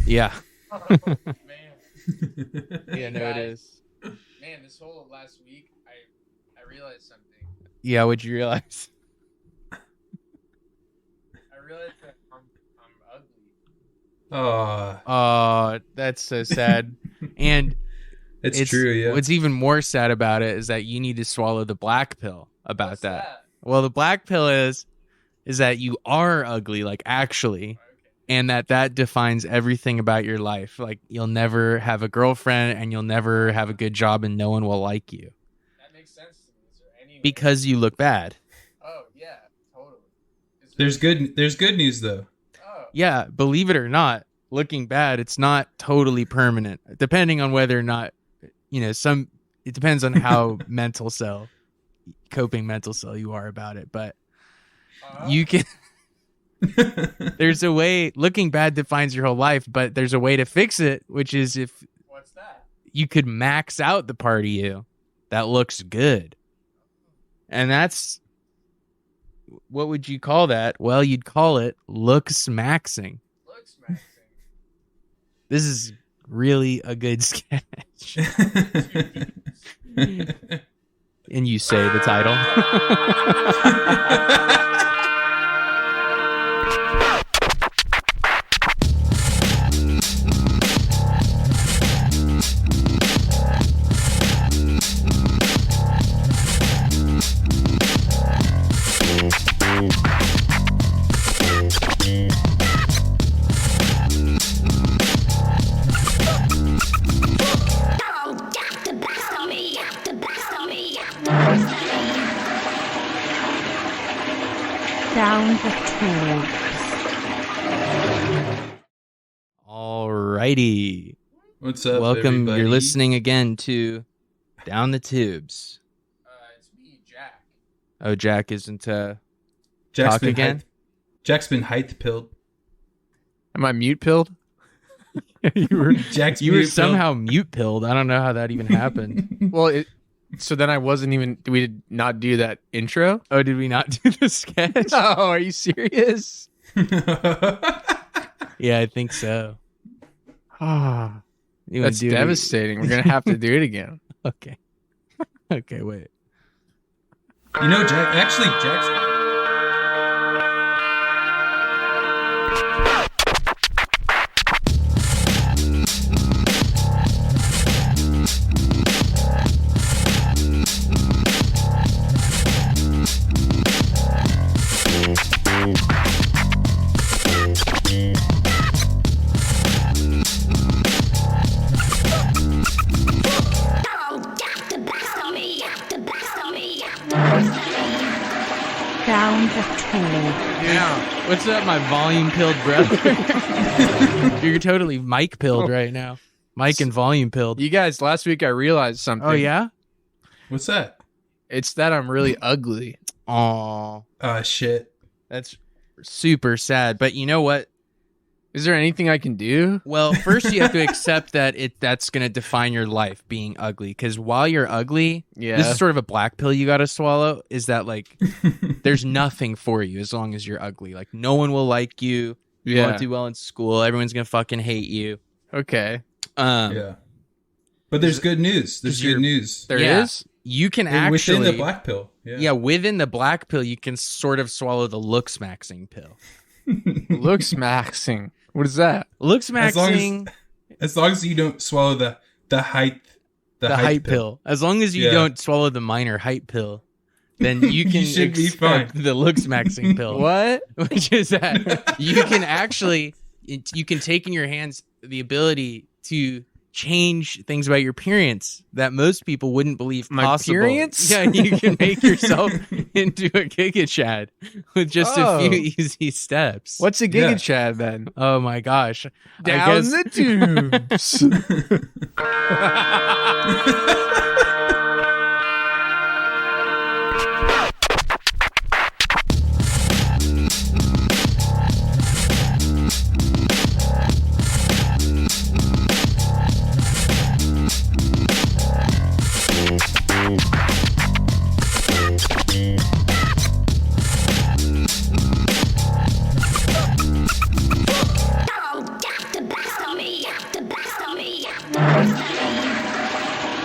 Yeah. Oh, man. Yeah, no, it is. Man, this whole last week, I realized something. Yeah, what'd you realize? I realized that I'm ugly. Oh, that's so sad. And it's true, yeah. What's even more sad about it is that you need to swallow the black pill about What's that. Well, the black pill is that you are ugly, like actually. Okay. And that defines everything about your life. Like you'll never have a girlfriend and you'll never have a good job and no one will like you. That makes sense to me. Is there any way? Because you look bad. Oh, yeah, totally. There's good news though. Oh. Yeah, believe it or not, looking bad, it's not totally permanent. Depending on whether or not, it depends on how coping mental cell you are about it. But you can... There's a way. Looking bad defines your whole life, but there's a way to fix it, which is if What's that? you could max out the part of you that looks good. And that's, what would you call that? Well, you'd call it Looksmaxxxing. Looksmaxing. This is really a good sketch. And you say the title. Down the tubes. Alrighty. What's up, Welcome. everybody? You're listening again to Down the Tubes. It's me, Jack. Oh, Jack isn't Jack's talk been again? Jack's been height pilled. Am I mute pilled? you were Jack's you were mute-pilled. somehow mute pilled. I don't know how that even happened. Well, so then I wasn't even. We did not do that intro. Oh, did we not do the sketch? Oh, are you serious? Yeah, I think so. Ah, You wanna that's do it? devastating. We're gonna have to do it again. Okay. Okay, wait. Jack's Down the tube. Yeah. What's up, my volume pilled brother? You're totally mic pilled right now. Mic and volume pilled. You guys, last week I realized something. Oh, yeah? What's that? It's that I'm really ugly. Aw. Shit. That's super sad. But you know what? Is there anything I can do? Well, first you have to accept that that's going to define your life, being ugly. Because while you're ugly, Yeah. this is sort of a black pill you got to swallow, is that, like, there's nothing for you as long as you're ugly. Like, no one will like you. You won't do well in school. Everyone's going to fucking hate you. Okay. Yeah. But there's good news. There's good news. There Yeah. is? You can And actually... within the black pill. Yeah, within the black pill, you can sort of swallow the Looksmaxing pill. Looksmaxing. What is that? Looksmaxing... As long as you don't swallow the height pill. As long as you don't swallow the minor height pill, then you can should be expect fine. the Looksmaxing pill. What? Which is that you can actually, you can take in your hands the ability to change things about your appearance that most people wouldn't believe My possible. appearance? Yeah, you can make yourself into a Giga Chad with just a few easy steps. What's a Yeah. Giga Chad then? Oh my gosh. Down the tubes.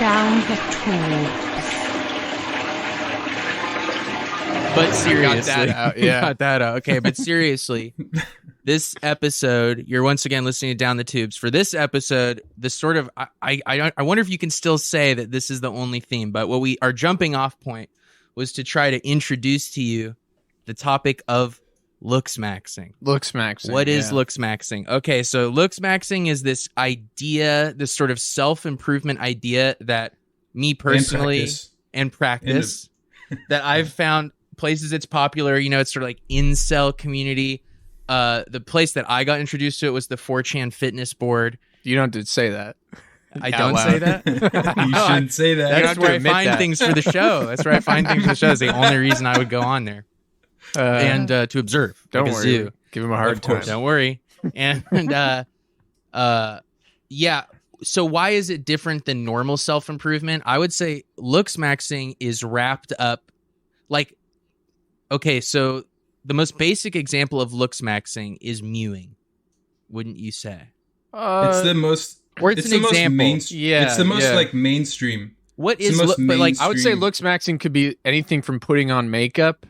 down the tubes. But seriously, got that out, yeah. got that out. Okay, but seriously, this episode, you're once again listening to Down the Tubes. For this episode, the sort of I wonder if you can still say that this is the only theme. But our jumping off point was to try to introduce to you the topic of Looksmaxing. Looksmaxing. What is Looksmaxing? Okay, so Looksmaxing is this idea, this sort of self-improvement idea that me personally and practice that I've found places it's popular. You know, it's sort of like incel community. The place that I got introduced to it was the 4chan fitness board. You don't have to say that. I don't say that. You shouldn't say that. That's where I find things for the show. That's where I find things for the show. It's the only reason I would go on there. And to observe. Don't like a worry. zoo. Give him a hard time. Don't worry. And yeah. So why is it different than normal self-improvement? I would say Looksmaxing is wrapped up like, okay, so the most basic example of Looksmaxing is Mewing. Wouldn't you say? It's the most, or it's an the most example. it's the most like mainstream. What It's is the most but like I would say Looksmaxing could be anything from putting on makeup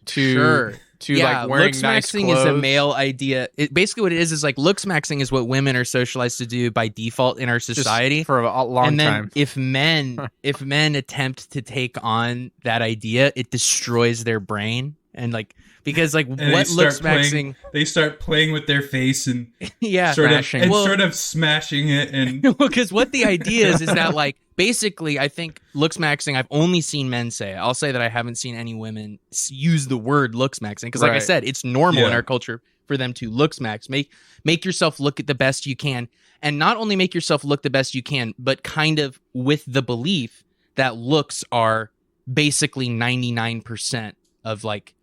to like wearing nice Looksmaxing clothes. is a male idea. Basically what it is like Looksmaxing is what women are socialized to do by default in our society. Just for a long and then time. if men attempt to take on that idea, it destroys their brain. And like because like And what Looksmaxing they start playing with their face and yeah sort of smashing it and because what the idea is that like basically I think Looksmaxing I've only seen men say it. I'll say that I haven't seen any women use the word Looksmaxing because like I Right. said it's normal in our culture for them to Looksmax, make yourself look at the best you can, and not only make yourself look the best you can but kind of with the belief that looks are basically 99% of like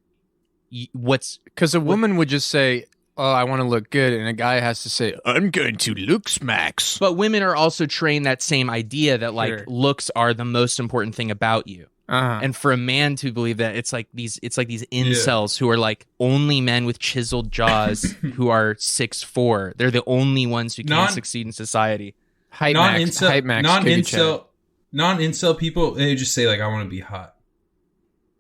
what's Because a woman would just say, "Oh, I want to look good," and a guy has to say, "I'm going to Looksmax." but women are also trained that same idea that like Sure. looks are the most important thing about you. Uh-huh. And for a man to believe that it's like these incels who are like only men with chiseled jaws who are 6'4". They're the only ones who can succeed in society. Hype max could be chatted. non-incel people, they just say like I want to be hot.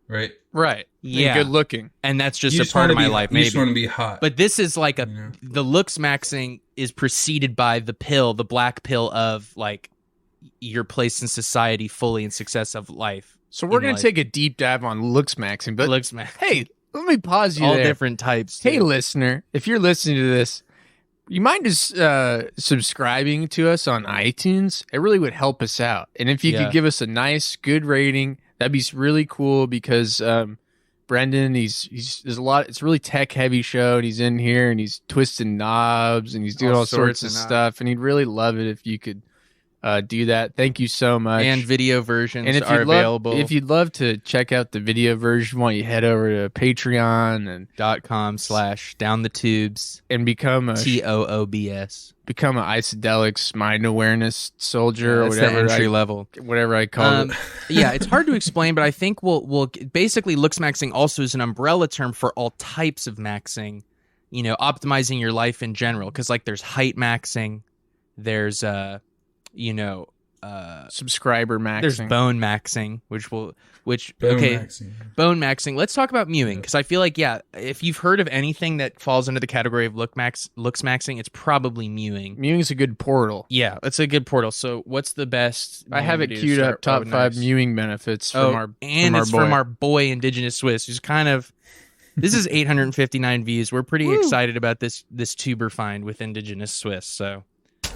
Right? Right. Yeah. And good looking. And that's just You a just part wanna of my be- life, You just maybe. want to be hot. But this is like You know? the Looksmaxing is preceded by the black pill of like your place in society fully and success of life. So we're in going life. to take a deep dive on Looksmaxing. But Looksmax. hey, let me pause you all there. different types. Hey, too. listener, if you're listening to this, you mind just subscribing to us on iTunes? It really would help us out. And if you Yeah. could give us a nice, good rating, that'd be really cool because Brendan, he's there's a lot. It's a really tech heavy show, and he's in here and he's twisting knobs and he's doing all sorts of stuff. And he'd really love it if you could do that. Thank you so much. And video versions And if are you'd love, available. if you'd love to check out the video version, why don't you head over to Patreon .com/downthetubes and become a TOOBS. become an Isodelic's mind awareness soldier or That's the whatever entry level. whatever I call it. Yeah, it's hard to explain, but I think we'll basically Looksmaxing also is an umbrella term for all types of maxing. You know, optimizing your life in general, because like there's height maxing, there's Subscriber maxing. there's bone maxing, bone Bonemaxing. bone maxing. Let's talk about mewing, because I feel like if you've heard of anything that falls under the category of Looksmaxing, it's probably mewing. Mewing's a good portal. Yeah, it's a good portal. So what's the best? I have it video to queued start? up. Top Oh, 5 nice. mewing benefits from our and from our it's boy. from our boy Indigenous Swiss, who's kind of. This is 859 views. We're pretty excited about this tuber find with Indigenous Swiss. So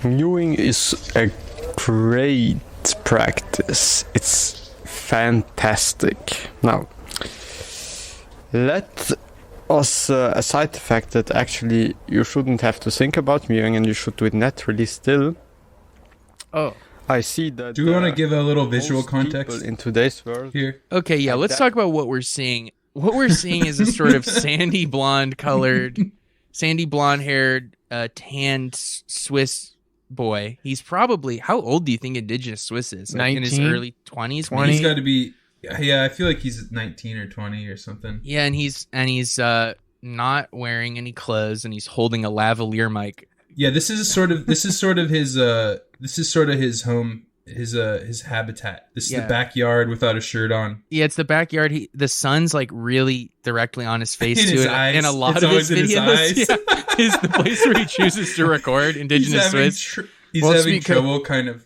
Mewing is a great practice. It's fantastic. Now, let us aside the fact that actually you shouldn't have to think about mewing and you should do it naturally still. Oh, I see that. Do we want to give a little visual most people context in today's world? here? okay, yeah, let's talk about what we're seeing. What we're seeing is a sort of sandy blonde haired, tanned Swiss boy. He's probably, how old do you think Indigenous Swiss is? Like in his 19? early 20s? 20? He's got to be. Yeah, I feel like he's 19 or 20 or something. Yeah, and he's not wearing any clothes, and he's holding a lavalier mic. Yeah, this is sort of his home his habitat. This is the backyard without a shirt on. Yeah, it's the backyard. The sun's like really directly on his face In too. his eyes. In a lot It's of his always in videos, his eyes. is the place where he chooses to record Indigenous Swiss. He's Well, it's having because- trouble kind of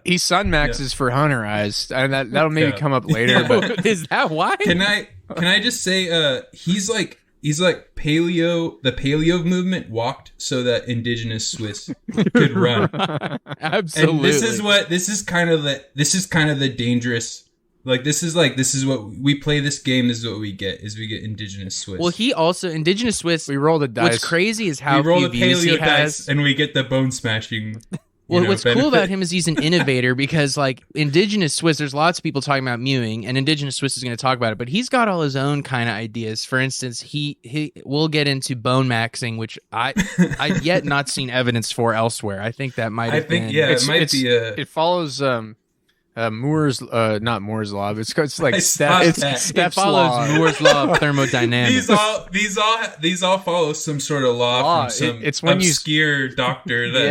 He sun maxes for hunter eyes, and that'll maybe come up later. But Is that why? Can I just say he's like paleo. The paleo movement walked so that indigenous Swiss could run. Absolutely. And this is kind of the dangerous. Like this is what we play this game. This is what we get indigenous Swiss. Well, he also Indigenous Swiss. we roll the dice. What's crazy is how we roll few the views he paleo has. dice and we get the bone smashing. Well, what's cool benefit. about him is he's an innovator because, like, Indigenous Swiss, there's lots of people talking about mewing, and Indigenous Swiss is going to talk about it, but he's got all his own kind of ideas. For instance, we'll get into Bonemaxing, which I've yet not seen evidence for elsewhere. I think that might have been. it might be a. It follows Moore's not Moore's law. But it's like I Steph, saw it's that. Steph's It follows law. Moore's law of thermodynamics. These all follow some sort of law from some It's when you- obscure doctor that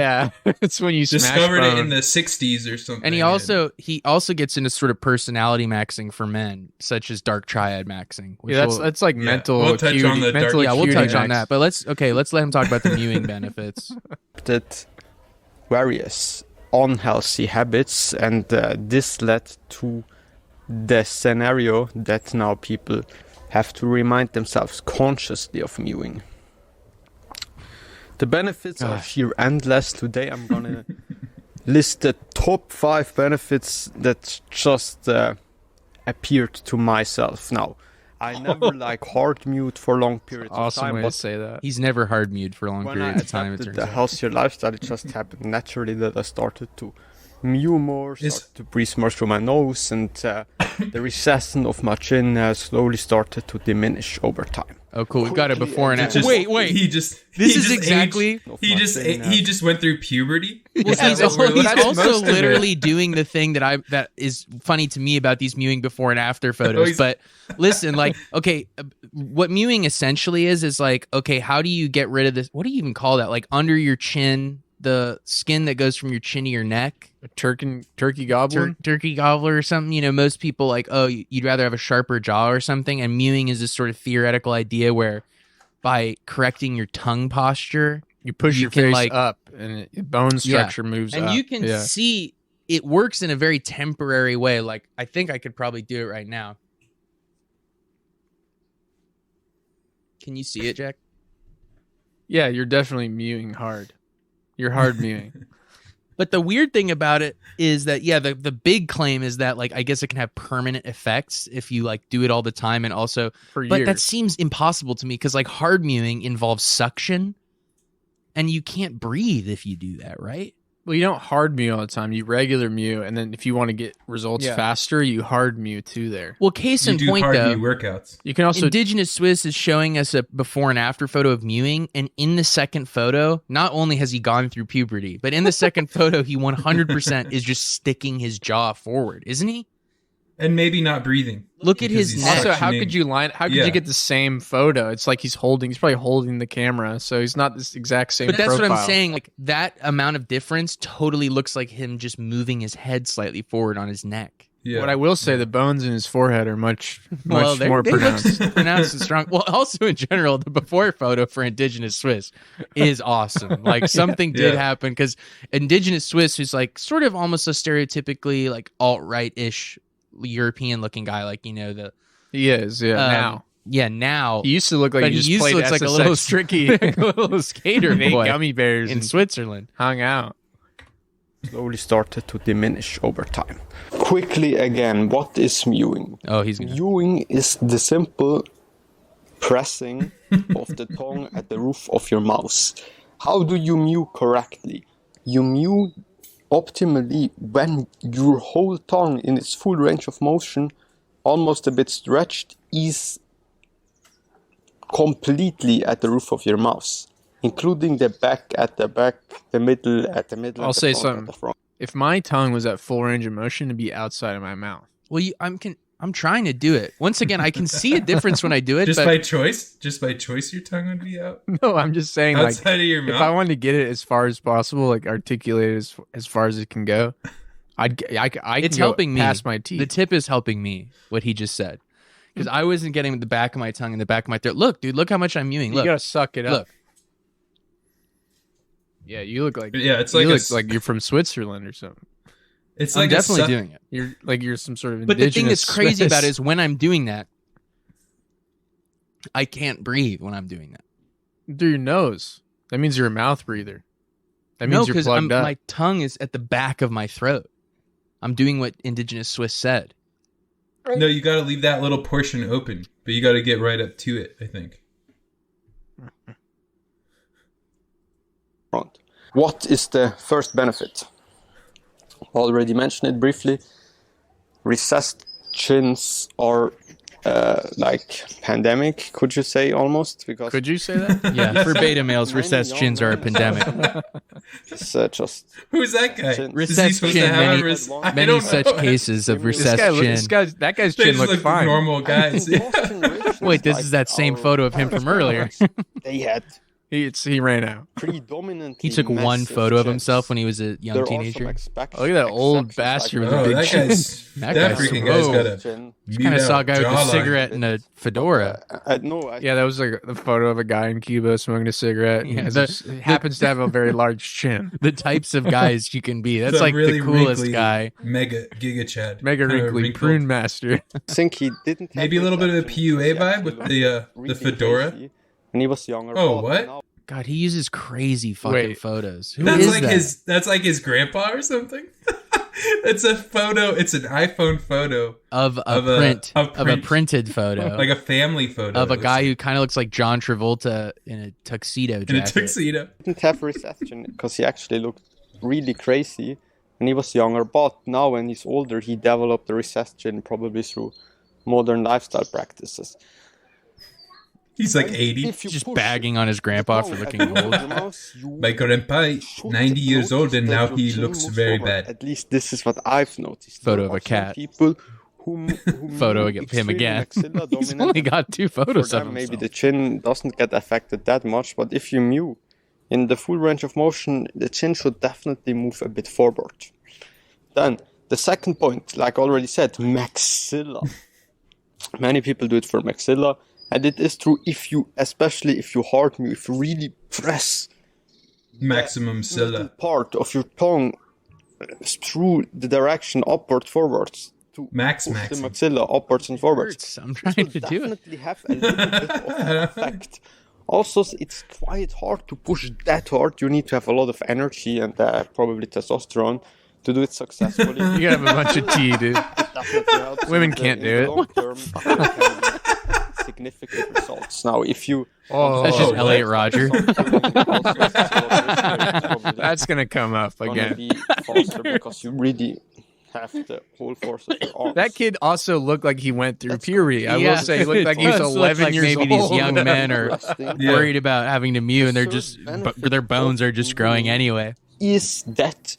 Yeah, it's when you discovered smash it in bone. the 60s or something. And he also gets into sort of personality maxing for men, such as Dark Triad maxing. Which Yeah, will- that's like mental. We'll touch on the mental dark- we'll acuity touch on max. that. But let's let him talk about the mewing benefits. That various unhealthy habits, and this led to the scenario that now people have to remind themselves consciously of mewing. The benefits are sheer endless. Today I'm gonna list the top 5 benefits that just appeared to myself. Now, I never like hard mute for long periods of Awesome time, way to but say that. He's never hard mewed for long when I periods of time. It adapted turns the out. healthier lifestyle, it just happened naturally that I started to mew more, started to breathe more through my nose, and the recession of my chin slowly started to diminish over time. Oh, cool. We've got a before and after. Just- Wait. This This is exactly. He just went through puberty. Well, he's That's where- he's that's also most of it. literally doing the thing that is funny to me about these mewing before and after photos. he's- But listen, like, okay, what mewing essentially is like, okay, how do you get rid of this? What do you even call that? Like under your chin, the skin that goes from your chin to your neck, A turkey goblin. turkey gobbler or something. You know, most people like, oh, you'd rather have a sharper jaw or something. And mewing is this sort of theoretical idea where by correcting your tongue posture, You push you your can, face like- up, and bone structure moves and up. you can Yeah. see it works in a very temporary way. Like, I think I could probably do it right now. Can you see it, Jack? Yeah, you're definitely mewing hard. You're hard mewing. But the weird thing about it is that, yeah, the big claim is that, like, I guess it can have permanent effects if you, like, do it all the time. And also, For but years. that seems impossible to me because, like, hard mewing involves suction and you can't breathe if you do that, right? Well, you don't hard mew all the time. You regular mew, and then if you want to get results Yeah. faster, you hard mew too. There, Well, case You in do point, hard though, knee workouts. you can also Indigenous Swiss is showing us a before and after photo of mewing, and in the second photo, not only has he gone through puberty, but in the second photo, he 100% is just sticking his jaw forward, isn't he? And maybe not breathing. Look at Because his he's neck. also. How suctioning. could you line? How could Yeah. you get the same photo? It's like he's probably holding the camera, so he's not this exact same. But that's what I'm profile. saying. Like, that amount of difference totally looks like him just moving his head slightly forward on his neck. Yeah. What I will say, the bones in his forehead are much Well, more they look pronounced. pronounced and strong. Well, also in general, the before photo for Indigenous Swiss is awesome. Like, something did Yeah. happen because Indigenous Swiss, who's like sort of almost a stereotypically like alt-right-ish European looking guy, like, you know, the He is, yeah. now He used to look like but he he just used to played look like a SSX little tricky, like a little skater and ate boy gummy bears in and Switzerland. hung out. Slowly started to diminish over time. Quickly again, what is mewing? Oh, he's gonna. Mewing is the simple pressing of the tongue at the roof of your mouth. How do you mew correctly? You mew optimally when your whole tongue in its full range of motion, almost a bit stretched, is completely at the roof of your mouth, including the back at the back, the middle at the middle. I'll at the say front, something. At the front. If my tongue was at full range of motion, it'd be outside of my mouth. Well, I'm trying to do it. Once again, I can see a difference when I do it. Just but by choice? Just by choice, your tongue would be out? No, I'm just saying, Outside of your if mouth? I wanted to get it as far as possible, like articulate it as far as it can go, I it's can go helping me. past my teeth. The tip is helping me, what he just said. Because I wasn't getting the back of my tongue and the back of my throat. Look, dude, look how much I'm mewing. You Look. gotta suck it Look. up. Yeah, you look like It's you like look like you're from Switzerland or something. It's I'm like definitely doing it. You're some sort of. But the thing that's indigenous crazy about it Swiss. is when I'm doing that, I can't breathe when I'm doing that. through your nose. That means you're a mouth breather. That No, means you're because plugged up. my tongue is at the back of my throat. I'm doing what indigenous Swiss said. No, you got to leave that little portion open, but you got to get right up to it, I think. Front. What is the first benefit? Already mentioned it briefly. Recessed chins are like pandemic, could you say almost? Because Could you say that? Yeah, for beta males, Many recessed young chins are a men- pandemic. it's just Who's that guy? Chin. Is he Recessed supposed chin, to have many- a res- I Many don't such know. cases of This recessed chin. That guy's They chin just looks look fine. normal guys. Wait, this is that same photo of him from earlier. They had He ran out. predominantly. He took one massive photo of chins. himself when he was a young There are teenager. some expect- Oh, look at that old exceptions, bastard like with a Oh, big that chin. guy's That that guy's freaking guy's whoa. got a chin. Kind of saw a guy with a jawline. cigarette and a fedora. No, Yeah, that was like the photo of a guy in Cuba smoking a cigarette. Yeah, Yeah, he happens to have a very large chin. The types of guys you can be. That's The like really the coolest wrinkly guy. Mega Giga Chad. Mega Kinda wrinkly wrinkled. prune master. I think he didn't. Have Maybe a little bit of a reception PUA because he vibe with actually the looked really fedora. crazy when he was younger. Oh, but what? now- God, he uses crazy fucking Wait. photos. Who That's is like that? that's like his grandpa or something. It's a photo. It's an iPhone photo Of a of a- print. of Of a print. printed photo. like a family photo of a it looks guy like. who kind of looks like John Travolta in a tuxedo in a jacket. tuxedo. didn't have reception because he actually looked really crazy when he was younger. But now, when he's older, he developed the recession probably through modern lifestyle practices. He's like 80. If you Just push bagging on his grandpa for the looking tongue old. at your mouth, you My grandpa, should 90 years old, and notice now that he your chin looks moves very forward. bad. At least this is what I've noticed. Photo There of a are some cat. People who Photo move of him extremely again. maxilla He's dominant, only and got 2 for photos of them, maybe himself. the chin doesn't get affected that much. But if you mew in the full range of motion, the chin should definitely move a bit forward. Then the second point, like I already said, maxilla. Many people do it for maxilla, and it is true especially if you hard mew, if you really press Maximum middle Silla. part of your tongue through the direction upward forwards to Max push the maxing. maxilla upwards and forwards. Hurts. I'm trying to do it. Definitely have a little bit of effect. Also, it's quite hard to push that hard. You need to have a lot of energy and probably testosterone to do it successfully. You gotta have a bunch of tea, dude. Definitely helps Women in the- can't in do the it. long term, there can be significant results. Now, if you Oh, That's just Oh, Elliot yeah. Roger. that's gonna come up gonna again. be faster because you really have the whole force of your arms. That kid also looked like he went through That's puberty. I Yeah. will say, he looked like he was It does look 11 like years maybe old. these young men are Interesting Yeah. worried about having to mew and they're The just third benefit their bones are just growing of anyway. is that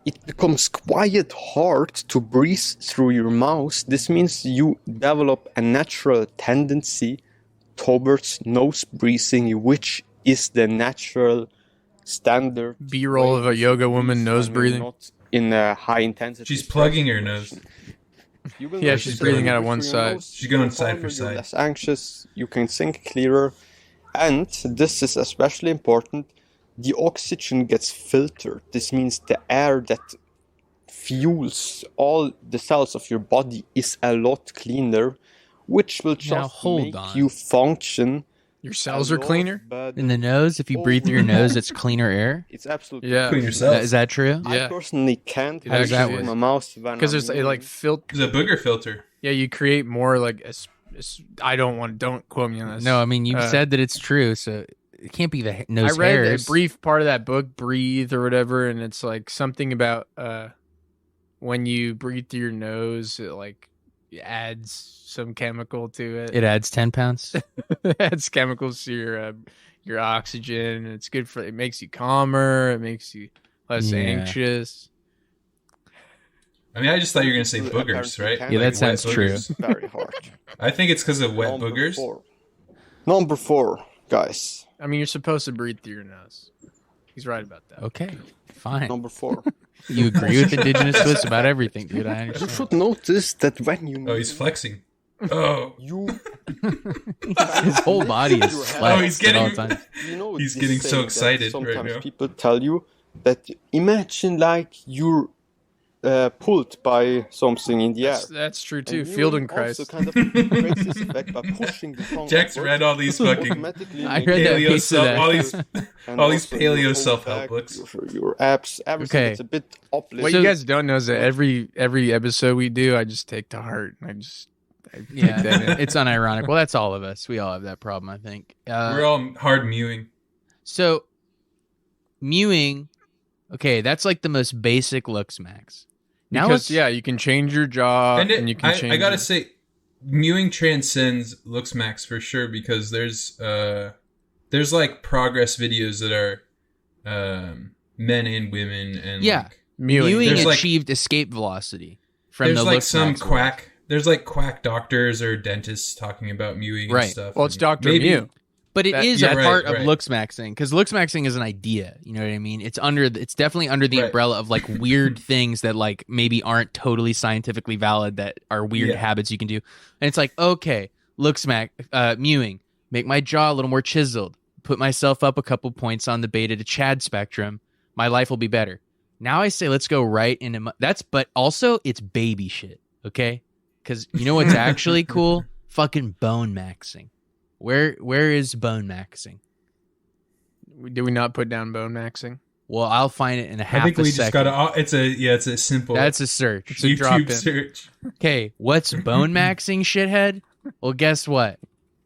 it becomes quite hard to breathe through your mouth. This means you develop a natural tendency towards nose breathing, which is the natural standard B-roll of a yoga woman nose when you're breathing. not in a high intensity. She's stress plugging her nose. situation. You will Yeah, notice she's that breathing when out you of one breathe through your side. nose, She's going you're side for calmer, side. You're less anxious. You can think clearer, and this is especially important. The oxygen gets filtered. This means the air that fuels all the cells of your body is a lot cleaner, which will just Now, hold make on. you function. Your cells a are lot cleaner? better. In the nose, if you breathe through your nose, it's cleaner air. It's absolutely Yeah. Clean Is yourself. that true? I Yeah. personally can't It How does that breathe work? through my mouth when Because I'm there's it like moving. filter. There's a booger filter. Yeah, you create more like. I don't quote me on this. No, I mean you Uh, said that it's true, so it can't be the I nose read hairs. a brief part of that book, Breathe or whatever, and it's like something about when you breathe through your nose, it like adds some chemical to it. It adds 10 pounds. It adds chemicals to your oxygen. It's good for. It makes you calmer. It makes you less Yeah. anxious. I mean, I just thought you were gonna say boogers, right? Yeah, that sounds wet true. boogers. Very hard. I think it's because of wet boogers. Number 4, guys. I mean, you're supposed to breathe through your nose. He's right about that. Okay, fine. Number 4. You agree with indigenous Swiss about everything, dude. I You understand. should notice that when you Oh, he's flexing. Oh, you His whole body is Oh, flexed he's getting- at all times. you know He's this getting so saying that excited right sometimes now. people tell you that imagine like you're pulled by something in the air. That's true too. And Field and Mewing also Christ. kind of creates this effect by pushing the tongue Jack's upwards, read all these fucking automatically I making read that paleo piece of self, that. all these and all these also your paleo whole self-help back, books. your abs, everything. Okay. It's a bit uplifting. What So- you guys don't know is that every episode we do, I just take to heart. I take Yeah, that in. it's unironic. Well, that's all of us. We all have that problem, I think. We're all hard mewing. So, mewing, okay, that's like the most basic looks, Max. Now Because let's yeah, you can change your jaw, And and you can change. I gotta say, mewing transcends Looksmax for sure because there's like progress videos that are men and women and Yeah. like, mewing There's, like- achieved escape velocity from there's the like looks some Max world. quack. There's like quack doctors or dentists talking about mewing Right. and stuff. Well, it's and Dr. maybe- Mew. But it That- is yeah, a right, part of right. Looksmaxing because Looksmaxing is an idea. You know what I mean? It's definitely under the Right. umbrella of like weird things that like maybe aren't totally scientifically valid that are weird Yeah. habits you can do. And it's like, okay, mewing, make my jaw a little more chiseled, put myself up a couple points on the beta to Chad spectrum. My life will be better. Now I say let's go right into but also it's baby shit, okay? Because you know what's actually cool? Fucking bone maxing. Where is bone maxing? Did we not put down bone maxing? Well, I'll find it in a I half think a we just second. gotta. It's a simple. That's a search. It's a drop YouTube in. search. Okay, what's bone maxing, shithead? Well, guess what?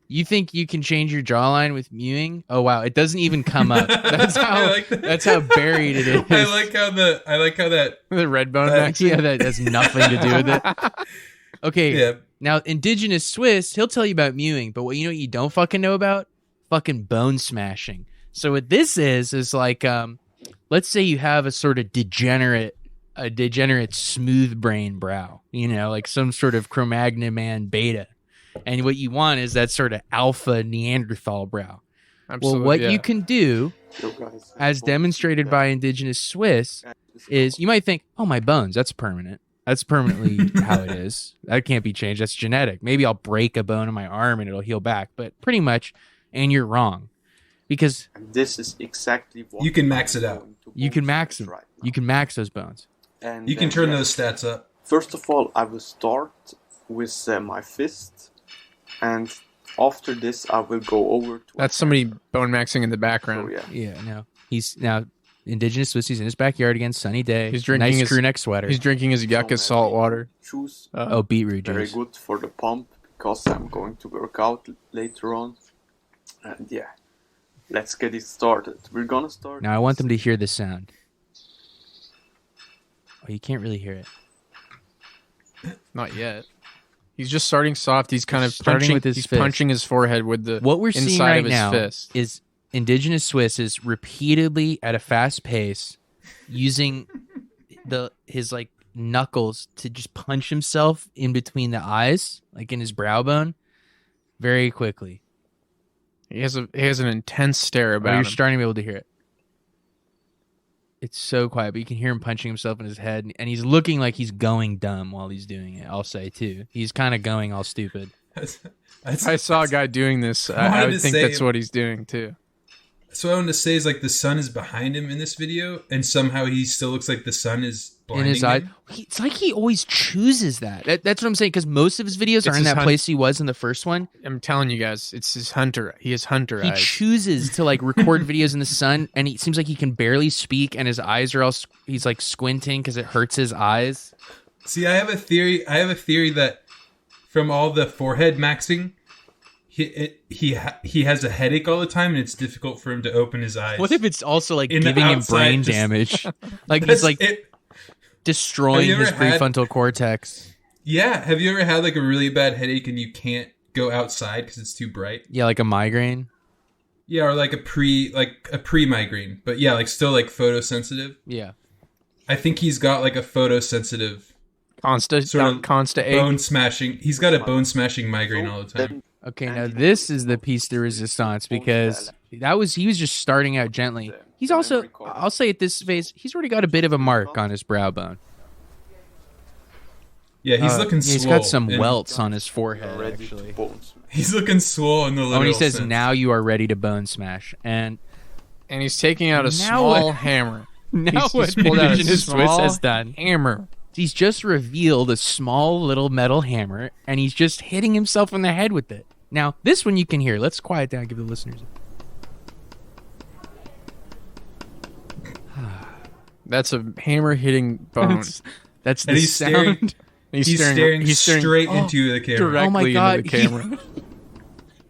You think you can change your jawline with mewing? Oh wow, it doesn't even come up. That's I how like that. that's how buried it is. I like how that. The red bone That- maxing. Yeah, that has nothing to do with it. Okay, Yeah, now indigenous Swiss, he'll tell you about mewing, but what you don't fucking know about? Fucking bone smashing. So what this is like, let's say you have a sort of degenerate smooth brain brow, like some sort of Cro-Magnon man beta. And what you want is that sort of alpha Neanderthal brow. Absolutely, Well, what yeah. you can do, as demonstrated by indigenous Swiss, is you might think, oh, my bones, that's permanent. That's permanently how it is. That can't be changed. That's genetic. Maybe I'll break a bone in my arm and it'll heal back. But pretty much, and you're wrong. Because And this is exactly what You can max it out. you can max them. Right now. You can max those bones. And you can then, turn yeah, those stats up. First of all, I will start with my fist, and after this, I will go over to. That's somebody bone maxing in the So, background. yeah. Yeah, no. He's now indigenous Swiss. He's in his backyard again, sunny day. He's drinking nice his- crew neck sweater. He's drinking his yucca salt water. Choose Oh, beetroot very juice. good for the pump because I'm going to work out later on. And yeah, let's get it started. We're gonna start. Now I want them to hear the sound. Oh, you can't really hear it. Not yet. He's just starting soft. He's kind of Starting punching with his He's fist. punching his forehead with the What we're seeing inside right of his now fist. is indigenous Swiss is repeatedly at a fast pace using his like knuckles to just punch himself in between the eyes, like in his brow bone, very quickly. He has an intense stare Oh, about you're him. starting to be able to hear it. It's so quiet, but you can hear him punching himself in his head, and he's looking like he's going dumb while he's doing it. I'll say too, he's kind of going all stupid. If I saw a guy doing this, I I wanted would to think say- that's what he's doing too. So what I wanted to say is like the sun is behind him in this video, and somehow he still looks like the sun is In blinding his eye, him. it's like he always chooses that. That's what I'm saying. Because most of his videos It's are in his that hunt- place he was in the first one. I'm telling you guys, it's his hunter. He has hunter He eyes. chooses to like record videos in the sun, and it seems like he can barely speak, and his eyes are all he's like squinting because it hurts his eyes. See, I have a theory that from all the forehead maxing, he has a headache all the time, and it's difficult for him to open his eyes. What if it's also like In the giving him outside, brain just- damage? Like he's That's like it. destroying Have you his ever had- prefrontal cortex. Yeah, have you ever had like a really bad headache and you can't go outside because it's too bright? Yeah, like a migraine. Yeah, or like a pre migraine, but yeah, like still like photosensitive. Yeah. I think he's got like a photosensitive Consta egg. bone smashing. He's got a bone smashing migraine all the time. Okay, now this is the piece de resistance because he was just starting out gently. He's also, I'll say at this phase, he's already got a bit of a mark on his brow bone. Yeah, he's looking swole. He's got some welts on his forehead, actually. He's looking swole in the literal and he says, sense. now you are ready to bone smash. And he's taking out a small hammer. Now He's pulled out a small has done. hammer. He's just revealed a small little metal hammer, and he's just hitting himself in the head with it. Now, this one you can hear. Let's quiet down, give the listeners. That's a hammer hitting bone. That's the And he's sound. He's staring straight into the camera. directly Oh my God, into the camera.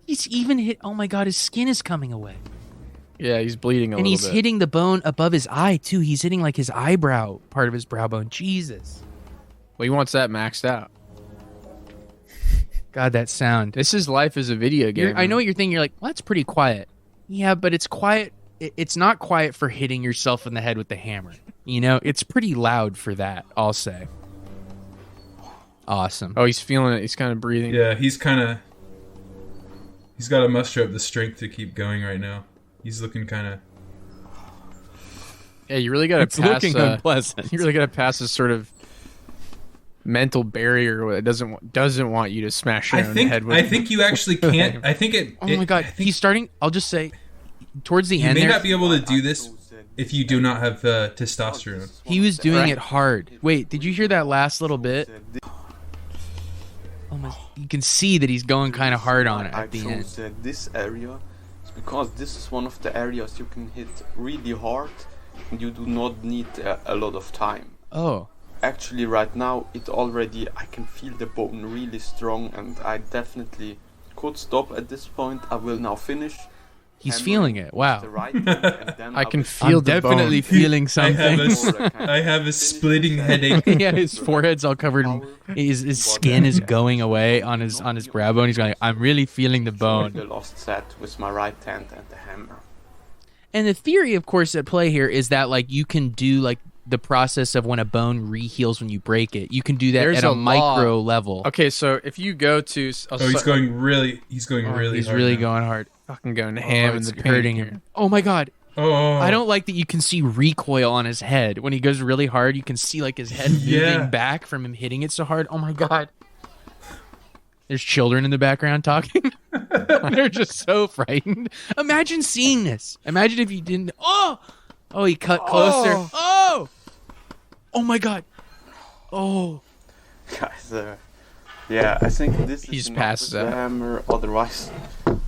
He's even hit. Oh my God, his skin is coming away. Yeah, he's bleeding a And little he's bit. hitting the bone above his eye, too. He's hitting like his eyebrow, part of his brow bone. Jesus. Well, he wants that maxed out. God, that sound. This is life as a video game. I know what you're thinking. You're like, well, that's pretty quiet. Yeah, but it's quiet. It's not quiet for hitting yourself in the head with the hammer. You know, it's pretty loud for that, I'll say. Awesome. Oh, he's feeling it. He's kind of breathing. Yeah, he's got to muster up the strength to keep going right now. He's looking kind of... Yeah, you really got to It's pass. looking unpleasant. You really got to pass this sort of mental barrier that doesn't want you to smash your own head with. I think you actually can't. I think it... Oh my God, he's starting... I'll just say, towards the You end may there, not be able to do this if you do not have testosterone. he was doing it hard. Wait, did you hear that last little bit? Oh my! You can see that he's going kind of hard on it at the end. This area is because this is one of the areas you can hit really hard and you do not need a lot of time. Oh. Actually right now I can feel the bone really strong and I definitely could stop at this point. I will now finish. He's feeling it. Wow. I can feel I'm the definitely bone. feeling something. I have a splitting headache. Yeah, his forehead's all covered. His skin is going away on his brow bone. He's going, I'm really feeling the bone. The lost set with my right hand and the hammer. And the theory, of course, at play here is that like you can do like the process of when a bone reheals when you break it. You can do that There's at a micro law. level. Okay, so if you go to... He's going really He's hard really now. going hard. Fucking going ham in It's the paint hurting here. him. Oh my God. Oh, I don't like that you can see recoil on his head. When he goes really hard, you can see like his head moving back from him hitting it so hard. Oh my God. There's children in the background talking. They're just so frightened. Imagine seeing this. Imagine if you didn't. Oh, he cut closer. Oh my God. Oh. Guys, yeah, I think this He's is passed the out. hammer. Otherwise,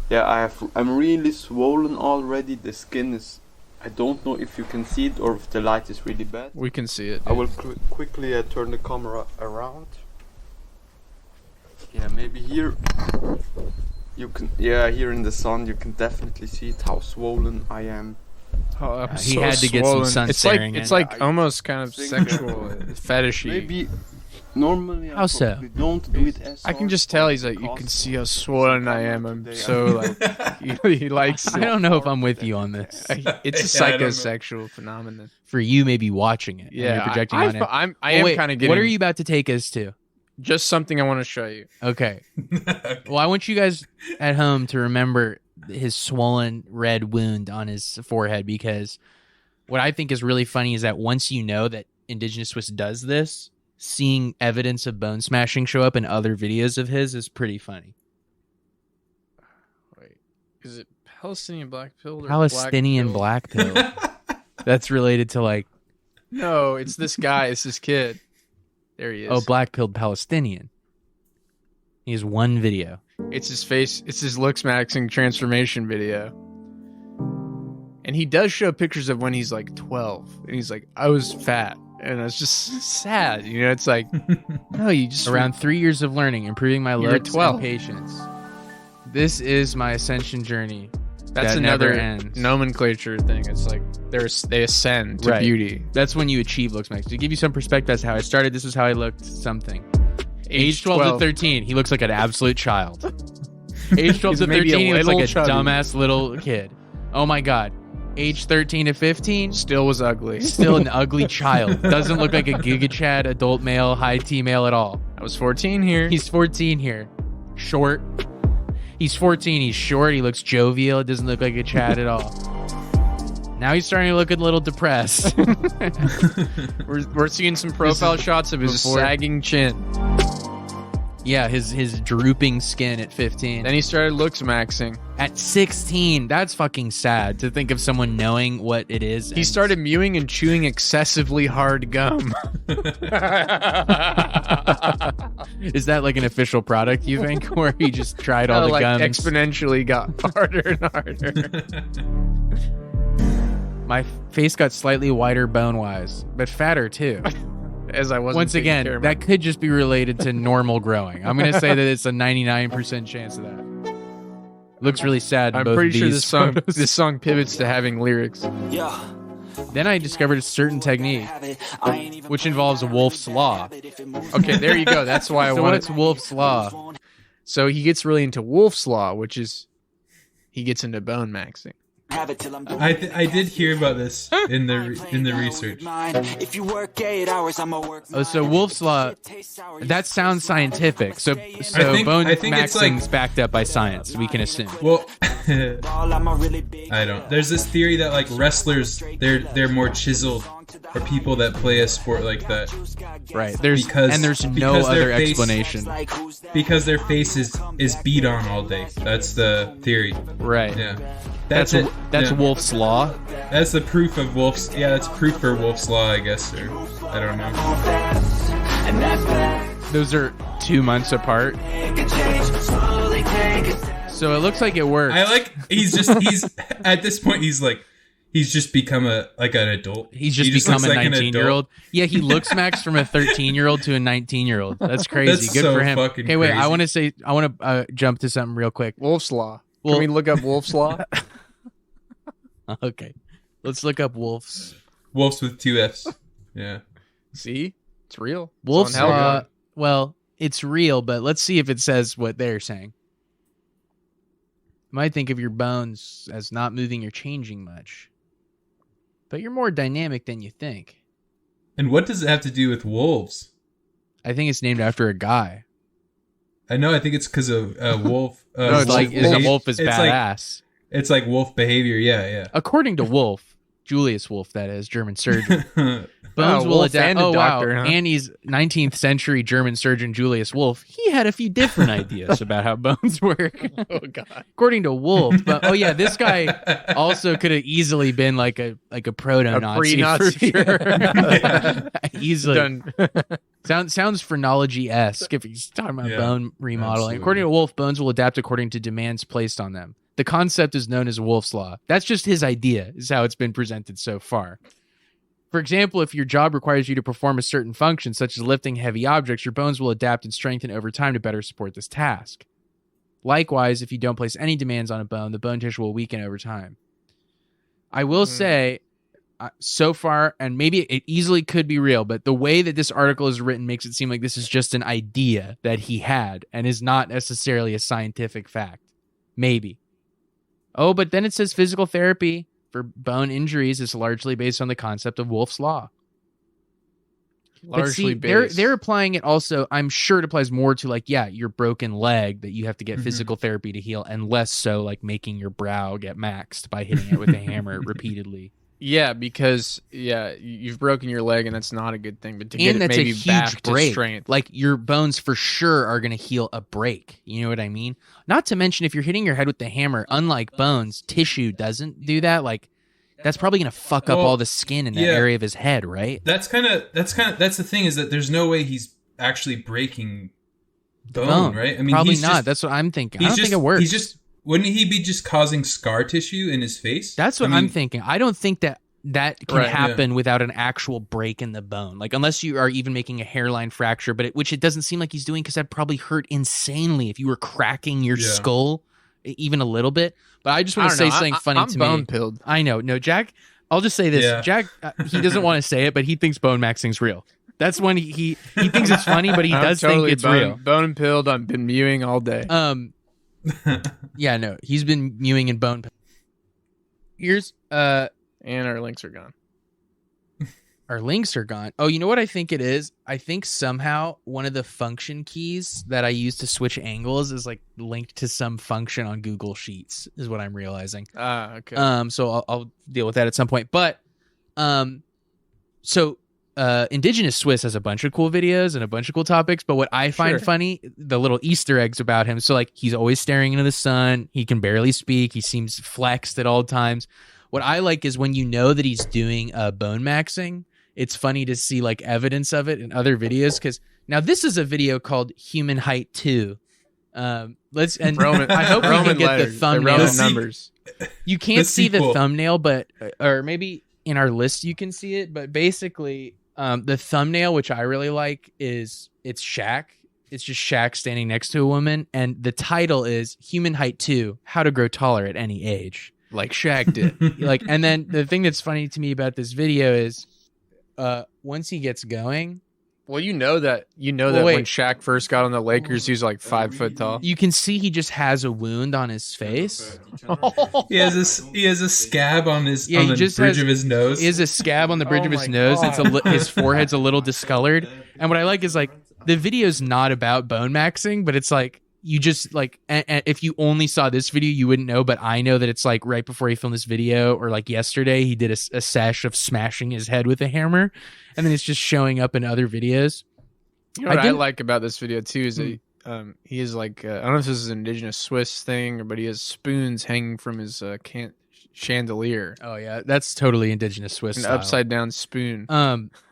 yeah, I'm really swollen already. The skin is. I don't know if you can see it or if the light is really bad. We can see it. I will quickly turn the camera around. Yeah, maybe here. You can. Yeah, here in the sun, you can definitely see it, how swollen I am. Oh, I'm He so had to get some swollen. sun It's like staring it's in. like almost kind of think sexual, fetishy. Maybe normally How so? probably don't do it as I can hard just tell he's like, you can see how swollen I am. I'm so like, he likes I it. don't know if I'm with you on this. It's a I don't know. psychosexual phenomenon. For you, maybe watching it. and Yeah, you're projecting I on it. I am Wait, kind of getting. What are you about to take us to? Just something I want to show you. Okay. Well, I want you guys at home to remember his swollen red wound on his forehead, because what I think is really funny is that once you know that Indigenous Swiss does this, seeing evidence of bone smashing show up in other videos of his is pretty funny. Wait, is it Palestinian black pill or Palestinian black pill? black pill. That's related to like, No, it's this guy. It's this kid. There he is. oh, black pilled Palestinian. He has one video. It's his face. It's his Looksmaxing transformation video. And he does show pictures of when he's like 12. And he's like, I was fat. And it's just sad. You know, it's like, no, you just... Around 3 years of learning, improving my You were looks 12. and patience. This is my ascension journey. That's that another never ends. nomenclature thing. It's like they ascend to Right. beauty. That's when you achieve Looksmaxing. To give you some perspective, that's how I started. This is how I looked. Something. Age 12 to 13, he looks like an absolute child. Age 12 He's to maybe 13, a he looks little like a chubby. dumbass little kid. Oh my God. Age 13 to 15. Still was ugly. Still an ugly child. Doesn't look like a Giga Chad adult male, high T male at all. I was 14 here. He's 14 here. Short. He's 14. He's short. He looks jovial. It doesn't look like a Chad at all. Now he's starting to look a little depressed. We're seeing some profile shots of his sagging chin. Yeah, his drooping skin at 15. Then he started Looksmaxing. At 16, that's fucking sad to think of someone knowing what it is. He started mewing and chewing excessively hard gum. Is that like an official product, you think? Where he just tried all the like gums? Exponentially got harder and harder. My face got slightly wider bone-wise, but fatter too. As I was Once again, that could just be related to normal growing. I'm going to say that it's a 99% chance of that. Looks really sad. I'm pretty sure this song pivots to having lyrics. Then I discovered a certain technique, which involves a Wolf's Law. Okay, there you go. That's why I wanted. What's Wolf's Law? So he gets really into Wolf's Law, which is he gets into Bonemaxing. I did hear about this in the research. Oh, so Wolf's Law, that sounds scientific. So Bonemaxing's backed up by science, we can assume. Well, I don't. There's this theory that like wrestlers, they're more chiseled, or people that play a sport like that. Right. There's no other explanation. Because their face is beat on all day. That's the theory. Right. Yeah. That's Wolf's Law. That's the proof of Wolf's. Yeah, that's proof for Wolf's Law, I guess. Or I don't know. Those are 2 months apart. So it looks like it works. I like. He's at this point. He's just become an adult. He's just become a 19-year-old. Yeah, he looks max from a 13-year-old to a 19-year-old. That's crazy. That's Good so for him. fucking Okay, wait. crazy. I want to jump to something real quick. Wolf's Law. Can we look up Wolf's Law? Okay, let's look up Wolf's with 2 F's. Yeah. See, it's real. Wolf's Law. Well, it's real, but let's see if it says what they're saying. You might think of your bones as not moving or changing much, but you're more dynamic than you think. And what does it have to do with wolves? I think it's named after a guy. I know. I think it's because of wolf. No, it's like a wolf is badass. It's like wolf behavior. Yeah. According to Wolf, Julius Wolf, that is, German surgeon. Bones will Wolf adapt. and a doctor, wow. huh? Annie's 19th century German surgeon Julius Wolf, he had a few different ideas about how bones work. Oh god. According to Wolf, but this guy also could have easily been like a proto-Nazi for sure. Easily. Done. Sounds phrenology-esque if he's talking about bone remodeling. Absolutely. According to Wolf, bones will adapt according to demands placed on them. The concept is known as Wolf's Law. That's just his idea, is how it's been presented so far. For example, if your job requires you to perform a certain function, such as lifting heavy objects, your bones will adapt and strengthen over time to better support this task. Likewise, if you don't place any demands on a bone, the bone tissue will weaken over time. I will say, so far, and maybe it easily could be real, but the way that this article is written makes it seem like this is just an idea that he had and is not necessarily a scientific fact. Maybe. Oh, but then it says physical therapy for bone injuries is largely based on the concept of Wolf's Law. Largely based. They're applying it also, I'm sure it applies more to your broken leg that you have to get physical therapy to heal, and less so like making your brow get maxed by hitting it with a hammer repeatedly. Yeah, because you've broken your leg and that's not a good thing. But to get it that's maybe a huge back break. to strength, like your bones for sure are going to heal a break. You know what I mean? Not to mention if you're hitting your head with the hammer, unlike bones, tissue doesn't do that. Like that's probably going to fuck up all the skin in that area of his head, right? That's the thing, is that there's no way he's actually breaking bone, right? I mean, probably not. That's what I'm thinking. I don't think it works. Wouldn't he be just causing scar tissue in his face? That's what I'm thinking. I don't think that can happen without an actual break in the bone. Like, unless you are even making a hairline fracture, which it doesn't seem like he's doing, because that'd probably hurt insanely if you were cracking your skull even a little bit. But I just want to say something funny to me. I'm bone-pilled. I know. No, Jack, I'll just say this. Yeah. Jack, he doesn't want to say it, but he thinks Bonemaxing's real. That's when he thinks it's funny, but he does think it's real. Bone and pilled. I've been mewing all day. Yeah, no, he's been mewing and bone. And our links are gone. Our links are gone. Oh, you know what I think it is? I think somehow one of the function keys that I use to switch angles is like linked to some function on Google Sheets, is what I'm realizing. Okay. So I'll deal with that at some point. But Indigenous Swiss has a bunch of cool videos and a bunch of cool topics. But what I find funny, the little Easter eggs about him. So like he's always staring into the sun. He can barely speak. He seems flexed at all times. What I like is when you know that he's doing Bonemaxing. It's funny to see like evidence of it in other videos, because now this is a video called Human Height 2. I hope we can get the thumbnail numbers. You can't see the thumbnail, but or maybe in our list you can see it. But basically, the thumbnail, which I really like, it's Shaq. It's just Shaq standing next to a woman, and the title is Human Height 2: How to Grow Taller at Any Age, like Shaq did. And then the thing that's funny to me about this video is, once he gets going, well, you know that when Shaq first got on the Lakers, he was like 5 foot tall. You can see he just has a wound on his face. He has a scab on his bridge of his nose. He has a scab on the bridge of his nose. His forehead's a little discolored. And what I like is like the video's not about Bonemaxing, but it's like you just like, and if you only saw this video, you wouldn't know. But I know that it's like right before he filmed this video, or like yesterday, he did a sesh of smashing his head with a hammer, and then it's just showing up in other videos. You know what I like about this video too is that he is like, I don't know if this is an Indigenous Swiss thing, but he has spoons hanging from his chandelier. Oh yeah, that's totally Indigenous Swiss. An upside down spoon.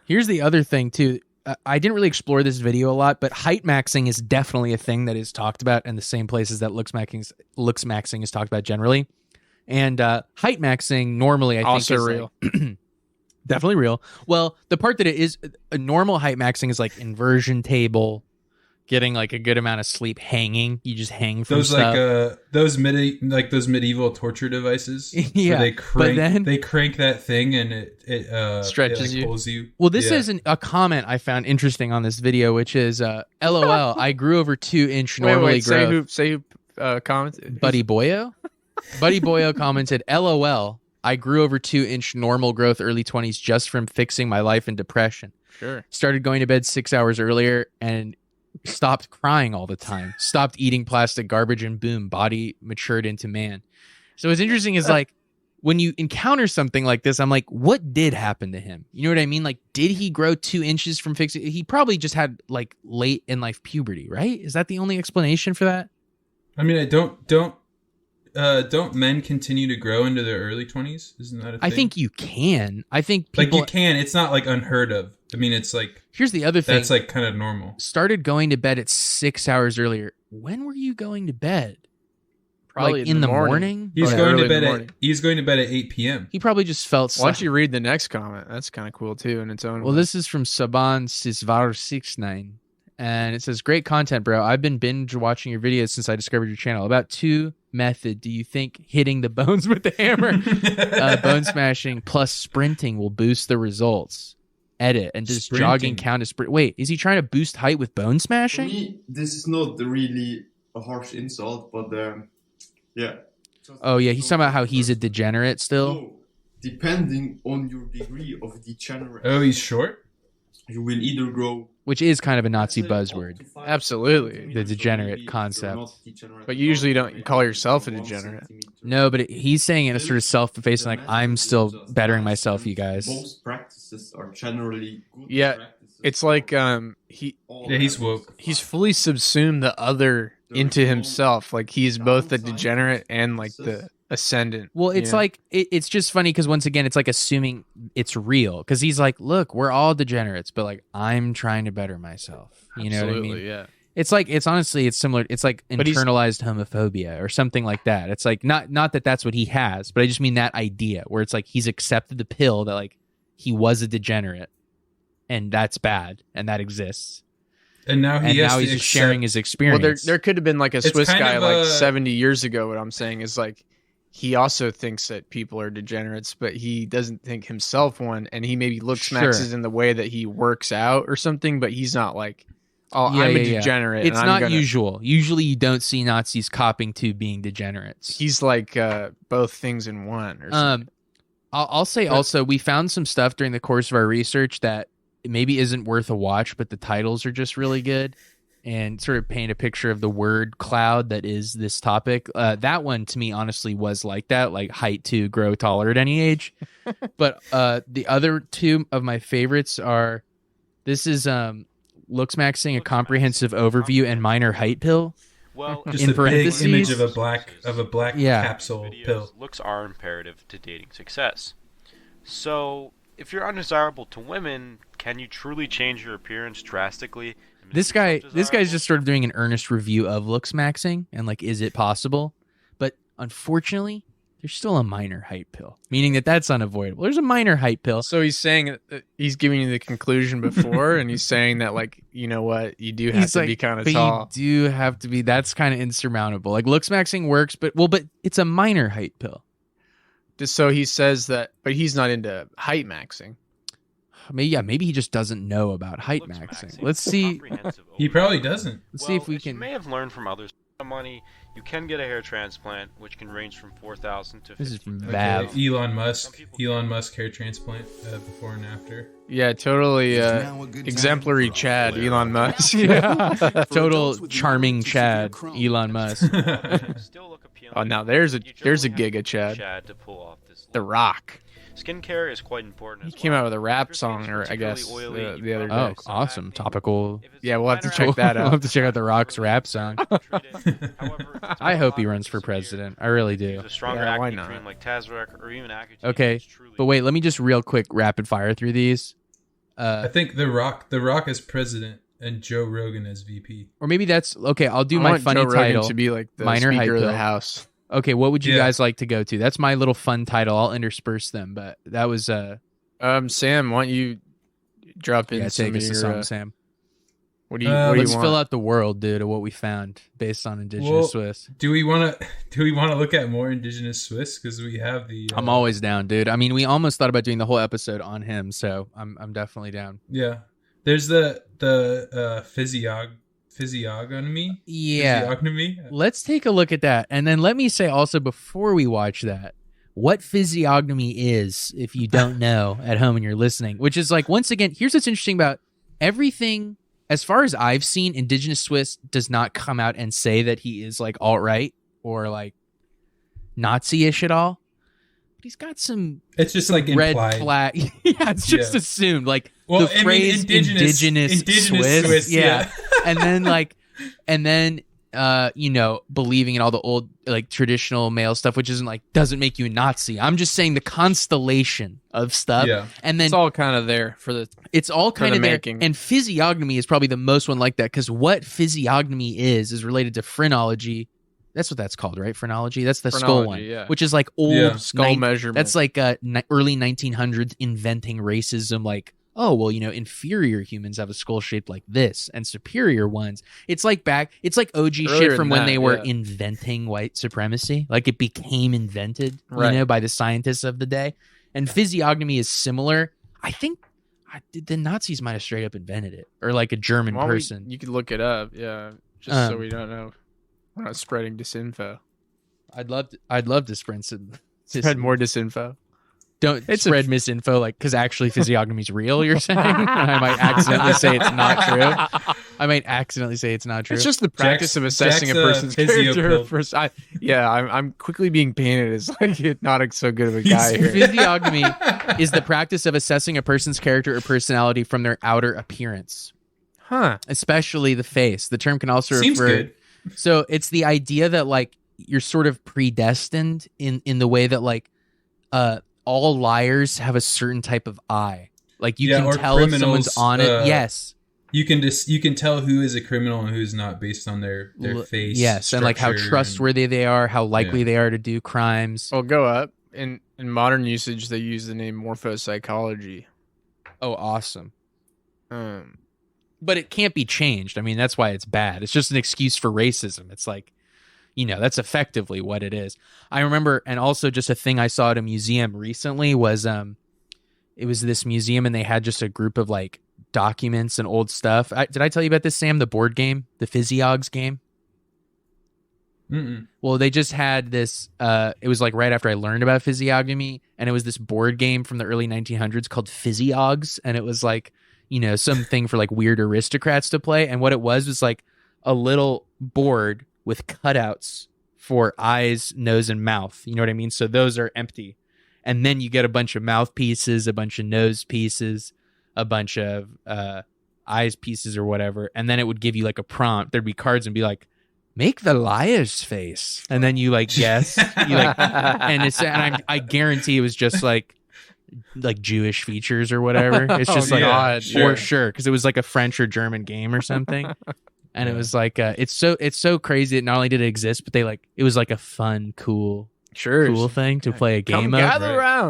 Here's the other thing too. I didn't really explore this video a lot, but height maxing is definitely a thing that is talked about in the same places that Looksmaxing is talked about generally. And height maxing normally, I think, also is real. Like, definitely real. Well, the part that it is a normal height maxing is like inversion table, getting like a good amount of sleep, hanging. You just hang from those stuff. those medieval torture devices. Yeah, they crank that thing and it stretches it, like, pulls you. Well, this is a comment I found interesting on this video, which is LOL. I grew over 2-inch normally growth. Say who commented. Buddy Boyo. Buddy Boyo commented, LOL. I grew over 2-inch normal growth early 20s just from fixing my life and depression. Sure. Started going to bed 6 hours earlier and stopped crying all the time, stopped eating plastic garbage, and boom, body matured into man. So what's interesting is like when you encounter something like this, I'm like, what did happen to him? You know what I mean? Like, did he grow 2 inches from fixing? He probably just had like late in life puberty, right? Is that the only explanation for that? I mean, don't men continue to grow into their early 20s? Isn't that a thing? I think you can. I think people... Like you can. It's not like unheard of. I mean, it's like... Here's the other thing. That's like kind of normal. Started going to bed at 6 hours earlier. When were you going to bed? Probably like in the morning? He's going to bed at 8 p.m. He probably just felt... Why don't you read the next comment? That's kind of cool too in its own way. This is from Saban Sisvar69. And it says, great content, bro. I've been binge watching your videos since I discovered your channel. About 2 method do you think hitting the bones with the hammer, bone smashing plus sprinting will boost the results? Edit. And does jogging count as sprint? Wait, is he trying to boost height with bone smashing? For me, this is not really a harsh insult, but yeah. Oh yeah, he's talking about how he's a degenerate still. No, depending on your degree of degenerate. Oh, he's short? You will either grow... Which is kind of a Nazi buzzword. Absolutely. The degenerate concept. But you usually don't call yourself a degenerate. No, but he's saying it in a sort of self-effacing, like, I'm still bettering myself, you guys. Most practices are generally good practices. It's like he's woke. He's fully subsumed the other into himself. Like he's both the degenerate and like the ascendant. Well, it's like it's just funny because once again, it's like assuming it's real because he's like, look, we're all degenerates, but like I'm trying to better myself. You know what I mean? Yeah. It's like it's similar. It's like internalized homophobia or something like that. It's like not that that's what he has, but I just mean that idea where it's like he's accepted the pill that like he was a degenerate and that's bad and that exists. And now he's just sharing his experience. Well, there could have been like a Swiss guy like 70 years ago. What I'm saying is like he also thinks that people are degenerates, but he doesn't think himself one, and he maybe Looksmaxxxxing in the way that he works out or something, but he's not like, I'm a degenerate. It's not usual. Usually you don't see Nazis copping to being degenerates. He's like both things in one or something. I'll say also, we found some stuff during the course of our research that maybe isn't worth a watch, but the titles are just really good and sort of paint a picture of the word cloud that is this topic. That one to me honestly was like that, like height to grow taller at any age. But the other two of my favorites are, this is Looksmaxing, a comprehensive overview and minor height pill. Well, Just in a big parentheses. image of a black Yeah. capsule pill. Looks are imperative to dating success. So, if you're undesirable to women, can you truly change your appearance drastically? and make This yourself guy's desirable? just sort of doing an earnest review of Looksmaxing and like, is it possible? But unfortunately, there's still a minor height pill, meaning that that's unavoidable. There's a minor height pill. So he's saying that he's giving you the conclusion before, and he's saying that, like, you know what, you do have He's to like, be kind of but tall. you do have to be. That's kind of insurmountable. Like Looksmaxing works, but it's a minor height pill. So he says that, but he's not into height maxing. Maybe he just doesn't know about height maxing. Let's see. He probably doesn't. Let's see if we as can. You may have learned from others. Money, you can get a hair transplant, which can range from 4,000 to. This is from Okay, Vav. Elon Musk hair transplant before and after. Yeah, totally exemplary Chad, Elon Musk. Yeah. Total charming Chad, Elon Musk. Still look appealing. Oh, now there's a You generally have giga Chad. to pull off this. The Rock. Skincare is quite important. He as came well. out with a If rap your song, skin's or I guess particularly oily, the other you day. Oh, probably have awesome. acne. Topical. If it's Yeah, a we'll have to minor check that We'll out. have to check out The Rock's rap song. Treat it. However, if it's I hope he mild runs to for severe, president. I really do. use a stronger Yeah, why acne not? cream like Tazarac or even Accutane. Okay, is truly but wait, let me just real quick rapid fire through these. I think The Rock as president and Joe Rogan as VP. Or maybe that's okay. I'll do I my want funny Joe Rogan title. to be like the Minor height Speaker of the pill. House. Okay, what would you Yeah. guys like to go to? That's my little fun title. I'll intersperse them, but that was Sam, why don't you drop in yeah, some take of us to your, something, Sam. what do you Let's want? fill out the world, dude, of what we found based on Indigenous Well, Swiss. Do we want to look at more Indigenous Swiss because we have the? I'm always down, dude. I mean, we almost thought about doing the whole episode on him, so I'm definitely down. Yeah, there's the physiognomy. Yeah. Physiognomy. Let's take a look at that. And then let me say also before we watch that, what physiognomy is, if you don't know at home and you're listening, which is like, once again, here's what's interesting about everything. As far as I've seen, Indigenous Swiss does not come out and say that he is like alt-right or like Nazi-ish at all. But he's got some It's just like red implied. flag. Yeah, it's just Yeah. assumed. Like Well, the I mean, phrase indigenous Swiss. Yeah. and then you know, believing in all the old like traditional male stuff, which isn't like doesn't make you a Nazi. I'm just saying the constellation of stuff. Yeah. And then It's all kind of there for the. it's all kind the of there. making. And physiognomy is probably the most one like that, because what physiognomy is related to phrenology. That's what that's called, right? Phrenology. That's the skull Phrenology, one, yeah. which is like old Yeah. Skull measurement. That's like early 1900s inventing racism. Like, oh well, you know, inferior humans have a skull shaped like this, and superior ones. It's like it's like OG Earlier shit from than when they that, were yeah. inventing white supremacy. Like it became invented, Right. you know, by the scientists of the day. And physiognomy is similar. I think the Nazis might have straight up invented it, or like a German Why don't we- person. you could look it up, yeah, just so Um, we don't know. We're not spreading disinfo. I'd love to spread some. Spread more disinfo. Don't It's a- spread misinfo, like, because actually physiognomy is real, you're saying? I might accidentally say it's not true. I might accidentally say it's not true. It's just the practice of assessing Jack's a person's physio character. pill. I'm quickly being painted as like not so good of a guy here. Physiognomy is the practice of assessing a person's character or personality from their outer appearance, Huh. especially the face. The term can also Seems refer. good. So it's the idea that like you're sort of predestined in the way that like all liars have a certain type of eye. Like you Yeah, can or tell if someone's criminals, on it. Yes. You can tell who is a criminal and who's not based on their face. Yes, and like how structure, trustworthy they are, how likely Yeah. they are to do crimes. Well, go up. In modern usage, they use the name morphopsychology. Oh, awesome. But it can't be changed. I mean, that's why it's bad. It's just an excuse for racism. It's like, you know, that's effectively what it is. I remember, and also just a thing I saw at a museum recently was, it was this museum and they had just a group of like documents and old stuff. Did I tell you about this, Sam? The board game, the Physiogs game? Well, they just had this. It was like right after I learned about physiognomy, and it was this board game from the early 1900s called Physiogs, and it was like, you know, something for like weird aristocrats to play. And what it was like a little board with cutouts for eyes, nose, and mouth. You know what I mean? So those are empty, and then you get a bunch of mouth pieces, a bunch of nose pieces, a bunch of eyes pieces or whatever, and then it would give you like a prompt. There'd be cards and be like, make the liar's face, and then you like guess, you like, and I guarantee it was just like Jewish features or whatever. It's just God, for sure, because it was like a French or German game or something, and it was like it's so crazy that not only did it exist, but it was like a fun, cool thing to play a game of.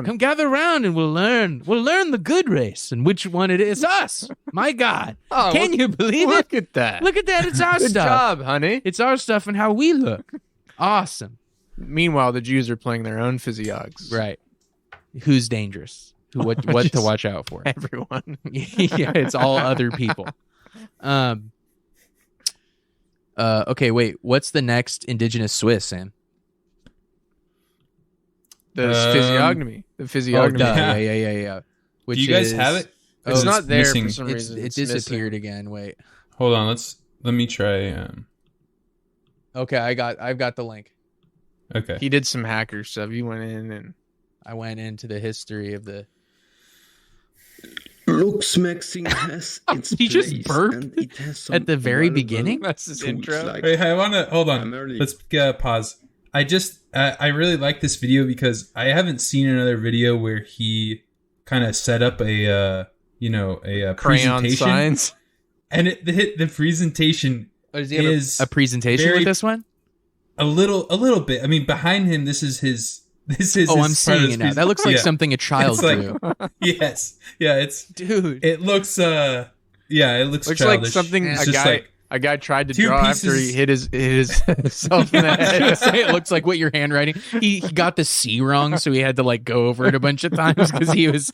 Come gather around and we'll learn the good race and which one it is. It's us. My God. Can you believe it? Look at that. It's our Good stuff. job, honey. It's our stuff and how we look. Awesome. Meanwhile, the Jews are playing their own physiogs. Right. Who's dangerous? What to watch out for? Everyone. Yeah, it's all other people. Okay, wait. What's the next indigenous Swiss, Sam? The physiognomy. The physiognomy. Yeah. Do you guys have it? It's not there missing. for some reason. It disappeared again. Wait. Hold on. Let me try. Okay, I've got the link. Okay. He did some hacker stuff. He went in and I went into the history of the. Looksmaxing has its He just place, burped and it has some at the very valuable beginning? That's his tools intro. like Wait, I want to hold on. primarily- Let's pause. I really like this video because I haven't seen another video where he kind of set up a Crayon presentation, signs. and the presentation Does he have is a presentation very- with this one? a little bit. I mean, behind him, this is his. Oh, I'm seeing it now. That looks like something a child It's like- drew. Yes, yeah. Dude. It looks. It looks Looks childish. like something It's a just guy like a guy tried to two draw after he pieces- hit himself in the I was gonna head. say it looks like what you're handwriting. He got the C wrong, so he had to like go over it a bunch of times because he just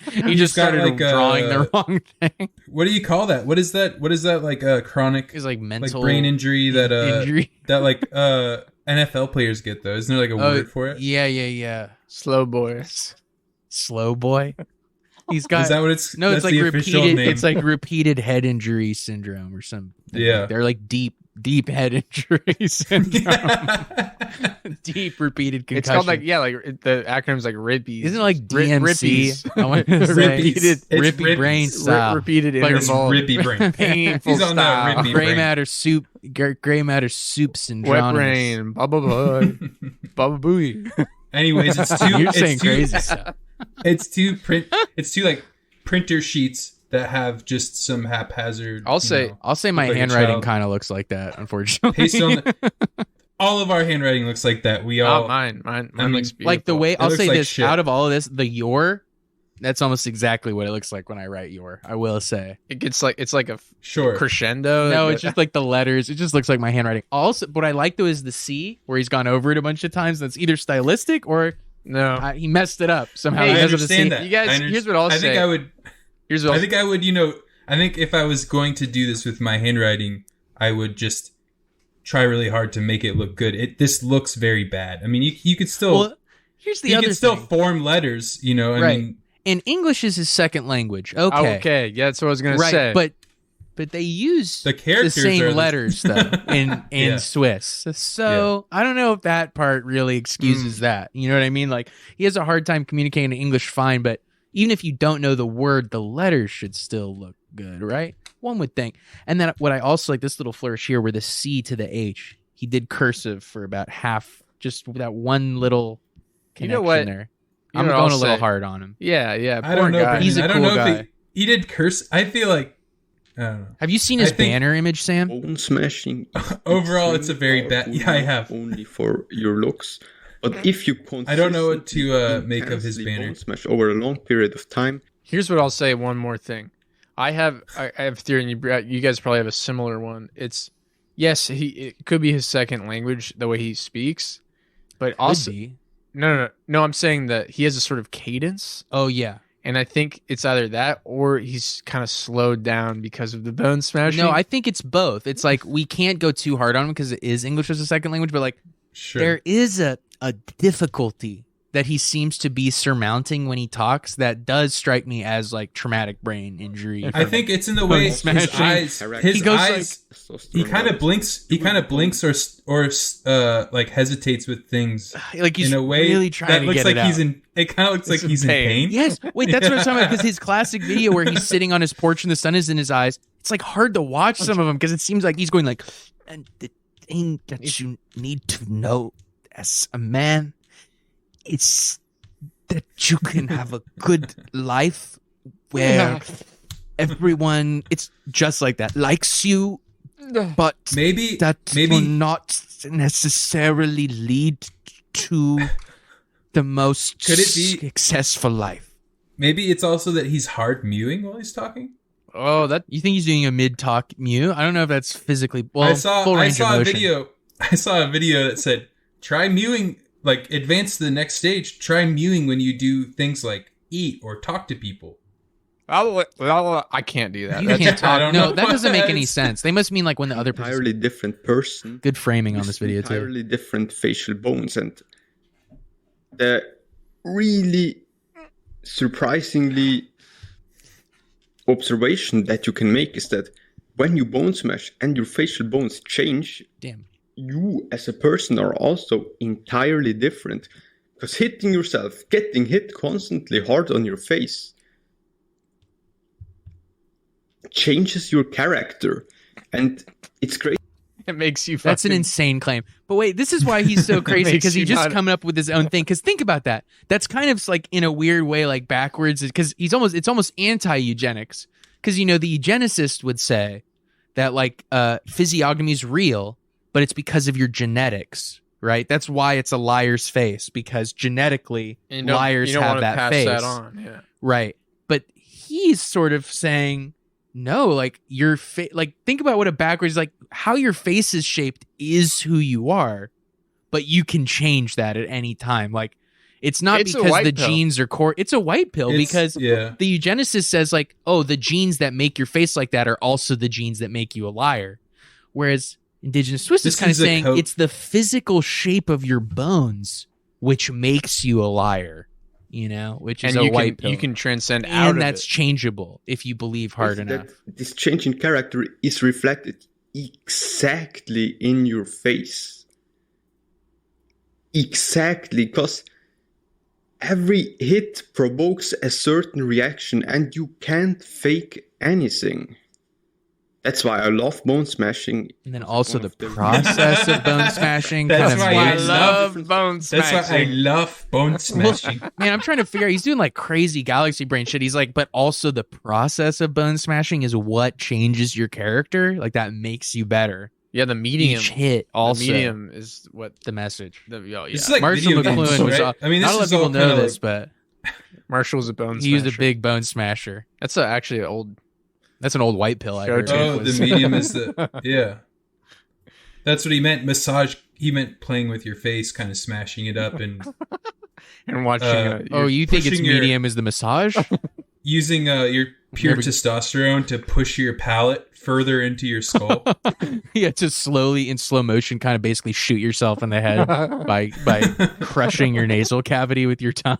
got, started like, drawing the wrong thing. what do you call that? What is that? What is that like a chronic It's like mental brain injury that injury. that like NFL players get though? Isn't there like a word for it? Yeah. Slow boy. Slow boy. He's got Is that what it's? no. It's that's like the official repeated. name. It's like repeated head injury syndrome or something. Yeah. They're like deep head injury syndrome. Deep repeated concussion. It's called like the acronym's like RIPPY. Isn't it like DMC? Rippies. I want to say Rippies. It's rippy Rippies. brain style. Repeated Like It's interval. rippy brain. Painful He's on that style. rippy Gray brain. matter soup. Gray matter soup syndrome. Wet brain. Baba boy. Baba booey. Anyways, it's two. You're it's saying two, crazy stuff. It's two like printer sheets that have just some haphazard. I'll say I'll say my Look like a handwriting child. kind of looks like that. Unfortunately, Paste on all of our handwriting looks like that. We all Oh, mine I mean, looks beautiful. like the way I'll looks say like this shit. out of all of this, the your. That's almost exactly what it looks like when I write your. I will say. it gets like it's like a sure. crescendo. No, it's just like the letters. It just looks like my handwriting. Also, what I like though is the C, where he's gone over it a bunch of times. That's either stylistic or no. he messed it up somehow. Hey, He I doesn't have the C. understand that. You guys, I here's what I'll I say. think I would. Here's what I think I would. I think if I was going to do this with my handwriting, I would just try really hard to make it look good. This looks very bad. I mean, you could still. Well, here's the you other can still thing. form letters. I Right. mean, And English is his second language. Okay. Okay, yeah, that's what I was gonna Right, say. but they use The characters same are the- letters though in Yeah. Swiss. So I don't know if that part really excuses that. You know what I mean? Like he has a hard time communicating in English fine, but even if you don't know the word, the letters should still look good, right? One would think. And then what I also like this little flourish here where the C to the H, he did cursive for about half, just that one little You know connection what? there. You I'm know what going I'll a little say? hard on him. yeah, I don't poor know. guy. Brandon. He's a I don't cool know guy. if he did curse. I feel like. I don't know. Have you seen I his think- banner image, Sam? Bone smashing. Overall, it's a very bad. powerful Yeah, I have. Only for your looks, but if you I don't know what to consistently make of his intensely banner. bone smash over a long period of time, Here's what I'll say. One more thing. I have a theory, and you guys probably have a similar one. It's yes, it could be his second language, the way he speaks, but also Could be. no. I'm saying that he has a sort of cadence, Oh yeah. and I think it's either that or he's kind of slowed down because of the bone smashing. No, I think it's both. It's like we can't go too hard on him because it is English as a second language, but like Sure. there is a difficulty that he seems to be surmounting when he talks that does strike me as like traumatic brain injury. I think it's in the way his eyes. His He goes eyes. He kind of blinks. He kind of blinks or like hesitates with things like he's in a way really trying that to looks get like it he's out. in. It kind of looks like he's in pain. Yes. Wait, that's what I'm talking about. Because his classic video where he's sitting on his porch and the sun is in his eyes, it's like hard to watch some of them because it seems like he's going like, and the thing that you need to know as a man, it's that you can have a good life where everyone, it's just like that, likes you, but Maybe that will not necessarily lead to the most Could it be- successful life. Maybe it's also that he's hard mewing while he's talking. Oh, that You think he's doing a mid-talk mew? I don't know if that's physically well. I saw full range of a motion. video. I saw a video that said, "Try mewing, like advance to the next stage. Try mewing when you do things like eat or talk to people." I can't do that. You That's- can't talk. don't No, know that doesn't make any what- sense. They must mean like when the other person. Entirely different person. Good framing on with this video too. entirely different facial bones, and the really surprisingly observation that you can make is that when you bone smash and your facial bones change, Damn. you as a person are also entirely different. Because hitting yourself, getting hit constantly hard on your face, changes your character, and it's great. It makes you. That's an fucking- insane claim. But wait, this is why he's so crazy Makes because you he's just not- coming up with his own thing. Because think about that. That's kind of like in a weird way, like backwards. Because it's almost anti-eugenics. Because the eugenicist would say that like physiognomy is real, but it's because of your genetics, right? That's why it's a liar's face because genetically And you don't- liars you don't have wanna that pass face, that on. Yeah. right? But he's sort of saying. No, like your face, like think about what a backwards, like how your face is shaped is who you are, but you can change that at any time. Like it's not It's a because white the pill. genes are core. It's a white pill because yeah, the eugenicist says like, oh, the genes that make your face like that are also the genes that make you a liar. Whereas indigenous Swiss is This kind of is a saying co- it's the physical shape of your bones which makes you a liar. Which is And a you white can pill. you can transcend out and of that's it. changeable if you believe hard enough. That this change in character is reflected exactly in your face. Exactly, because every hit provokes a certain reaction and you can't fake anything. That's why I love bone smashing. And then also the One of the- process of bone smashing. That's kind of why I weirds me. love bone that's why I love bone smashing. Man, I'm trying to figure out. He's doing like crazy galaxy brain shit. He's like, but also the process of bone smashing is what changes your character. Like that makes you better. Yeah, the medium. Each hit also The medium is what the message. yeah. This is like Marshall video games, McLuhan was. right? I mean, this not a lot is of people all know kinda this, like- but Marshall's a bone. he used a smasher. big bone smasher. That's actually an old. That's an old white pill. I Show heard. tape. Oh, was- the medium is the yeah. That's what he meant. Massage. He meant playing with your face, kind of smashing it up and And watching. Oh, you think it's pushing your- medium is the massage? using your pure Never- testosterone to push your palate further into your skull. Yeah, to slowly in slow motion, kind of basically shoot yourself in the head by crushing your nasal cavity with your tongue.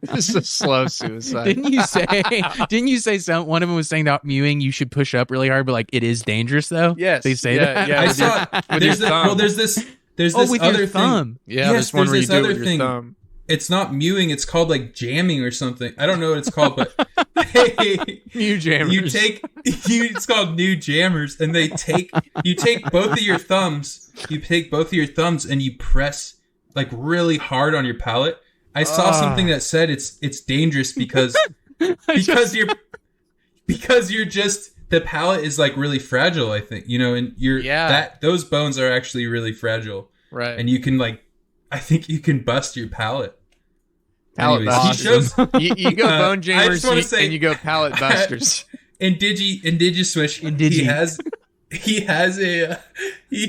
This is a slow suicide. Didn't you say some one of them was saying that mewing you should push up really hard, but like it is dangerous though? Yes, They say yeah, that? yeah. I with saw. with There's your thumb. well, there's this Oh, with other your thing. thumb. Yeah, Yes, this one there's where you this do it other with your thing. thumb. It's not mewing. It's called like jamming or something. I don't know what it's called, but hey, New jammers. it's called new jammers, and you take both of your thumbs. You take both of your thumbs and you press like really hard on your palate. I saw something that said it's dangerous because you're just the palate is like really fragile. I think and those bones are actually really fragile, right. and you can I think you can bust your palate. Palate Anyways, he busters. shows you go bone I jammers just wanna say- and you go palate busters. in DigiSwish, he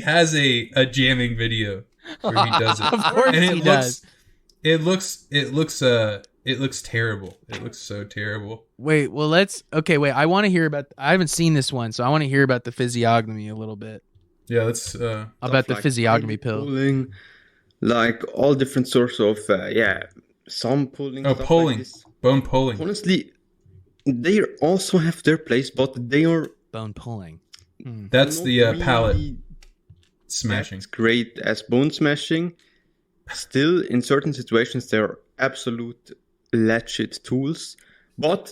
has a jamming video where he does it. Of course And he does. It looks terrible. It looks so terrible. Wait, well I want to hear about I haven't seen this one, so I want to hear about the physiognomy a little bit. Yeah, let's. About the like physiognomy belly pill. pulling, like all different sorts of some pulling. Oh, stuff pulling, Like this. bone pulling. Honestly, they also have their place, but they are Bone pulling. That's not the palate really smashing. as great as bone smashing. Still, in certain situations, they are absolute legit tools. But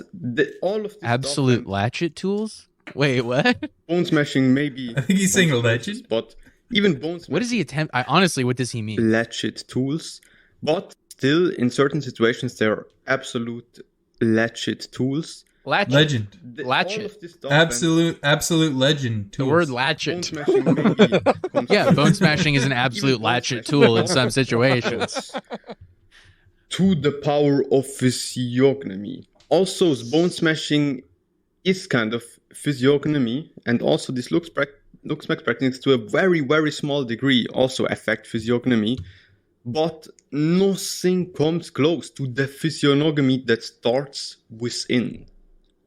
all of this Absolute stuff, latchet tools? Wait, what? bone smashing maybe. I think he's saying bone legend. but even bone smashing. What does he attempt? Honestly, what does he mean? Legit tools, but still in certain situations they are absolute legit tools. Latchet. Legend. All Latchet. of this stuff Absolute legend. The Tools. word and bone latchet. smashing maybe comes Yeah, to- bone smashing is an absolute Even bone latchet smashing tool in some situations. to the power of physiognomy. Also, bone smashing is kind of physiognomy, and also this Looksmax practices to a very, very small degree also affect physiognomy, but nothing comes close to the physiognomy that starts within,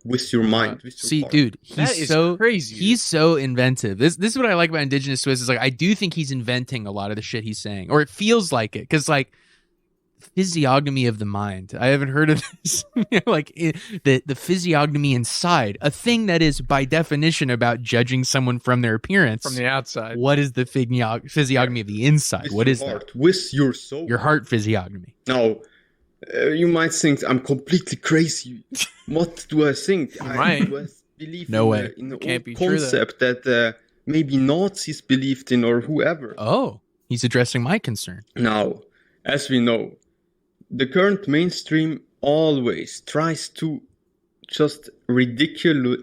with your mind. With your See, heart. dude, That he's is so crazy. He's so inventive. This is what I like about Indigenous Swiss is like I do think he's inventing a lot of the shit he's saying, or it feels like it, because like physiognomy of the mind. I haven't heard of this. The physiognomy inside, a thing that is by definition about judging someone from their appearance. From the outside. What is the physiognomy of the inside? With What your is heart, that? with your soul. Your heart physiognomy. Now, you might think I'm completely crazy. What do I think? might. do I believe No in, way. in the Can't old be true, concept that maybe Nazis believed in or whoever. Oh, he's addressing my concern. Now, as we know, the current mainstream always tries to just ridicule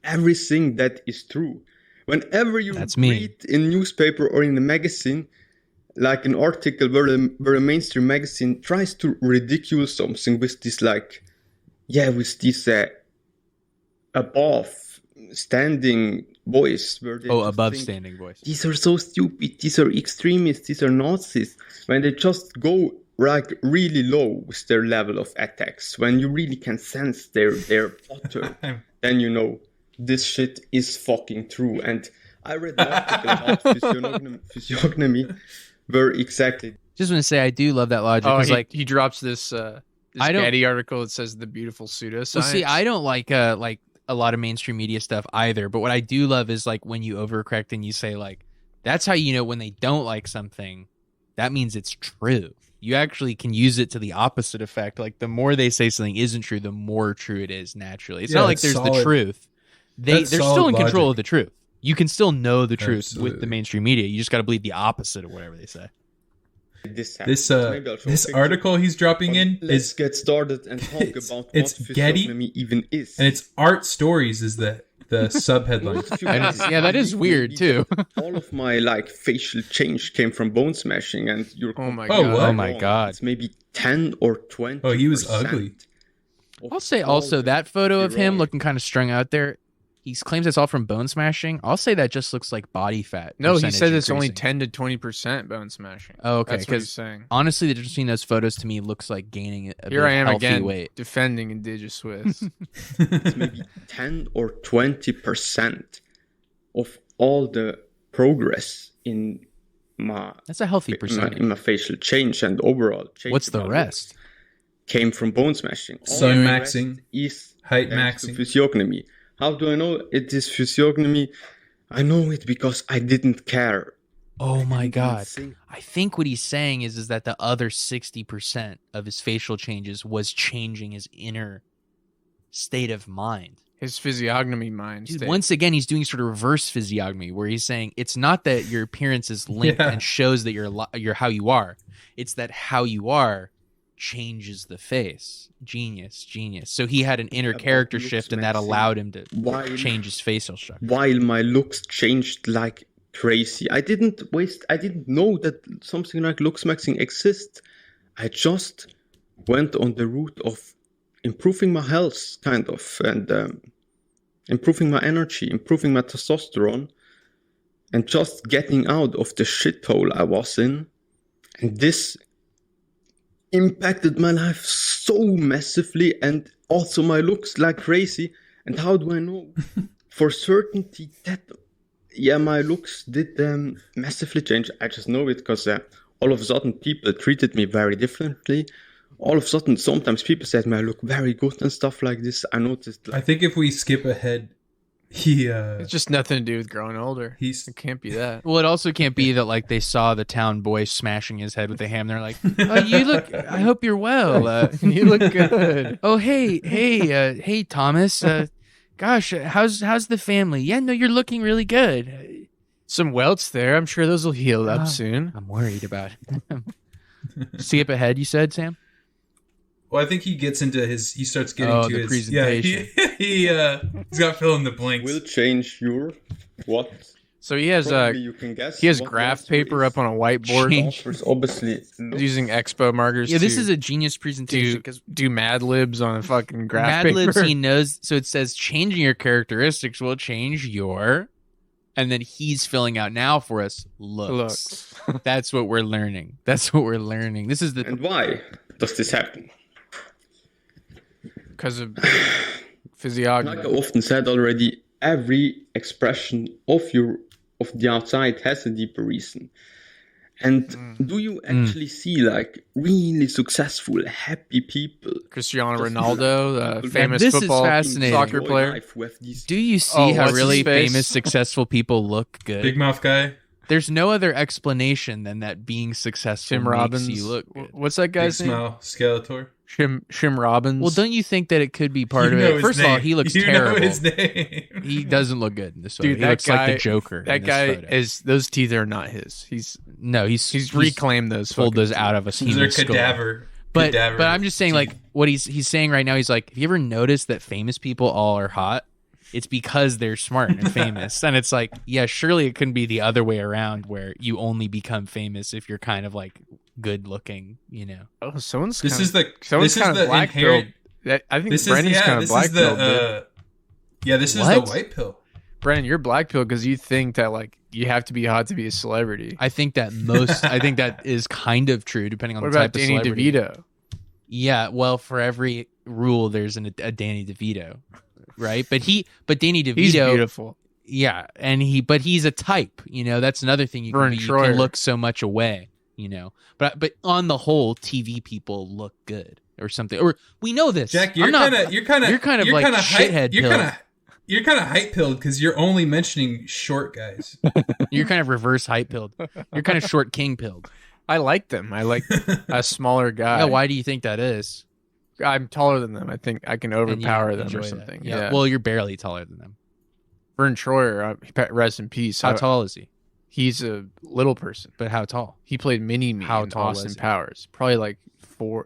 everything that is true. Whenever you That's me. read in newspaper or in a magazine, like an article where a mainstream magazine tries to ridicule something with this with this above standing voice where they just Above think, standing voice. these are so stupid, these are extremists, these are Nazis, when they just go like really low with their level of attacks, when you really can sense their utter, then you know this shit is fucking true. And I read an article about physiognomy where exactly Just want to say I do love that logic. Oh, 'cause, he drops this I don't- Getty article that says the beautiful pseudoscience. well, see, I don't like a lot of mainstream media stuff either. But what I do love is like when you overcorrect and you say like, that's how you know when they don't like something. That means it's true. You actually can use it to the opposite effect. Like the more they say something isn't true, the more true it is naturally. It's Yeah, not like that's there's the solid. truth. They're That's still solid in control logic. of the truth. You can still know the truth with Absolutely. the mainstream media. You just got to believe the opposite of whatever they say. this happens. This Maybe I'll show a this picture. article he's dropping in Let's is get started and talk it's- about it's what Getty, physiognomy even is. and it's art stories is the subheadline. Most of you I guys don't- yeah, that is believe weird, me too. that all of my facial change came from bone smashing, and you're Oh my Oh, god. what? Oh my God. It's maybe 10 or 20. Oh, he was ugly. I'll say also that photo of him looking kind of strung out there. He claims it's all from bone smashing. I'll say that just looks like body fat. No, he percentage said it's only increasing. 10 to 20% bone smashing. Oh, okay. That's what he's Because saying. honestly, the difference between those photos to me looks like gaining a Here bit I am healthy again weight. defending Indigenous Swiss. It's maybe 10 or 20% of all the progress in my That's a healthy percentage. in my facial change and overall change. What's in the my rest? looks came from bone smashing. All Sun the maxing, rest is height thanks to maxing. physiognomy. How do I know it is physiognomy? I know it because I didn't care. Oh my Didn't God. think. I think what he's saying is that the other 60% of his facial changes was changing his inner state of mind. His physiognomy mind Dude, state. once again, he's doing sort of reverse physiognomy, where he's saying it's not that your appearance is linked Yeah. and shows that you're how you are. It's that how you are changes the face. Genius. So he had an inner About character shift, and that Looksmaxing, allowed him to while- change his facial structure. While my looks changed like crazy, I didn't know that something like Looksmaxing exists. I just went on the route of improving my health, kind of, and improving my energy, improving my testosterone, and just getting out of the shithole I was in. And this impacted my life so massively, and also my looks like crazy. And how do I know for certainty that yeah, my looks did massively change. I just know it because all of a sudden people treated me very differently. All of a sudden, sometimes people said I look very good and stuff like this. I noticed. I think if we skip ahead, It's just nothing to do with growing older. It can't be that. Well, it also can't be that like they saw the town boy smashing his head with a ham. They're like, "Oh, you look. I hope you're well. You look good. Oh, hey, Thomas. Gosh, how's the family? Yeah, no, you're looking really good. Some welts there. I'm sure those will heal up soon. I'm worried about it. Skip ahead, you said, Sam? Well, I think he gets into his. He starts getting to the his presentation. Yeah, he's got fill in the blanks. Will change your what? So he has Probably you can guess he has what graph the answer paper is. up on a whiteboard Offers obviously look. using expo markers. Yeah, this to is a genius presentation because do Mad Libs on a fucking graph Mad paper. Libs, he knows. So it says changing your characteristics will change your, and then he's filling out now for us looks. That's what we're learning. That's what we're learning. This is the And why does this happen? Because of physiology. Like I often said already, every expression of the outside has a deeper reason. And do you actually see like really successful, happy people? Cristiano Just Ronaldo, the like- famous This is football fascinating. soccer Enjoy player. life with these- Do you see Oh, how what's really his face? famous, successful people look good? Big mouth guy. There's no other explanation than that being successful Tim makes Robbins. you look good. What's that Big guy's name? smile. Skeletor. Shim Robbins. Well, don't you think that it could be part You of know it? his First of all, name. he looks you terrible. Know his name. He doesn't look good in this photo. Dude, He that looks like guy- the Joker. that in this guy photo. is. Those teeth are not his. He's He's reclaimed those. pulled fucking those teeth. out of us. These are cadaver. But cadaver I'm just saying, like, teeth. what he's saying right now. He's like, have you ever noticed that famous people all are hot? It's because they're smart and famous. And it's like, yeah, surely it couldn't be the other way around where you only become famous if you're kind of like good looking, you know. Oh, someone's. This kinda, is the. someone's This is kind the of black inherent. pilled. I think This is Brennan's kind of This black is pilled. the. Yeah, this is What? the white pill. Brennan, you're black pilled because you think that like you have to be hot to be a celebrity. I think that is kind of true depending on What the about type of Danny celebrity. DeVito? Yeah, well, for every rule there's a Danny DeVito, right? But Danny DeVito, He's beautiful. yeah, but he's a type, you know. That's another thing you Vern can, be. You Troyer. can look so much away, you know. But on the whole, TV people look good or something. Or we know this. Jack, I'm not- you're kind of like kinda shithead pilled. You're kind of hype pilled because you're only mentioning short guys. You're kind of reverse hype pilled. You're kind of short king pilled. I like them. I like a smaller guy. Yeah, why do you think that is? I'm taller than them. I think I can And you overpower them enjoy or that. something. Yeah. Yeah. Well, you're barely taller than them. Vern Troyer, rest in peace. How tall is he? He's a little person. But how tall? He played Mini Me How in tall Austin was he? Powers. Probably like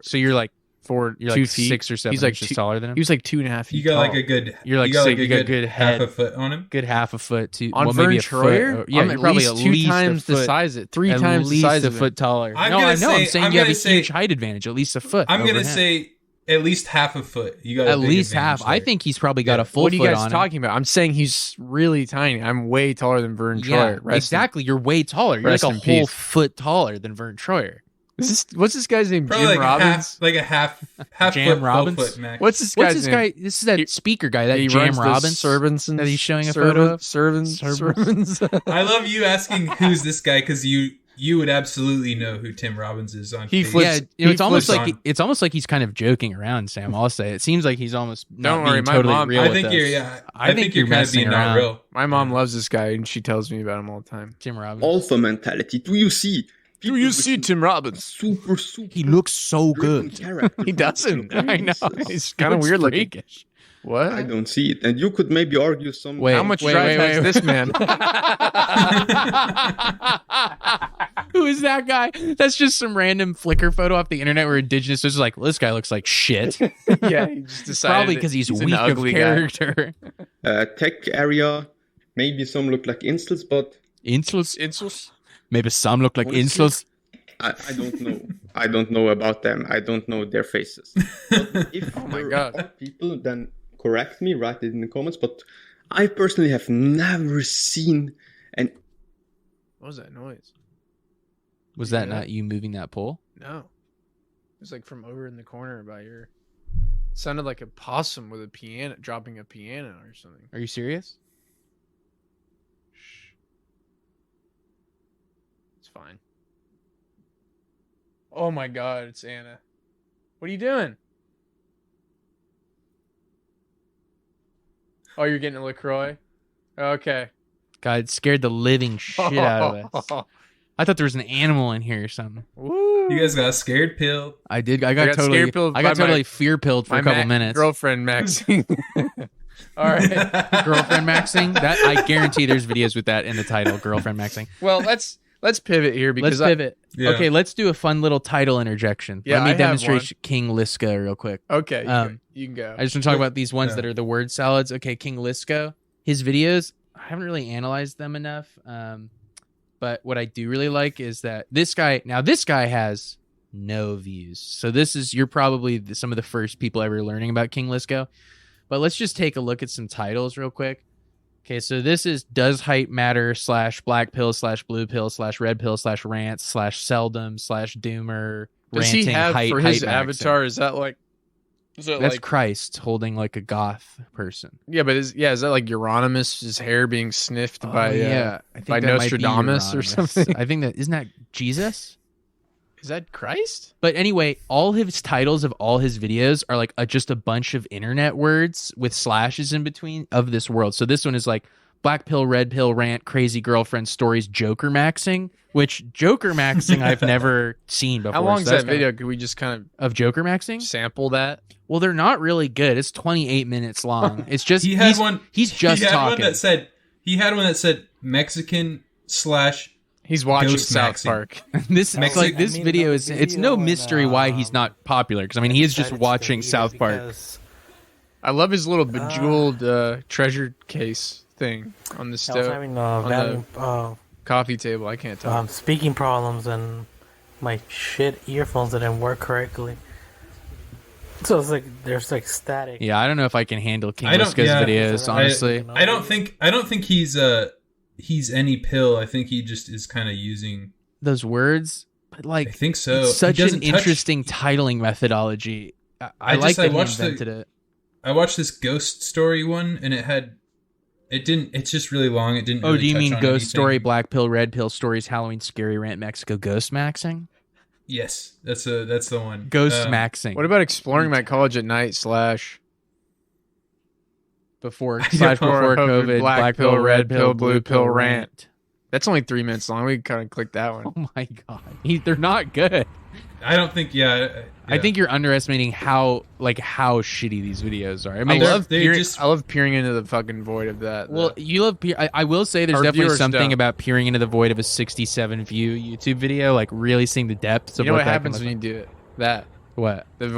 So you're like 2 2 feet. 6 or 7 He's like inches two- taller than him. He was like 2.5 feet You got tall. like a good. You're like you got sick, like a you got good good half head. a foot on him. Good half a foot to on well, Vern maybe a Troyer. foot. Or, yeah, I'm you're at probably least at two least times a the foot, size. Three at times the least size a of him. foot taller. I'm No, gonna I know. I'm say- saying I'm you have a gonna say- huge height advantage, at least a foot. I'm over gonna him. say at least half a foot. You got a at big least advantage half. I there. think he's probably got Yeah. a full What are you foot guys on him. talking about? I'm saying he's really tiny. I'm way taller than Vern Yeah, Troyer. Rest in- exactly. You're way taller. You're like Rest a in whole peace. foot taller than Vern Troyer. What's this guy's name? Probably Jim like Robbins. a half Jam foot, Robbins? full foot max. What's this What's guy's this name? guy? This is that speaker guy, that He Jam runs the Robbins. Servants that he's showing a photo of? Servants. I love you asking who's this guy because you would absolutely know who Tim Robbins is on. He Facebook. flips- Yeah, you know, it's he almost flips like on. it's almost like he's kind of joking around, Sam. I'll say it seems like he's almost not Don't worry, being my totally mom- real. I with think us. you're yeah. I I think think you're you're kind of messing being not around. real. My mom loves this guy, and she tells me about him all the time. Tim Robbins. Alpha mentality. Do you see? people with Tim Robbins? super He looks so driven good. character? He doesn't. I know. He's kind of Looks weird looking. freakish. What? I don't see it, and you could maybe argue some. Wait, How much wait, drive wait, has wait. this man? Who is that guy? That's just some random Flickr photo off the internet where Indigenous is like, well, this guy looks like shit. Yeah, he just decided Probably that because he's an weak of ugly guy. character. Tech area, maybe some look like instants, but Insuls? Maybe some look like Honestly, insuls. I don't know. I don't know about them. I don't know their faces. But if Oh my there God. are people, then correct me, write it in the comments. But I personally have never seen an. What was that noise? Was that Yeah. not you moving that pole? No. It was like from over in the corner by your. It sounded like a possum with a piano, dropping a piano or something. Are you serious? fine. Oh my God, it's Anna. What are you doing? Oh, you're getting a LaCroix? Okay. God, it scared the living shit out of us. I thought there was an animal in here or something. Woo. You guys got a scared pill. I did. I got totally scared pilled I got by my- totally fear pilled for a couple minutes. Girlfriend Maxing. All right. Girlfriend Maxing. That I guarantee there's videos with that in the title. Girlfriend Maxing. Well, let's pivot here because Let's pivot. Yeah. Okay, let's do a fun little title interjection. Yeah, Let me I have demonstrate King Liska real quick. Okay, you can go. I just want to talk about these ones that are the word salads. Okay, King Lisko. His videos, I haven't really analyzed them enough. But what I do really like is that this guy has no views. So you're probably some of the first people ever learning about King Lisko. But let's just take a look at some titles real quick. Okay, so this is Does Height Matter / Black Pill / Blue Pill / Red Pill / Rant / Seldom / Doomer. Does he have height, for his height avatar? maxing. Is that like? Is that That's like? Christ holding like a goth person. Yeah, but is that like Euronymous? His hair being sniffed by I think by that might be Nostradamus or Euronymous. something? I think isn't that Jesus? Is that Christ? But anyway, all his titles of all his videos are like just a bunch of internet words with slashes in between of this world. So this one is like Black Pill, Red Pill, Rant, Crazy Girlfriend Stories, Joker Maxing, which Joker Maxing I've never seen before. How long is So that that's video? Could we just kind of Joker Maxing? of sample that? Well, they're not really good. It's 28 minutes long. It's just He had one. He's just he had talking. He had one that said Mexican / He's watching Ghost South Maxing. Park. This Mexican- like this video is it's no mystery why he's not popular because I mean he is just watching South Park. I love his little bejeweled treasure case thing on the I was stove, having coffee table. I can't talk. speaking problems and my shit earphones didn't work correctly. So it's like there's like static. Yeah, I don't know if I can handle King I don't- Liska's yeah. videos honestly. I don't think he's any pill. I think he just is kind of using. Those words, but like I think so. it's such He an doesn't touch- interesting titling methodology. I like that he invented it. I watched this ghost story one, and it's just really long. It didn't. Oh, really do you touch mean on Ghost anything. Story, Black Pill, Red Pill Stories, Halloween, Scary Rant, Mexico, Ghost Maxing? Yes, that's the one. Ghost Maxing. What about exploring my college at night / before before COVID, Black Pill, Red Pill, Blue Pill, Rant. That's only 3 minutes long. We can kind of click that one. Oh my god, they're not good. I don't think. Yeah, I think you're underestimating how shitty these videos are. I I mean, love they peering, just- I love peering into the fucking void of that. well, you love. I will say there's Our definitely viewers something don't. about peering into the void of a 67 view YouTube video, like really seeing the depths of you know what that happens can when look you do it? That like. What? the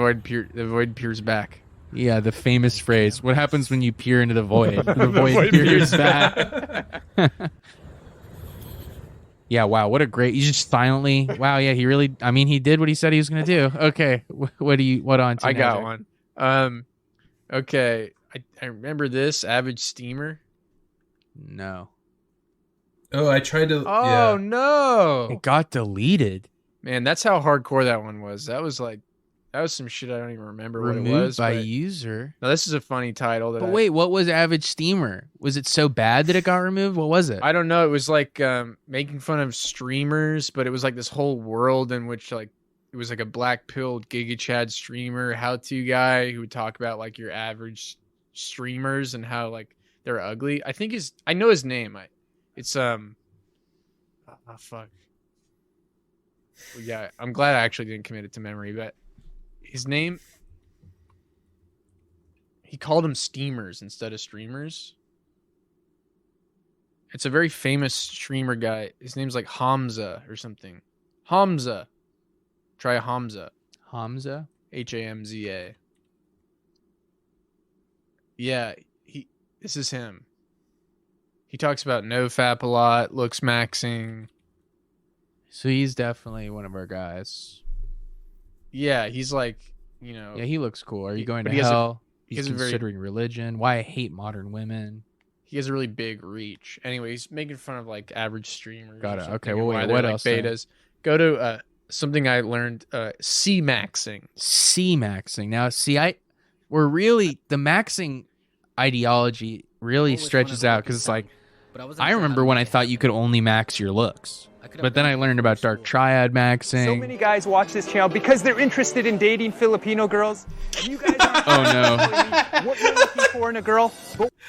void peers back. Yeah, the famous phrase. What happens when you peer into the void? The void peers back. Yeah, wow, what a great. You just silently. Wow, yeah, he really. I mean, he did what he said he was going to do. Okay, what on? To I now, got Jack? one. Okay. I remember this Average Steamer. No, Oh, I tried to. Oh yeah. no, it got deleted. man! That's how hardcore that one was. That was some shit I don't even remember what it Removed was. by but- user. Now this is a funny title. But wait, what was Average Steamer? Was it so bad that it got removed? What was it? I don't know. It was like making fun of streamers, but it was like this whole world in which like it was like a black pilled Giga Chad streamer how-to guy who would talk about like your average streamers and how like they're ugly. I know his name. It's oh fuck. Well, yeah, I'm glad I actually didn't commit it to memory, but his name, he called them steamers instead of streamers. It's a very famous streamer guy. His name's like Hamza or something. Hamza. Try Hamza. Hamza? Hamza. Yeah, this is him. He talks about NoFap a lot, Looksmaxing. So he's definitely one of our guys. Yeah, he's like, you know. Yeah, he looks cool. Are you going But to he has a- hell? he He's has a very- considering religion. Why I hate modern women. He has a really big reach. Anyway, he's making fun of like average streamers. Got or it. something Okay, and well, why wait, they're, what like, else then? betas. Go to something I learned, C-maxing. C-maxing. Now, see, the maxing ideology really stretches out because it's like, I remember when I thought you could only max your looks. But then I learned about Dark Triad maxing. So many guys watch this channel because they're interested in dating Filipino girls. And you guys aren't Oh no. what you're looking for in a girl.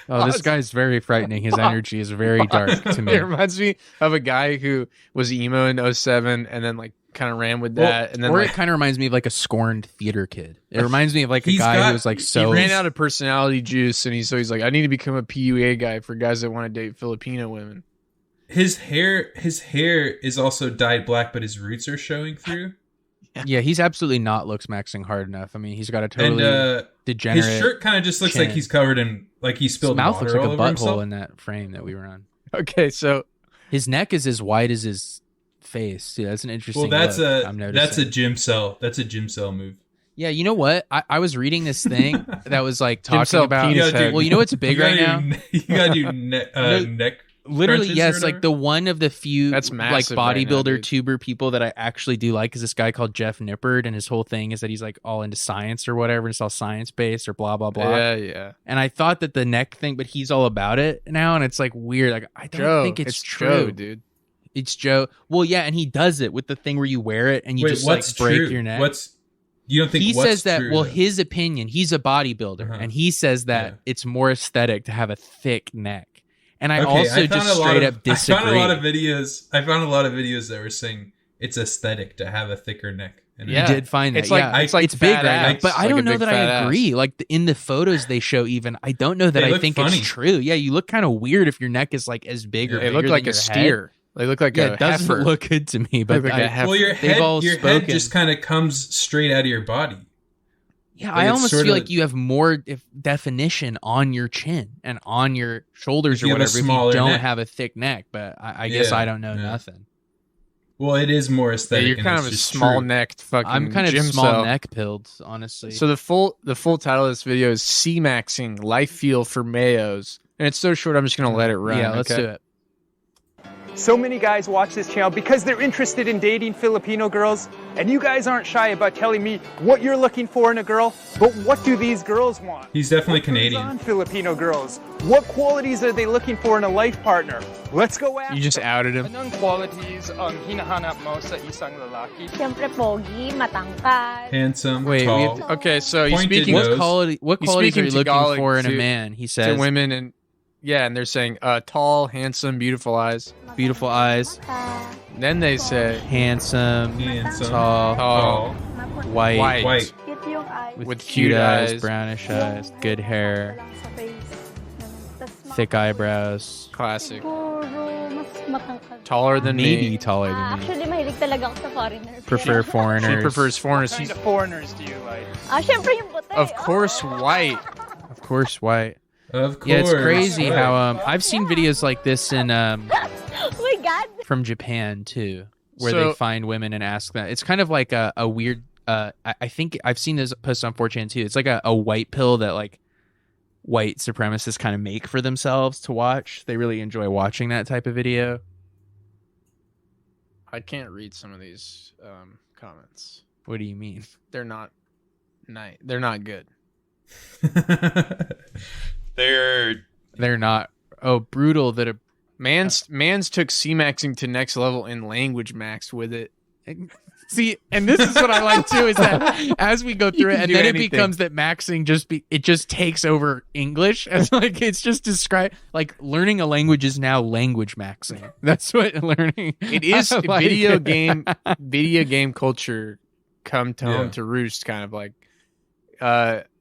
Oh, this guy's very frightening. His energy is very dark to me. It reminds me of a guy who was emo in 07 and then like kind of ran with that. And then or like, it kind of reminds me of like a scorned theater kid. It reminds me of like a He's guy got- who was like he so ran out of personality juice, and he's like, I need to become a PUA guy for guys that want to date Filipino women. His hair is also dyed black, but his roots are showing through. Yeah, he's absolutely not Looksmaxing hard enough. I mean, he's got a totally And degenerate. his shirt kind of just looks chin. like he's covered in, like he His spilled mouth water looks like all a over butthole himself. in that frame that we were on. Okay, so His neck is as wide as his face. Dude, that's an interesting. Well, that's look, a I'm that's noticing. a gym cell. That's a gym cell move. Yeah, you know what? I was reading this thing that was like Jim talking Cell about. penis head. Well, you know what's big right now? You gotta do neck. Literally, crunches or yes. whatever? Like the one of the few That's like massive right now, bodybuilder dude. tuber people that I actually do like is this guy called Jeff Nippard, and his whole thing is that he's like all into science or whatever. It's all science based or blah blah blah. yeah. And I thought that the neck thing, but he's all about it now, and it's like weird. Like I don't Joe, think it's true, Joe, dude. It's Joe. Well, yeah, and he does it with the thing where you wear it and you Wait, just what's like break true? your neck. You don't think He what's says that? true, Well, though? his opinion. He's a bodybuilder, Uh-huh. and he says that Yeah. it's more aesthetic to have a thick neck. And I Okay, also found just a lot straight of- up disagree. I found a lot of videos that were saying it's aesthetic to have a thicker neck. And Yeah. You did find that. It's like- yeah. it's like it's big fat right now, ass, but I like don't a know big that fat I ass. agree. Like in the photos they show, even I don't know that They I look think funny. it's true. Yeah, you look kind of weird if your neck is like as big or They bigger look like than a your steer. head. They look like Yeah, a it doesn't heifer. look good to me. But Look like a I, heifer. Well, your They've all head spoken. just kind of comes straight out of your body. yeah, like I it's almost sorta- feel like you have more definition on your chin and on your shoulders If or you have a whatever if you smaller don't neck. have a thick neck. But I guess Yeah, I don't know yeah. nothing. Well, it is more Yeah, aesthetic. you're and kind it's of a just small true. necked fucking. I'm kind of gym small cell. neck pilled, honestly. So the full title of this video is C-Maxing Life Feel for Mayos, and it's so short. I'm just gonna let it run. yeah, let's okay? do it. So many guys watch this channel because they're interested in dating Filipino girls. And you guys aren't shy about telling me what you're looking for in a girl. But what do these girls want? He's definitely What turns Canadian. on Filipino girls? What qualities are they looking for in a life partner? Let's go after You just outed him. Anong qualities ang hinahanap mo sa isang lalaki? Siyempre pogi, matangkad. Handsome, Wait, we tall. have Okay, so he's Pointed speaking nose. What He's qualities are speaking you looking Tagalog for in a to- man? He to says women, and yeah, and they're saying tall, handsome, beautiful eyes. beautiful eyes, Then they say handsome, Handsome, tall, tall, white, white, white. Cute yung eyes. with, with cute cute eyes, eyes. brownish eyes, good hair, Lang sa face. Ganun. Tas mga thick eyebrows, classic, Siguro mas matangkad. taller than maybe me. taller than me. Actually, mahilig talaga ako sa foreigner. Prefer She foreigners. prefers foreigners. What kind of foreigners do you like? Syempre yung puti. Of course, white. Of course, white. Of course. Yeah, it's crazy right. how I've seen videos like this in Oh my God. from Japan too, where So- they find women and ask them. It's kind of like a weird. I think I've seen this post on 4chan too. It's like a white pill that like white supremacists kind of make for themselves to watch. They really enjoy watching that type of video. I can't read some of these comments. What do you mean? They're not nice. They're not good. They're not. Oh, brutal that a Man's took C-Maxing to next level in language max with it. See, and this is what I like too, is that as we go through it, can and do then it anything. becomes that maxing it just takes over English. As like it's just described like learning a language is now language maxing. That's what learning. It is I like video it. game culture come to home Yeah. to roost, kind of like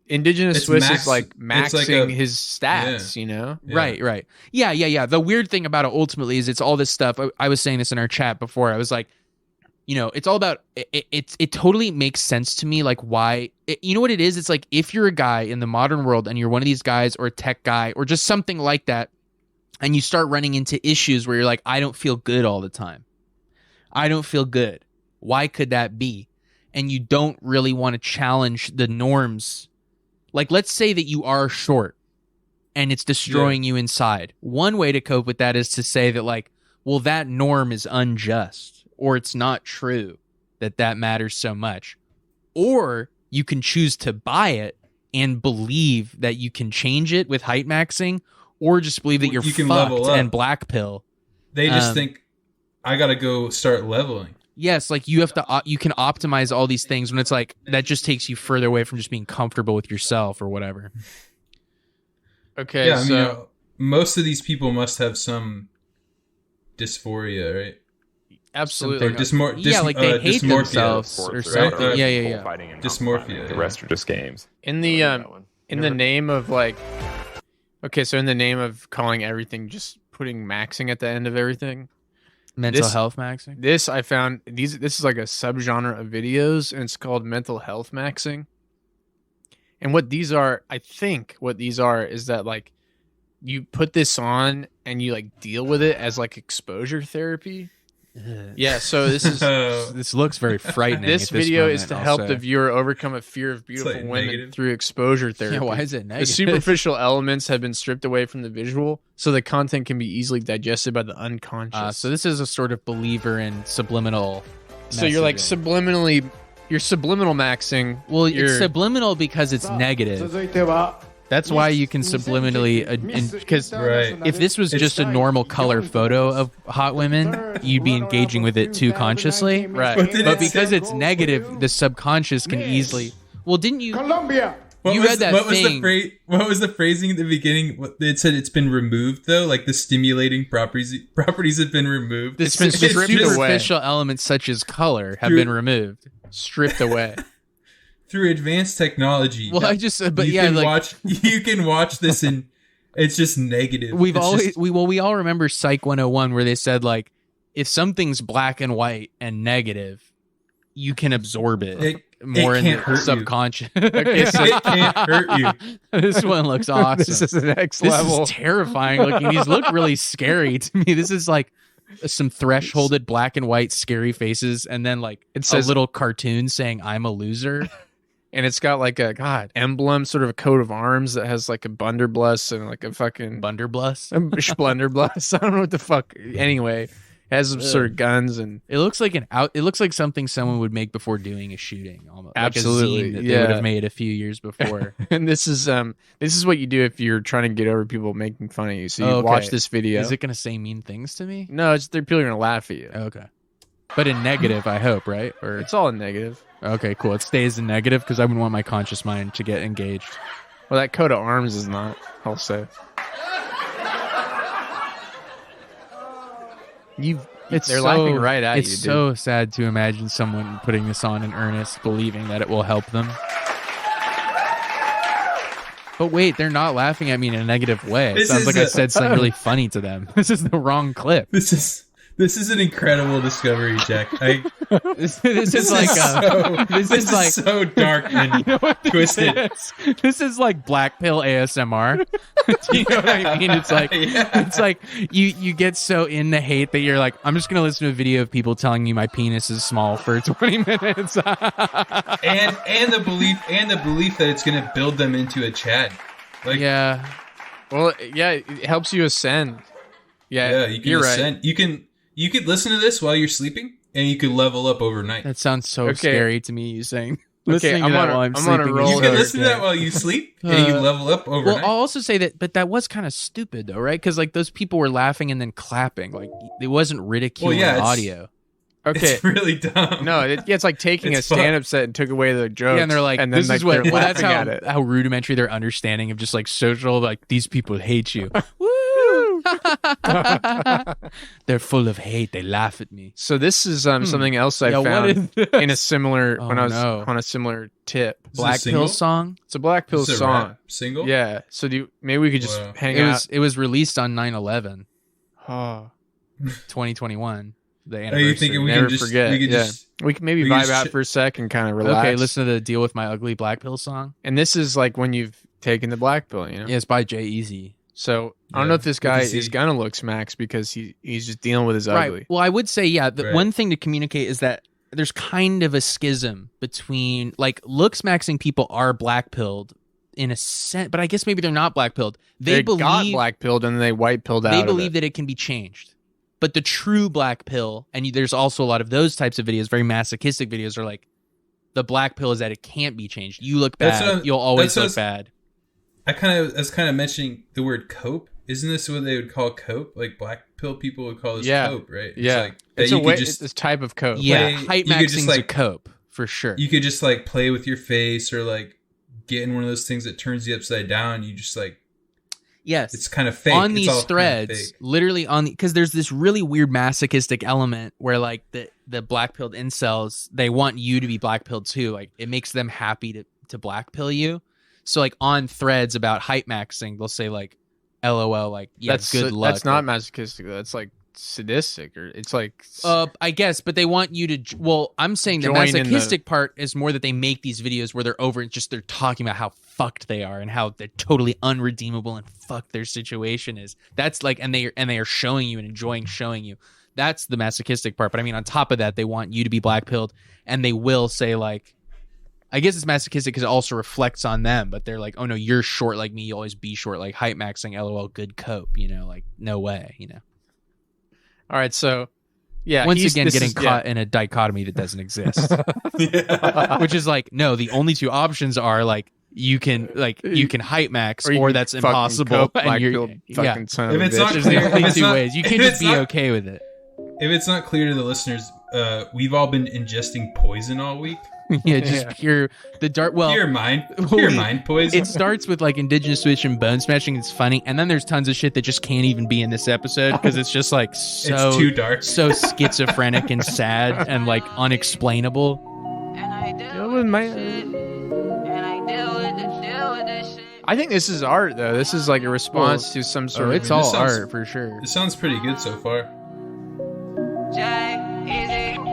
indigenous It's Swiss max- is like it's like maxing a- his stats, you know? Yeah. Right. Yeah. The weird thing about it ultimately is it's all this stuff. I was saying this in our chat before. I was like, it's all about it totally makes sense to me, like why you know what it is. It's like if you're a guy in the modern world and you're one of these guys or a tech guy or just something like that, and you start running into issues where you're like, I don't feel good all the time. I don't feel good. Why could that be? And you don't really want to challenge the norms. Like, let's say that you are short and it's destroying you inside. One way to cope with that is to say that, like, well, that norm is unjust, or it's not true that matters so much. Or you can choose to buy it and believe that you can change it with height maxing, or just believe that you're You can level fucked up. and black pill. They just Um, think I gotta go start leveling. Yes, like you have to. You can optimize all these things when it's like that just takes you further away from just being comfortable with yourself or whatever. Okay, Yeah, so most of these people must have some dysphoria, right? absolutely. Or like they hate dysmorphia. themselves or something. Right? Yeah. Dysmorphia. The rest are just games. In the name of like, okay, so in the name of calling everything, just putting maxing at the end of everything. Mental health maxing. This I found this is like a subgenre of videos, and it's called mental health maxing. And what these are, I think, is that like you put this on and you like deal with it as like exposure therapy. Yeah, so this is this looks very frightening. This video is to help the viewer overcome a fear of beautiful like women negative. through exposure therapy. Yeah, why is it negative? The superficial elements have been stripped away from the visual, so the content can be easily digested by the unconscious. So this is a sort of believer in subliminal. So you're like messaging. you're subliminal maxing. Well, it's subliminal because it's negative. That's why you can subliminally, because Right. if this was just a normal color photo of hot women, you'd be engaging with it too consciously. Right. But because it's negative, the subconscious can easily. Well, didn't you? You read that thing. What was the phrasing at the beginning? It said it's been removed, though. Like the stimulating properties have been removed. It's been The stripped away. superficial elements such as color have been removed. Stripped away. Through advanced technology. Well, you can watch this and it's just negative. We all remember Psych 101 where they said like if something's black and white and negative, you can absorb it more in the subconscious. Okay, so it can't hurt you. This one looks awesome. This is the next level. This is terrifying looking. These look really scary to me. This is like some thresholded black and white scary faces, and then like it says a little cartoon saying "I'm a loser." And it's got like a emblem, sort of a coat of arms that has like a blunderbuss and like a fucking Blunderbuss. Splunderbuss. I don't know what the fuck. Anyway, it has some sort of guns, and it looks like It looks like something someone would make before doing a shooting. Almost absolutely, like a zine that they would have made a few years before. And this is what you do if you're trying to get over people making fun of you. So you watch this video. Is it going to say mean things to me? No, people are going to laugh at you. Okay, but in negative, I hope, right? Or it's all in negative. Okay, cool. It stays in negative because I wouldn't want my conscious mind to get engaged. Well, that coat of arms is not, I'll say. They're laughing right at you, dude. It's so sad to imagine someone putting this on in earnest, believing that it will help them. But wait, they're not laughing at me in a negative way. It sounds like I said something really funny to them. This is the wrong clip. This is an incredible discovery, Jack. This is so dark and twisted. This is like black pill ASMR. Do you know what I mean? It's like it's like you get so in the hate that you're like, I'm just gonna listen to a video of people telling me my penis is small for 20 minutes. and the belief that it's gonna build them into a Chad. Like, yeah. Well, yeah, it helps you ascend. Yeah, you can you're ascend. right. You could listen to this while you're sleeping, and you could level up overnight. That sounds so scary to me. You saying? Okay, I'm on a roll. You can listen to that while you sleep, and you level up overnight. Well, I'll also say that, but that was kind of stupid, though, right? Because like those people were laughing and then clapping, like it wasn't ridiculing audio. Okay, it's really dumb. No, it's like taking a stand-up set and took away the jokes. Yeah, and they're like, and then "This is what." Well, that's at how rudimentary their understanding of just like social. Like these people hate you. Woo! They're full of hate. They laugh at me. So this is something else I found in a similar when I was on a similar tip. Black Pill song. It's a Black Pill song. Rap single. Yeah. So maybe we could just hang out. It was released on 9/11, Oh, 2021. The anniversary. Are you thinking we Never can just forget. We can maybe vibe out for a sec and kind of relax. Okay, listen to the Deal with My Ugly Black Pill song. And this is like when you've taken the black pill, you know? Yeah, it's by Jay-Z. So I don't know if this guy is gonna Looksmax because he's just dealing with his ugly. Right. Well, I would say the one thing to communicate is that there's kind of a schism between like Looksmaxing people are black pilled in a sense, but I guess maybe they're not black pilled. They got black pilled and then they white pilled out. They believe that it can be changed. But the true black pill, and there's also a lot of those types of videos, very masochistic videos, are like the black pill is that it can't be changed. You look bad, you'll always look bad. I was kind of mentioning the word cope, isn't this what they would call cope? Like black pill people would call this cope, right? Yeah, like it's a way. It's this type of cope. Yeah, height maxing is a cope for sure. You could just like play with your face or like get in one of those things that turns you upside down. You just like. Yes, it's kind of fake. On these threads, literally because there's this really weird masochistic element where like the black pilled incels, they want you to be black pilled too. Like it makes them happy to black pill you. So like on threads about height maxing, they'll say like, "LOL," like that's good luck. That's not masochistic. That's like sadistic, or it's like I guess, but they want you to. Well, I'm saying the masochistic part is more that they make these videos where they're over and just they're talking about how fucked they are and how they're totally unredeemable and fucked their situation is. That's like, and they are showing you and enjoying showing you. That's the masochistic part. But I mean, on top of that, they want you to be black pilled, and they will say like, I guess it's masochistic because it also reflects on them. But they're like, oh no, you're short like me. You always be short. Like height maxing, LOL, good cope. You know, like no way. You know. All right, so yeah, once again getting caught in a dichotomy that doesn't exist. Which is like, no, the only two options are like you can height max or that's impossible. And you're fucking son of a bitch. There's the only two ways. You can't just be okay with it. If it's not clear to the listeners, we've all been ingesting poison all week. Yeah, just pure mind poison. It starts with like Indigenous Switch and Bonesmashing. It's funny, and then there's tons of shit that just can't even be in this episode because it's just like so it's too dark, so schizophrenic and sad and like unexplainable. I think this is art though. This is like a response to some sort of. It's all art for sure. It sounds pretty good so far.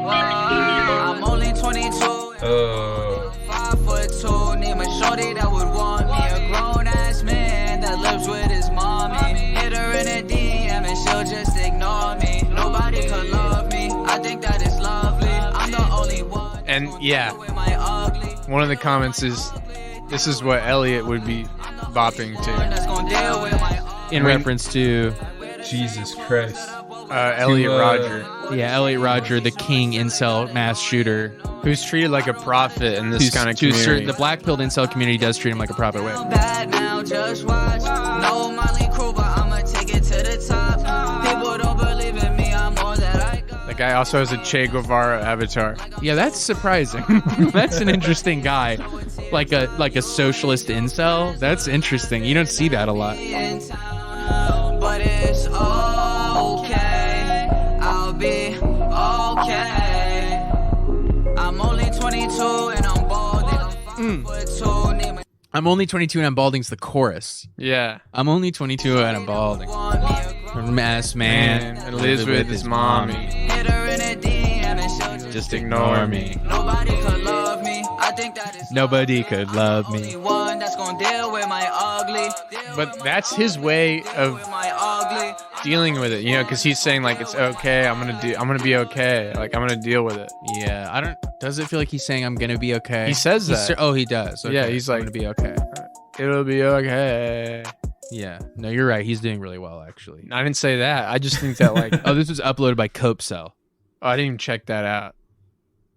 I'm only 22. 5'2", need my shorty that would want me. A grown ass man that lives with his mommy. Hit her in a DM and she'll just ignore me. Nobody could love me. I think that is lovely. I'm the only one. And yeah, one of the comments is, "This is what Elliot would be bopping to." In reference to Jesus Christ. Elliot Rodger. Yeah, Elliot Rodger, the king incel mass shooter, who's treated like a prophet in this kind of community. The black pilled incel community does treat him like a prophet. Way. Now just watch. No Molly Crew, but I'ma take it to the top. People don't believe in me. I'm all that I got. The guy also has a Che Guevara avatar. Yeah, that's surprising. That's an interesting guy, like a socialist incel. That's interesting. You don't see that a lot. But it's okay. I'll be okay. I'm only 22 and I'm balding. I'm only 22 and I'm balding's the chorus. Yeah. I'm only 22 and I'm balding. Mass man and lives with his mommy. Just ignore me. Nobody could love me. I think that is nobody could love me. One that's gonna deal with my ugly. But that's his way of dealing with it, you know, because he's saying like it's okay. I'm gonna be okay. Like I'm gonna deal with it. Yeah, I don't. Does it feel like he's saying I'm gonna be okay? He says that. He does. Okay. Yeah, he's like, I'm gonna be okay. It'll be okay. Yeah. No, you're right. He's doing really well, actually. I didn't say that. I just think that like, this was uploaded by Cope Cell. Oh, I didn't even check that out.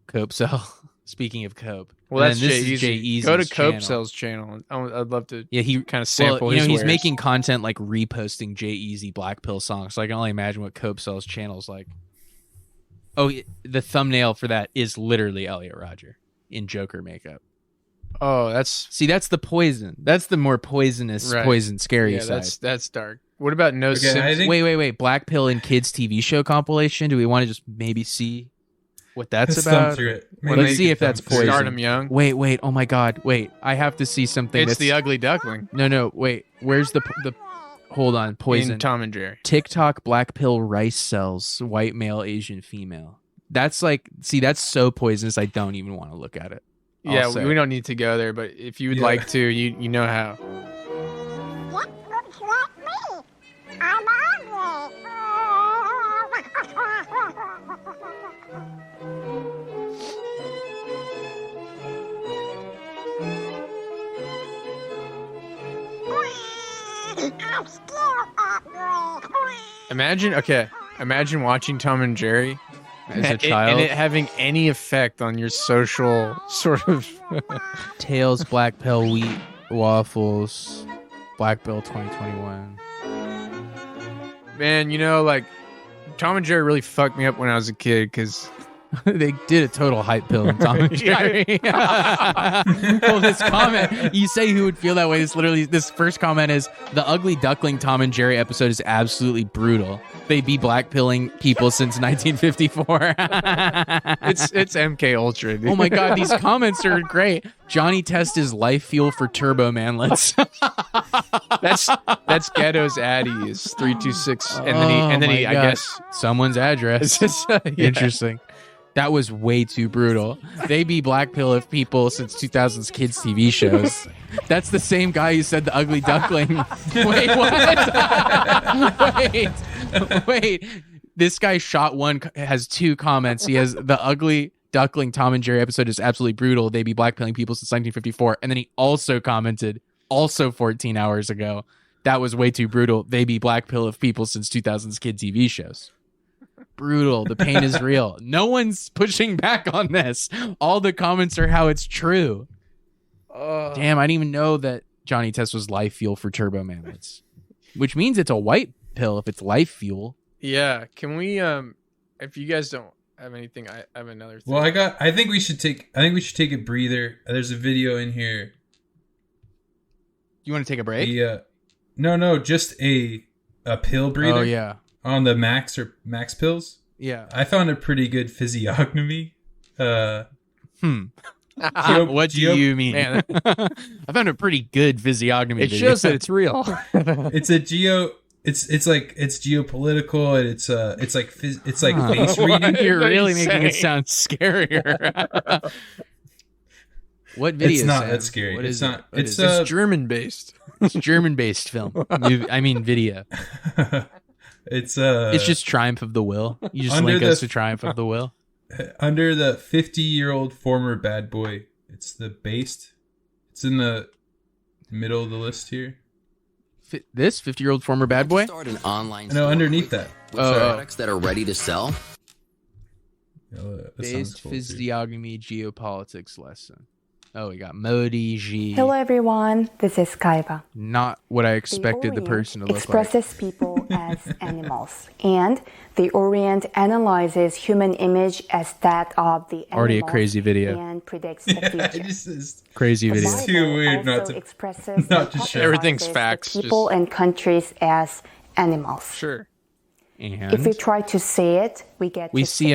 Cope Cell. Speaking of Cope. Well, that's Jay-Eazy's Go to Cope Cell's channel. I'd love to he kind of sample his he's wares. making content like reposting Jay-Eazy Black Pill songs. So I can only imagine what Cope Cell's channel's like. Oh, the thumbnail for that is literally Elliot Rodger in Joker makeup. Oh, that's the poison. That's the more poisonous, poison scary side. That's dark. What about Simpson? Wait. Black Pill and Kids TV show compilation. Do we want to just maybe see what that's about? Let's see if that's poison. Stardom Young. Wait. Oh my God. Wait. I have to see something. It's the Ugly Duckling. No. Wait. Where's the? Hold on. Poison. In Tom and Jerry. TikTok Black Pill rice cells. White male, Asian female. That's like. See, that's so poisonous. I don't even want to look at it. Yeah, we don't need to go there, but if you would like to, you know how. Imagine watching Tom and Jerry as a child and it having any effect on your social sort of Tails, Black Pill, wheat, waffles, Black Pill 2021. Man, like Tom and Jerry really fucked me up when I was a kid because they did a total hype pill in Tom and Jerry. Well, this comment, you say who would feel that way. This first comment is, the Ugly Duckling Tom and Jerry episode is absolutely brutal. They be black pilling people since 1954. It's MK Ultra, dude. Oh my god, these comments are great. Johnny Test is life fuel for turbo manlets. That's Ghetto's Addy is 326, and then he I guess someone's address. Interesting. That was way too brutal. They be black pill of people since 2000s kids TV shows. That's the same guy who said the Ugly Duckling. Wait, what? Wait. This guy has 2 comments. He has the Ugly Duckling Tom and Jerry episode is absolutely brutal. They be black pilling people since 1954. And then he also commented, also 14 hours ago, that was way too brutal. They be black pill of people since 2000s kid TV shows. Brutal. The pain is real. No one's pushing back on this. All the comments are how it's true. Damn, I didn't even know that Johnny Test was life fuel for turbo manlets, which means it's a white pill if it's life fuel. Yeah. Can we if you guys don't have anything, I have another thing. Well, I think we should take a breather. There's a video in here. You want to take a break? Yeah. No, just a pill breather. Oh yeah. On the Max pills. Yeah. I found a pretty good physiognomy. What do you mean? Man, I found a pretty good physiognomy. It shows that it's real. It's geopolitical, and it's like face reading. You're really making it sound scarier. What video? It's not Sam? that scary. What it's is not. It? It's German based. It's German based film. Video. It's just Triumph of the Will. You just link us to Triumph of the Will. Under the 50-year-old former bad boy. It's the based. It's in the middle of the list here. This 50-year-old former bad boy? Start an online no, underneath that. With products that are ready to sell. Based physiognomy geopolitics lesson. Oh, we got Modi G. Hello everyone, this is Kaiba. Not what I expected the person to look expresses people as animals, and the Orient analyzes human image as that of the animal. Already a crazy video. And predicts the future. Crazy video. It's too weird not to share. Everything's facts. People and countries as animals. Sure. And if we try to say it, we see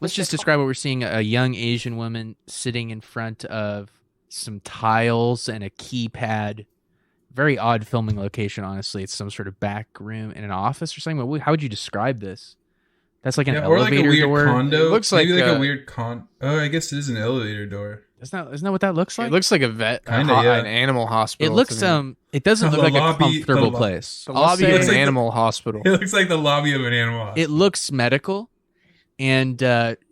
let's just describe what we're seeing. A young Asian woman sitting in front of some tiles and a keypad. Very odd filming location, honestly. It's some sort of back room in an office or something. How would you describe this? That's like an elevator or like a weird door. condo. It looks maybe like a weird con. Oh, I guess it is an elevator door. Isn't that what that looks like? It looks like a an animal hospital. It looks it doesn't look like a comfortable place. The lobby of an animal hospital. It looks like the lobby of an animal hospital. It looks medical. And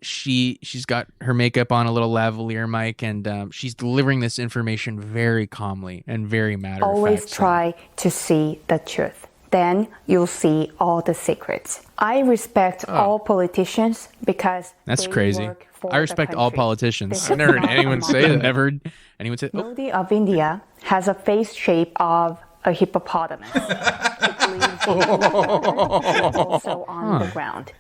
she's got her makeup on, a little lavalier mic, and she's delivering this information very calmly and very matter of fact. Always try to see the truth. Then you'll see all the secrets. I respect all politicians because that's they crazy. Work for I respect all politicians. I've never heard anyone say that. Never heard anyone say. Modi of India has a face shape of a hippopotamus. It lives also on the ground.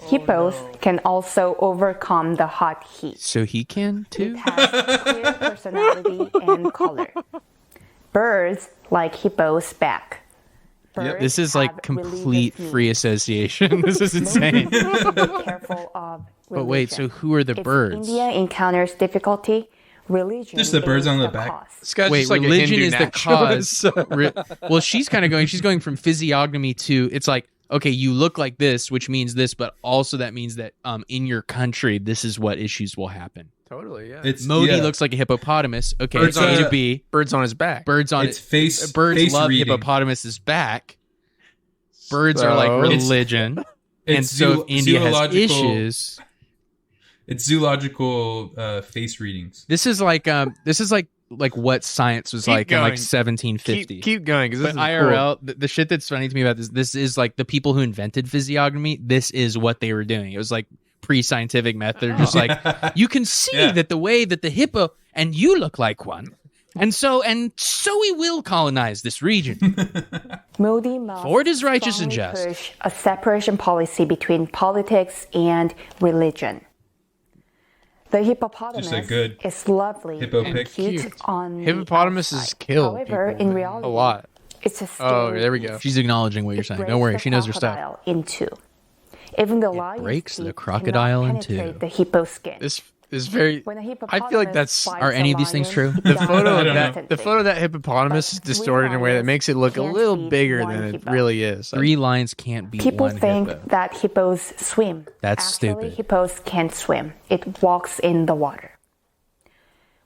Hippos can also overcome the hot heat. So he can too? It has clear personality and color. Birds like hippos back. This is like complete free association. This is insane. Be careful of but wait, so who are the birds? India encounters difficulty. Religion just the birds on the back. Cause. Wait, like religion is the cause. Well, she's going from physiognomy to, it's like, okay, you look like this, which means this, but also that means that in your country, this is what issues will happen. Totally, yeah. Modi looks like a hippopotamus. Okay, birds it's A to B. Birds on his back. Birds on its face. Birds face love reading. hippopotamus's back. Birds are like religion, and so if India has issues. It's zoological face readings. This is like what science was like in like 1750. Keep going, because this is IRL. Cool. The shit that's funny to me about this is like the people who invented physiognomy. This is what they were doing. It was like pre-scientific method. They're just like, you can see that the way that the hippo, and you look like one. And so we will colonize this region. Modi must For it is righteous and strongly just. push a separation policy between politics and religion. The hippopotamus Just a good is lovely hippo and pic. cute on the Hippopotamus outside. is killed. However, people, in man. reality, a lot. it's a Oh, scary there we go. She's acknowledging what you're saying. Don't worry, she knows her stuff. crocodile in two. Even the lion's breaks the teeth crocodile cannot in two. penetrate the hippo skin. This is very. When a I feel like hippopotamus that's. bites Are a any of these things lion, true? The he photo dies of that, instantly. the photo of that hippopotamus is But three distorted in a way that lions makes it look a can't little beat bigger one than it hippo. really is. 3 lions can't beat People one think hippo. that hippos swim. That's Actually, stupid. Hippos can't swim. It walks in the water.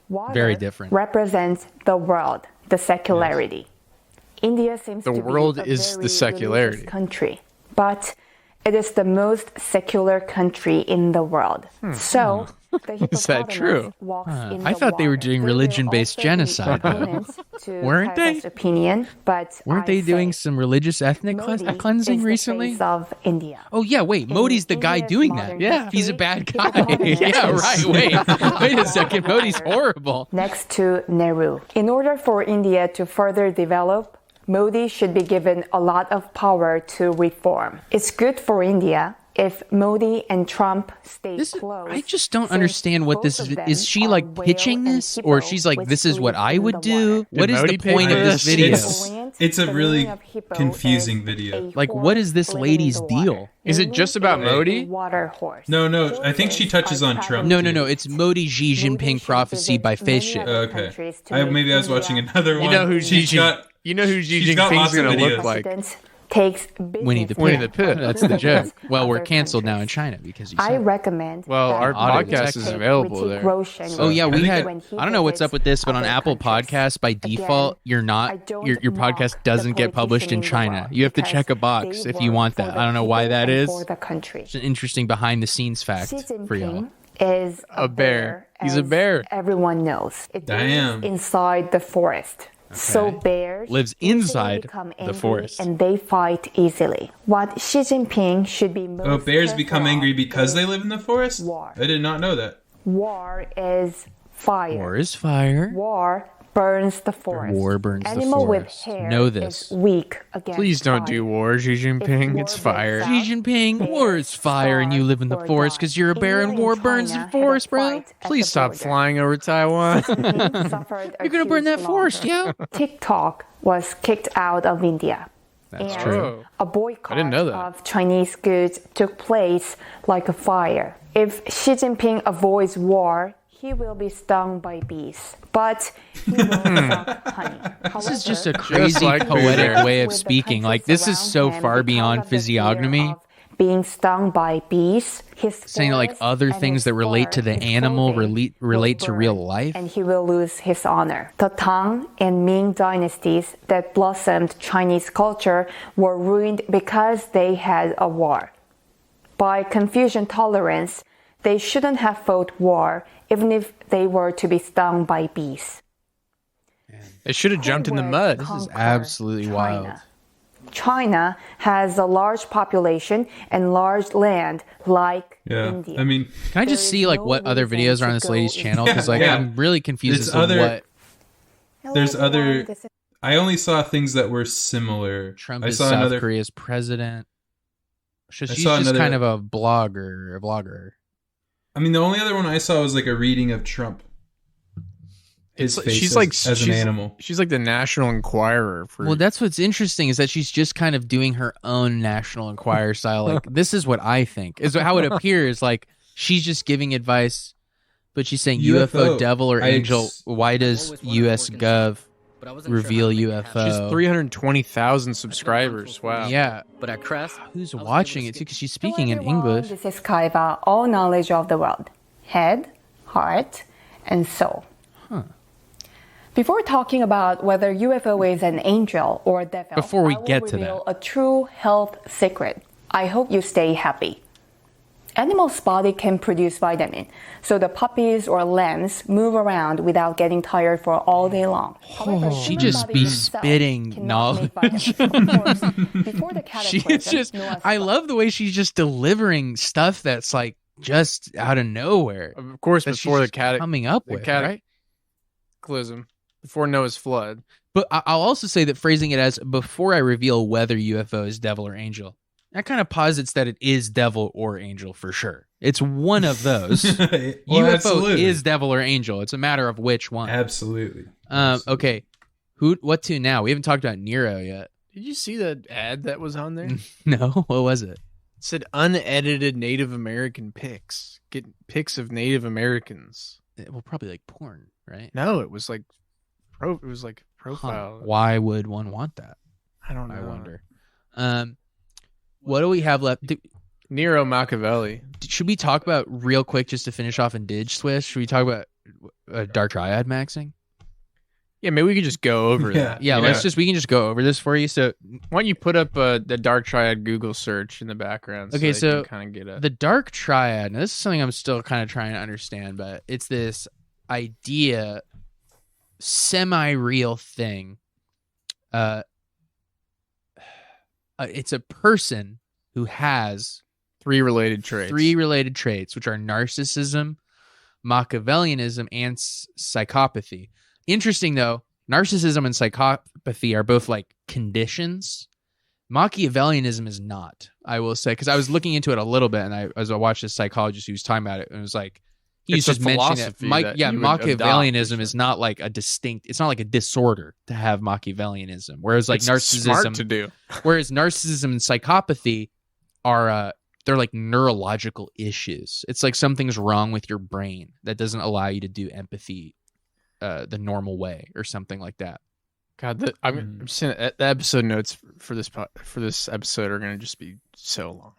Water Very different. represents the world, the secularity. India seems The to world be a is very the secularity. religious country, but it is the most secular country in the world. So the Is that true? hippopotamus walks in I the thought they were water. doing There will religion-based also be genocide, though. opponents to Weren't they? Kaila's opinion, but Weren't I they doing say some religious ethnic Modi cleansing is the recently? face of India. Oh yeah, wait, Modi's the guy India's doing that. modern Yeah, he's a history, bad guy. hippopotamus Yeah, is right. Wait a second. Modi's horrible. next to Nehru. In order for India to further develop, Modi should be given a lot of power to reform. It's good for India if Modi and Trump stay close. I just don't since understand what both this of is. them Is she are like whale pitching and this, hippo, or she's like, which this is what live I in would the do? water. What is Modi the pay point for of this this? video? It's a The really meaning of hippo confusing is video. a Like, what is this horse living in lady's the water. deal? Is it just about Meaning Modi? a water horse. No, I think she touches on Trump. No, too. it's Modi Xi Jinping prophecy by face ship. Okay. Maybe I was watching another one. You know who She's got You know who Xi she's got Jinping's lots of going to look videos. like? President takes Winnie the Pooh. Winnie the Pooh. That's the joke. Well, we're Other canceled now in countries. China because you I said. recommend. Well, that our Audit podcast detective. is available Ritik there. Roshan Oh yeah, we think had. when he I don't know what's up with this, but on visits Apple other countries. Podcasts, by default, Again, you're I not. don't Your mock podcast the doesn't get published in politician China. world You have to because check a box they if you work want for that. the I don't know why people that and is. For the country. It's an interesting behind the scenes fact Xi for y'all. Jinping is A bear. He's a as bear. Everyone knows. It Damn. lives inside the forest. So bears Lives easily inside become the angry forest. and they fight easily. What Xi Jinping should be most Oh, bears careful become of angry because is they live in the forest? war. I did not know that. War is fire. War is fire. War burns the forest. War burns the Animal with forest. hair Know this. is weak against Please don't do fire. war, Xi Jinping. war It's fire. breaks Xi Jinping, war is fire, and you live in the or forest die. because you're a bear, and India war and burns China the had a forest, bro. fight at Please the stop border. flying over Taiwan. Jinping suffered a You're gonna burn huge that forest, loss. yeah. TikTok was kicked out of India. That's and true. A boycott I didn't know that. of Chinese goods took place like a fire. If Xi Jinping avoids war, he will be stung by bees, but he will suck honey. This is just a However, crazy like poetic Boozer. way of with the speaking. Like, countries this is around so him far because beyond of the fear physiognomy. of being stung by bees, his Saying like forest other and things his that relate to fur, the his animal clothing relate will to real burn, life. and he will lose his honor. The Tang and Ming dynasties that blossomed Chinese culture were ruined because they had a war. By Confucian tolerance, they shouldn't have fought war even if they were to be stung by bees. They should have jumped in the Who would mud. This is conquer absolutely China? wild. China has a large population and large land like Yeah. India. I mean, Can I just There see is like no what other reason videos are to on this go lady's in- channel? Because like Yeah. I'm really confused There's as to other- what there's Hello, other- everyone. This is I only saw things that were similar. Trump I is saw South another. Korea's president. She's I just saw another- kind of a blogger. I mean, the only other one I saw was like a reading of Trump. His face She's as, like as an she's- animal. She's like the National Enquirer for. Well, that's what's interesting is that she's just kind of doing her own National Enquirer style. Like, this is what I think is how it appears. Like, she's just giving advice, but she's saying UFO, devil or angel. Why does US Gov reveal UFO? She's 320,000 subscribers. Wow. Yeah, But at Crest, who's watching it too? Because she's speaking in Hello, everyone. English. This is Kaiva, all knowledge of the world, head, heart, and soul. Before talking about whether UFO is an angel or a devil, Before we I will get to reveal that. a true health secret. I hope you stay happy. Animals' body can produce vitamin, so the puppies or lambs move around without getting tired for all day long. However, She human just body be itself spitting cannot make knowledge. vitamins. Of course, before the She's cataclysm, just. Noah's I flood, love the way she's just delivering stuff that's like just out of nowhere. Of course, That before she's the coming up the with, right? cataclysm. Before Noah's flood. But I'll also say that phrasing it as before I reveal whether UFO is devil or angel, that kind of posits that it is devil or angel for sure. It's one of those. UFO absolutely. is devil or angel. It's a matter of which one. Absolutely. Okay. What to now? We haven't talked about Nero yet. Did you see the ad that was on there? No. What was it? It said unedited Native American pics. Get pics of Native Americans. Well, probably like porn, right? No, it was like profile. Why would one want that? I don't know. I wonder. What do we have left? Nero Machiavelli. Should we talk about real quick just to finish off in Dig Swiss? Should we talk about Dark Triad maxing? Yeah, maybe we could just go over that. Yeah, we can just go over this for you. So why don't you put up the Dark Triad Google search in the background? Okay, so kind of get the Dark Triad. Now, this is something I'm still kind of trying to understand, but it's this idea, semi-real thing. It's a person who has three related traits, which are narcissism, Machiavellianism, and psychopathy. Interesting, though, narcissism and psychopathy are both like conditions. Machiavellianism is not, I will say, because I was looking into it a little bit, and I watched this psychologist who was talking about it, and it was like, he's just mentioning it. Machiavellianism is not like a distinct, it's not like a disorder to have Machiavellianism, whereas like it's narcissism, smart to do. Whereas narcissism and psychopathy are, they're like neurological issues. It's like something's wrong with your brain that doesn't allow you to do empathy the normal way or something like that. God, I'm saying the episode notes for this episode are going to just be so long.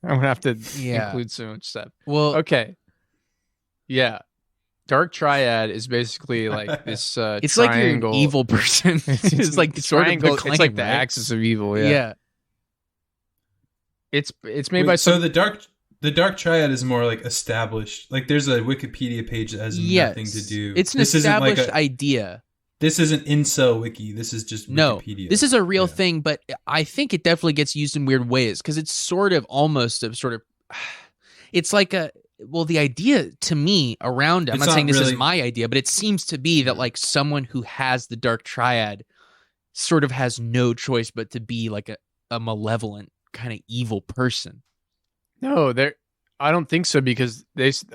I'm going to have to include so much stuff. Well, okay. Yeah. Dark Triad is basically like this it's triangle. like you're an evil person. It's like sort of the claim, it's like the right? axis of evil, yeah. It's made by so the Dark Triad is more like established. Like there's a Wikipedia page that has nothing to do. It's an established idea. This isn't incel wiki. This is just Wikipedia. No, this is a real thing, but I think it definitely gets used in weird ways because it's sort of almost a sort of. It's like the idea to me around it. I'm not saying this is my idea, but it seems to be that like someone who has the Dark Triad sort of has no choice but to be like a malevolent kind of evil person. No, I don't think so because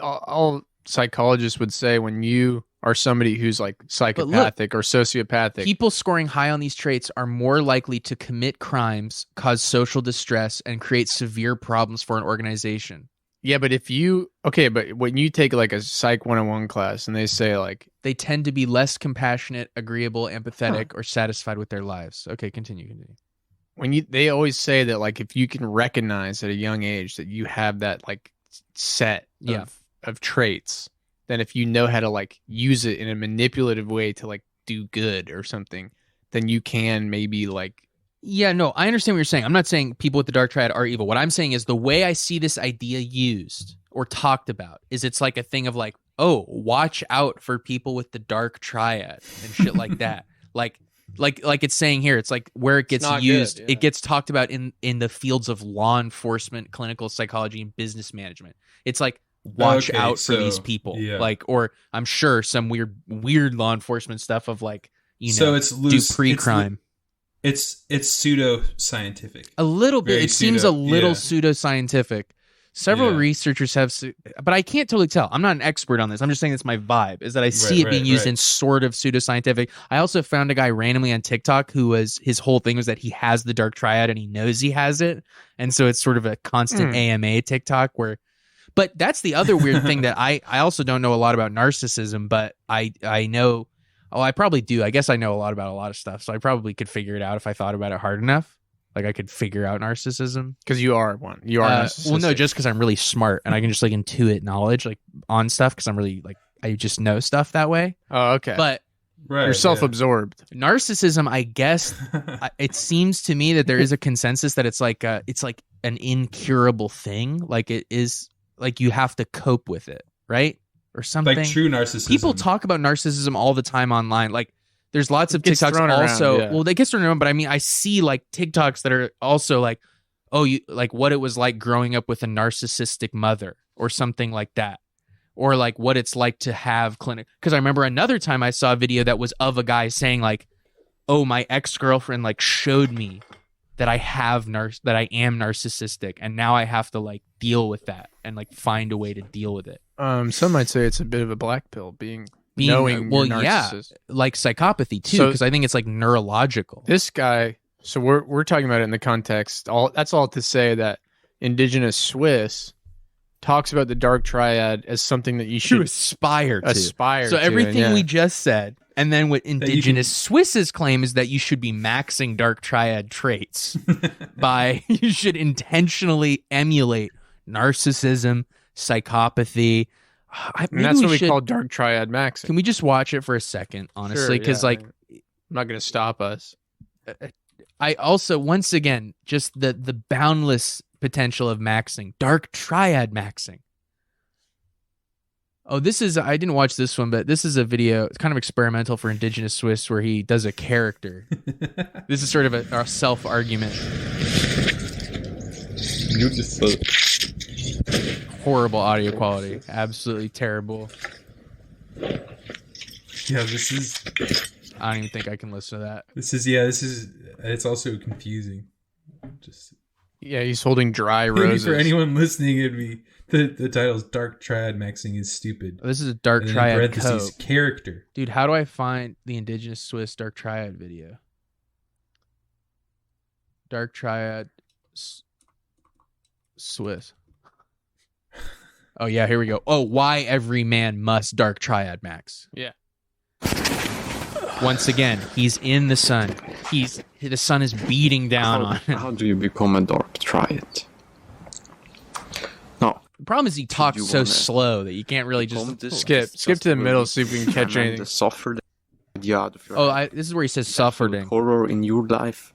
all psychologists would say when you are somebody who's like psychopathic or sociopathic, people scoring high on these traits are more likely to commit crimes, cause social distress, and create severe problems for an organization. Yeah, but but when you take like a Psych 101 class and they say like they tend to be less compassionate, agreeable, empathetic, or satisfied with their lives. Okay, continue. They always say that like if you can recognize at a young age that you have that like set of traits, then if you know how to like use it in a manipulative way to like do good or something, then you can maybe like. Yeah, no, I understand what you're saying. I'm not saying people with the Dark Triad are evil. What I'm saying is the way I see this idea used or talked about is it's like a thing of like, oh, watch out for people with the Dark Triad and shit like that. Like it's saying here, it's like where it gets used, it gets talked about in the fields of law enforcement, clinical psychology, and business management. It's like watch out for these people, like, or I'm sure some weird law enforcement stuff of like, it's loose, do pre-crime. It's pseudo scientific. A little bit. It seems a little pseudo scientific. Several researchers have, but I can't totally tell. I'm not an expert on this. I'm just saying it's my vibe, is that I see it being used in sort of pseudoscientific. I also found a guy randomly on TikTok who his whole thing was that he has the Dark Triad and he knows he has it. And so it's sort of a constant AMA TikTok but that's the other weird thing that I also don't know a lot about narcissism, but I know, I probably do. I guess I know a lot about a lot of stuff. So I probably could figure it out if I thought about it hard enough. Like I could figure out narcissism. Because you are one. You are narcissistic. Well, no, just because I'm really smart and I can just like intuit knowledge like on stuff because I'm really like, I just know stuff that way. Oh, okay. But you're self-absorbed. Narcissism, I guess, it seems to me that there is a consensus that it's like an incurable thing. Like it is like you have to cope with it, right? Or something. Like true narcissism. People talk about narcissism all the time online. Like there's lots of TikToks also. Well, they get thrown around, but I mean, I see like TikToks that are also like, oh, you like what it was like growing up with a narcissistic mother or something like that. or like what it's like to have clinic. Because I remember another time I saw a video that was of a guy saying like, "Oh, my ex-girlfriend like showed me that I have that I am narcissistic, and now I have to like deal with that and like find a way to deal with it." Some might say it's a bit of a black pill, knowing well, you're narcissist. like psychopathy too, because I think it's like neurological. This guy, so we're talking about it in the context. That's all to say that Indigenous Swiss talks about the Dark Triad as something that you should aspire to. So everything we just said, and then what Indigenous Swiss's claim is that you should be maxing Dark Triad traits by you should intentionally emulate narcissism, psychopathy. And that's what we call Dark Triad maxing. Can we just watch it for a second, honestly? Because I'm not going to stop us. I also, once again, just the boundless potential of maxing. Dark Triad maxing. Oh, I didn't watch this one, but this is a video. It's kind of experimental for Indigenous Swiss where he does a character. This is sort of a self-argument. Beautiful. Horrible audio quality. Absolutely terrible. Yeah, this is... I don't even think I can listen to that. It's also confusing. Yeah, he's holding dry roses. For anyone listening, it'd be the title's Dark Triad Maxing is stupid. This is a Dark Triad character. Dude, how do I find the Indigenous Swiss Dark Triad video? Dark Triad Swiss. Oh yeah, here we go. Oh, why every man must Dark Triad max. Yeah. Once again, he's in the sun. The sun is beating down on him. How do you become a Dark Triad? No. The problem is he talks so slow that you can't really just skip to the middle, see if we can catch anything. Suffering. This is where he says suffering. Horror in your life,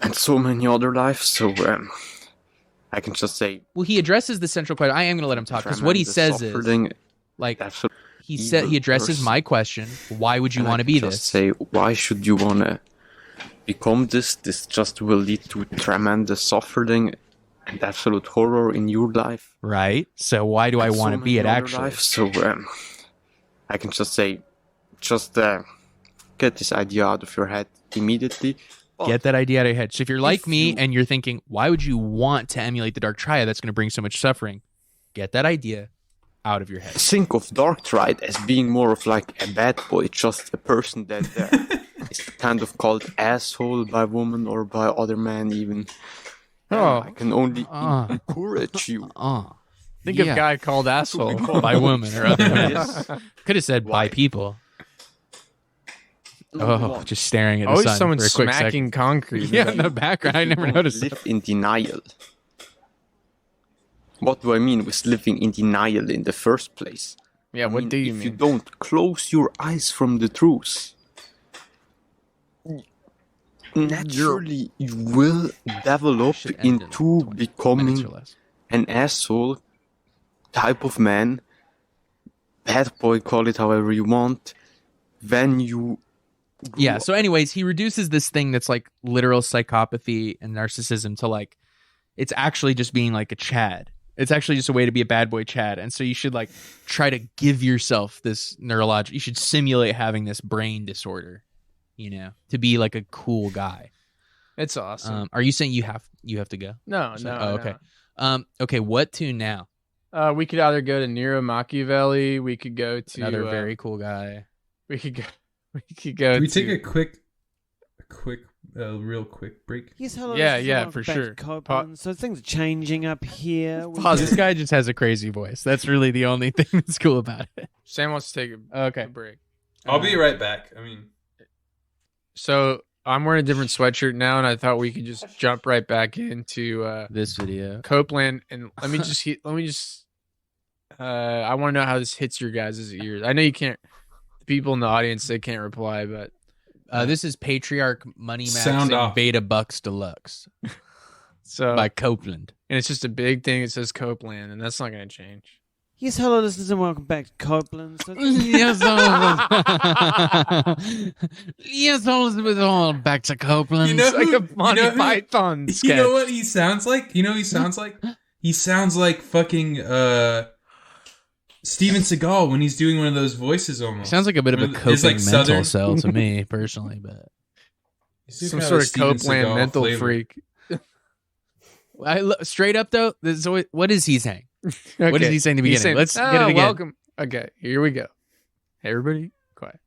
and so many other lives. So I can just say. Well, he addresses the central question. I am going to let him talk because what he says is like. He addresses my question. Why would you want to be this? Say, why should you want to become this? This just will lead to tremendous suffering and absolute horror in your life. Right. So why do I want to be it actually? So I can just say, get this idea out of your head immediately. Get that idea out of your head. So if you're like me and you're thinking, why would you want to emulate the Dark Triad? That's going to bring so much suffering. Get that idea out of your head. Think of Dark Triad as being more of like a bad boy, just a person that is kind of called asshole by women or by other men even. I can only encourage you. Think of guy called asshole by women or other men. Could have said by people. Oh, just staring at the sun. Always someone for a quick smacking second. concrete. Yeah, in the background. I never noticed live in denial. What do I mean with living in denial in the first place? Yeah, what do you mean? If you don't close your eyes from the truth, naturally you will develop into becoming an asshole type of man, bad boy, call it however you want, when you... Yeah, so anyways, he reduces this thing that's like literal psychopathy and narcissism to like, it's actually just being like a Chad. It's actually just a way to be a bad boy Chad. And so you should like try to give yourself this neurological, you should simulate having this brain disorder, you know, to be like a cool guy. It's awesome. Are you saying you have to go? No. Oh, okay. Okay, what to now? We could either go to Nero Machiavelli, we could go to another very cool guy. We could go Can we take a real quick break? Yes, hello. Yeah, for sure. So things are changing up here. This guy just has a crazy voice. That's really the only thing that's cool about it. Sam wants to take a break. I'll be right back. I mean, so I'm wearing a different sweatshirt now, and I thought we could just jump right back into this video, Copeland, and let me just I want to know how this hits your guys' ears. I know you can't. People in the audience, they can't reply, but this is Patriarch Money Maxing Beta Bucks Deluxe. So by Copeland. And it's just a big thing. It says Copeland, and that's not going to change. Yes, hello, listeners, and welcome back to Copeland. Yes, hello, back to Copeland. You know, like a Monty Python sketch. You know what he sounds like? He sounds like fucking Steven Seagal when he's doing one of those voices almost. Sounds like a bit of a coping mental Southern cell to me, personally, but some sort of Copeland mental freak. Straight up though, what is he saying? Okay. What is he saying in the beginning? Let's get it again. Welcome. Okay, here we go. Hey, everybody, quiet.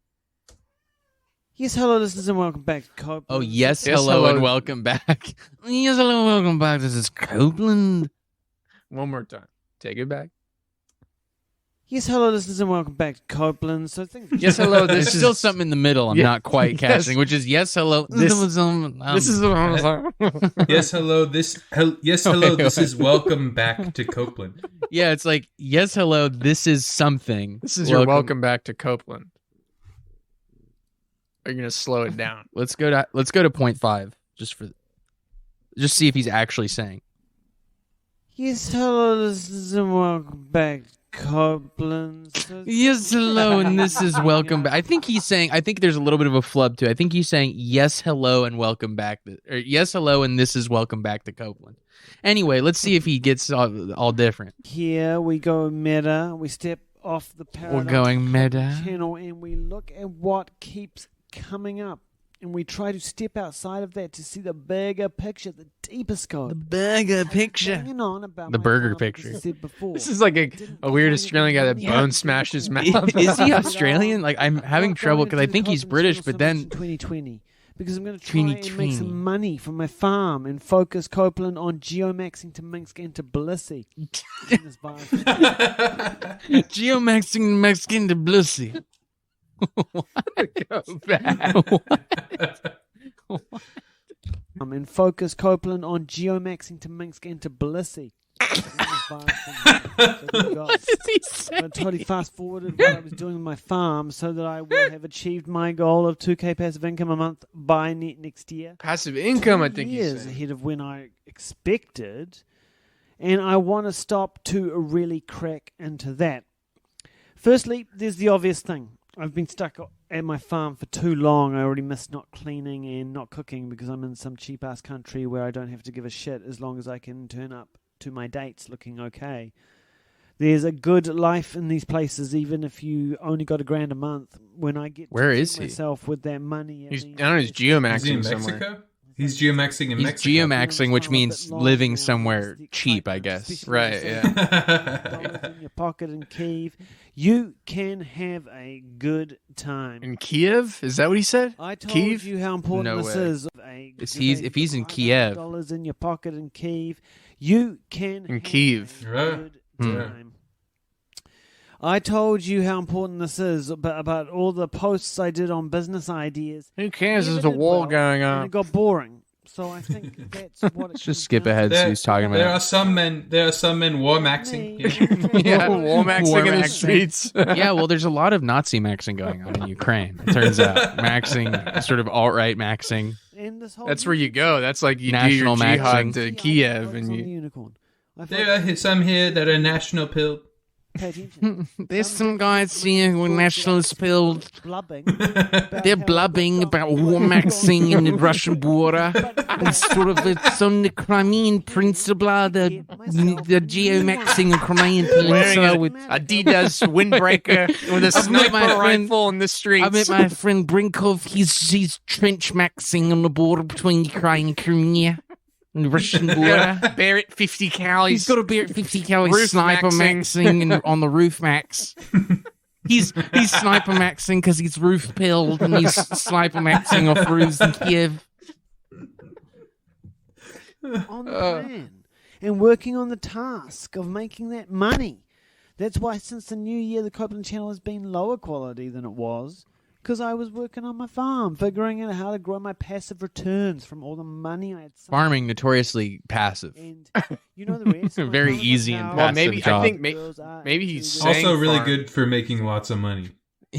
Yes, hello, listeners, and welcome back to Copeland. Oh, yes, hello, and welcome back. Yes, hello, and welcome back. This is Copeland. One more time. Take it back. Yes, hello, listeners, and welcome back to Copeland. So things. Yes, hello. There's still something in the middle I'm not quite catching, which is yes, hello. This is yes, hello. This is welcome back to Copeland. Yeah, it's like yes, hello. This is something. This is your welcome back to Copeland. Are you gonna slow it down? Let's go to 0.5 just see if he's actually saying. Yes, hello, listeners, and welcome back to Copeland. So yes, hello, and this is welcome back. I think there's a little bit of a flub too. I think he's saying yes, hello, and welcome back. Or yes, hello, and this is welcome back to Copeland. Anyway, let's see if he gets all different. Here we go meta. We step off the paradigm. We're going meta. Channel, and we look at what keeps coming up. And we try to step outside of that to see the bigger picture, the deeper scope. The bigger picture. The burger picture. This is like a weird Australian guy that bone smashed his mouth. Is he Australian? Like, I'm having trouble because I think he's British, but then 2020. Because I'm going to try and make some money from my farm and focus Copeland on geomaxing to Minsk and to Blissy. Geomaxing Mexican to Blissy. Go back. I'm in focus Copeland on geomaxing to Minsk and to Blissy. What is he saying? I totally fast forwarded what I was doing with my farm so that I will have achieved my goal of 2K passive income a month by next year. Passive income, I think years ahead of when I expected, and I want to stop to really crack into that. Firstly, there's the obvious thing. I've been stuck at my farm for too long. I already miss not cleaning and not cooking because I'm in some cheap-ass country where I don't have to give a shit as long as I can turn up to my dates looking okay. There's a good life in these places, even if you only got $1,000 a month. When I get where is he? Myself with that money, he's geomaxing. Is he in Mexico? Somewhere. He's geomaxing in Mexico. He's geomaxing, which means living somewhere cheap, I guess. Right, yeah. In your pocket in Kiev, you can have a good time. In Kiev? Is that what he said? I told Kiev? you how important this is. If he's in Kiev. $500 in your pocket in Kiev, you can in Kiev. Have a good time. I told you how important this is, about all the posts I did on business ideas. Who cares? There's a war going on. And it got boring. So I think that's what it's just skip ahead to who's talking about. There are some men war-maxing. Yeah, war-maxing in the streets. Yeah, well, there's a lot of Nazi maxing going on in Ukraine. It turns out maxing, sort of alt-right maxing. That's where you go. That's like you national do your jihad maxing to Kiev, and you. There are some here that are national pill. There's some guys here with nationalist pills. They're blubbing about war maxing in the Russian border. It's on the Crimean Peninsula, the geomaxing of Crimean Peninsula with Adidas windbreaker with a sniper rifle in the streets. I met my friend Brinkov. He's trench maxing on the border between Ukraine and Crimea. In the Russian border. Barrett 50 cal. He's got a Barrett 50 cal sniper maxing on the roof max. He's sniper maxing because he's roof pilled and he's sniper maxing off roofs in Kiev. On the plan and working on the task of making that money. That's why since the new year the Copeland channel has been lower quality than it was. Because I was working on my farm, figuring out how to grow my passive returns from all the money I had. Farming, notoriously passive. And you know the rest. Very easy and passive well, maybe job. I think maybe he's also really good for making lots of money.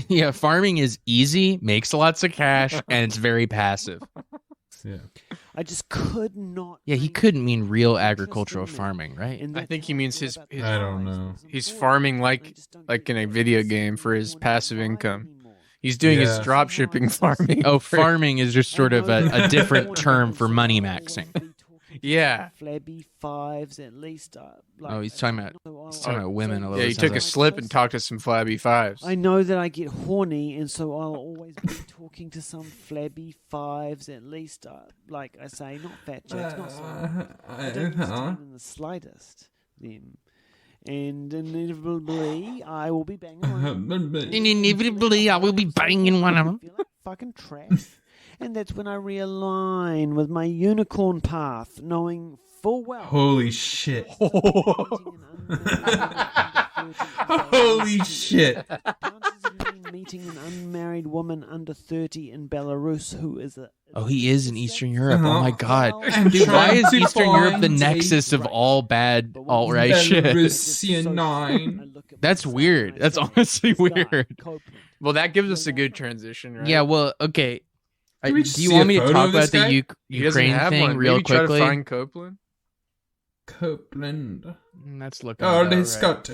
Yeah, farming is easy, makes lots of cash, and it's very passive. Yeah. I just could not. Yeah, he couldn't mean real agricultural farming, right? I think he means his I don't know. He's farming like in a video game for his passive income. He's doing his drop shipping farming. Oh, farming is just sort of a different term for money maxing. Yeah. Flabby fives at least. Oh, he's talking about women a little. Yeah, you took a slip and talked to some flabby fives. I know that I get horny, and so I'll always be talking to some flabby fives at least. Like I say, not fat chicks, not so. I don't understand in the slightest them. And inevitably, I will be banging one of them. Inevitably, I will be banging one of them. I feel like fucking trash. And that's when I realign with my unicorn path, knowing full well. Holy shit. Holy shit. Meeting an unmarried woman under 30 in Belarus who is a... Oh, he is in Eastern Europe. Oh my god. I'm Dude, why trying is to Eastern Europe the find nexus of all bad alt-right shit? Belarusian. That's weird. That's honestly weird. Well, that gives us a good transition, right? Yeah, well, okay. Can we just Do you see want a me to photo talk of this about the guy? He doesn't Ukraine have thing one. real Maybe quickly? Try to find Copeland. Copeland. That's looking Oh, about it's right. got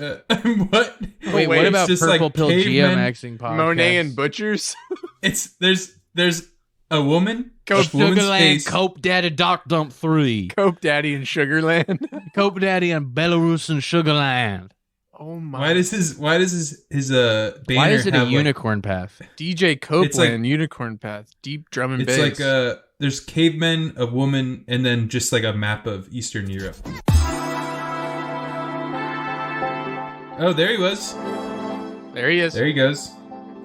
what? Wait, what about it's just Purple like Pill cavemen. Geomaxing podcast? Monet and Butchers. It's there's a woman. Cope a woman's Sugarland, face. Cope Daddy Doc Dump 3. Cope Daddy in Sugarland. Cope Daddy and Belarus and Sugarland. Oh my. Why does his banner Why is it a have, like, unicorn path? DJ Copeland, It's like- Unicorn Path, deep drum and It's bass. like there's cavemen, a woman, and then just like a map of Eastern Europe. Oh, there he was. There he is. There he goes.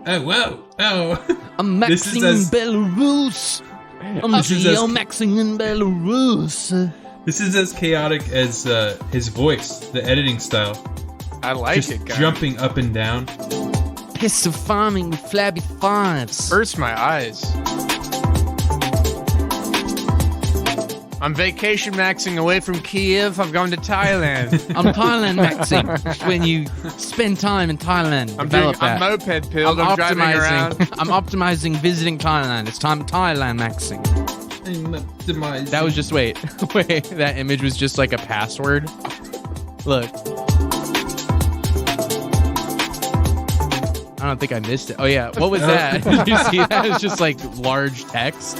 Oh, whoa. Oh. I'm This maxing is in as- Belarus. I'm This is as- maxing in Belarus. This is as chaotic as his voice, the editing style. I like Just it, guys. jumping up and down. Piss of farming with flabby fives. Burst my eyes. I'm vacation maxing away from Kiev. I've gone to Thailand. I'm Thailand maxing. When you spend time in Thailand, I'm develop that. moped pilled. I'm driving around. I'm optimizing visiting Thailand. It's time Thailand maxing. That was just wait. That image was just like a password. Look. I don't think I missed it. Oh yeah, what was that? Did you see that? It's just like large text.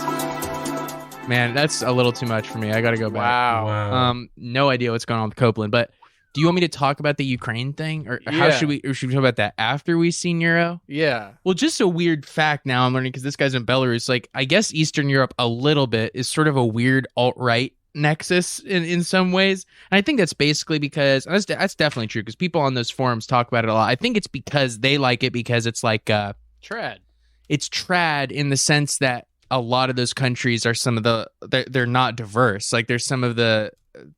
Man, that's a little too much for me. I gotta go back. Wow. No idea what's going on with Copeland, but do you want me to talk about the Ukraine thing? Or how should we talk about that after we've seen Euro? Yeah. Well, just a weird fact now I'm learning because this guy's in Belarus. Like, I guess Eastern Europe a little bit is sort of a weird alt-right nexus in some ways. And I think that's basically because that's definitely true because people on those forums talk about it a lot. I think it's because they like it because it's like trad. It's trad in the sense that a lot of those countries are some of the they're not diverse. Like there's some of the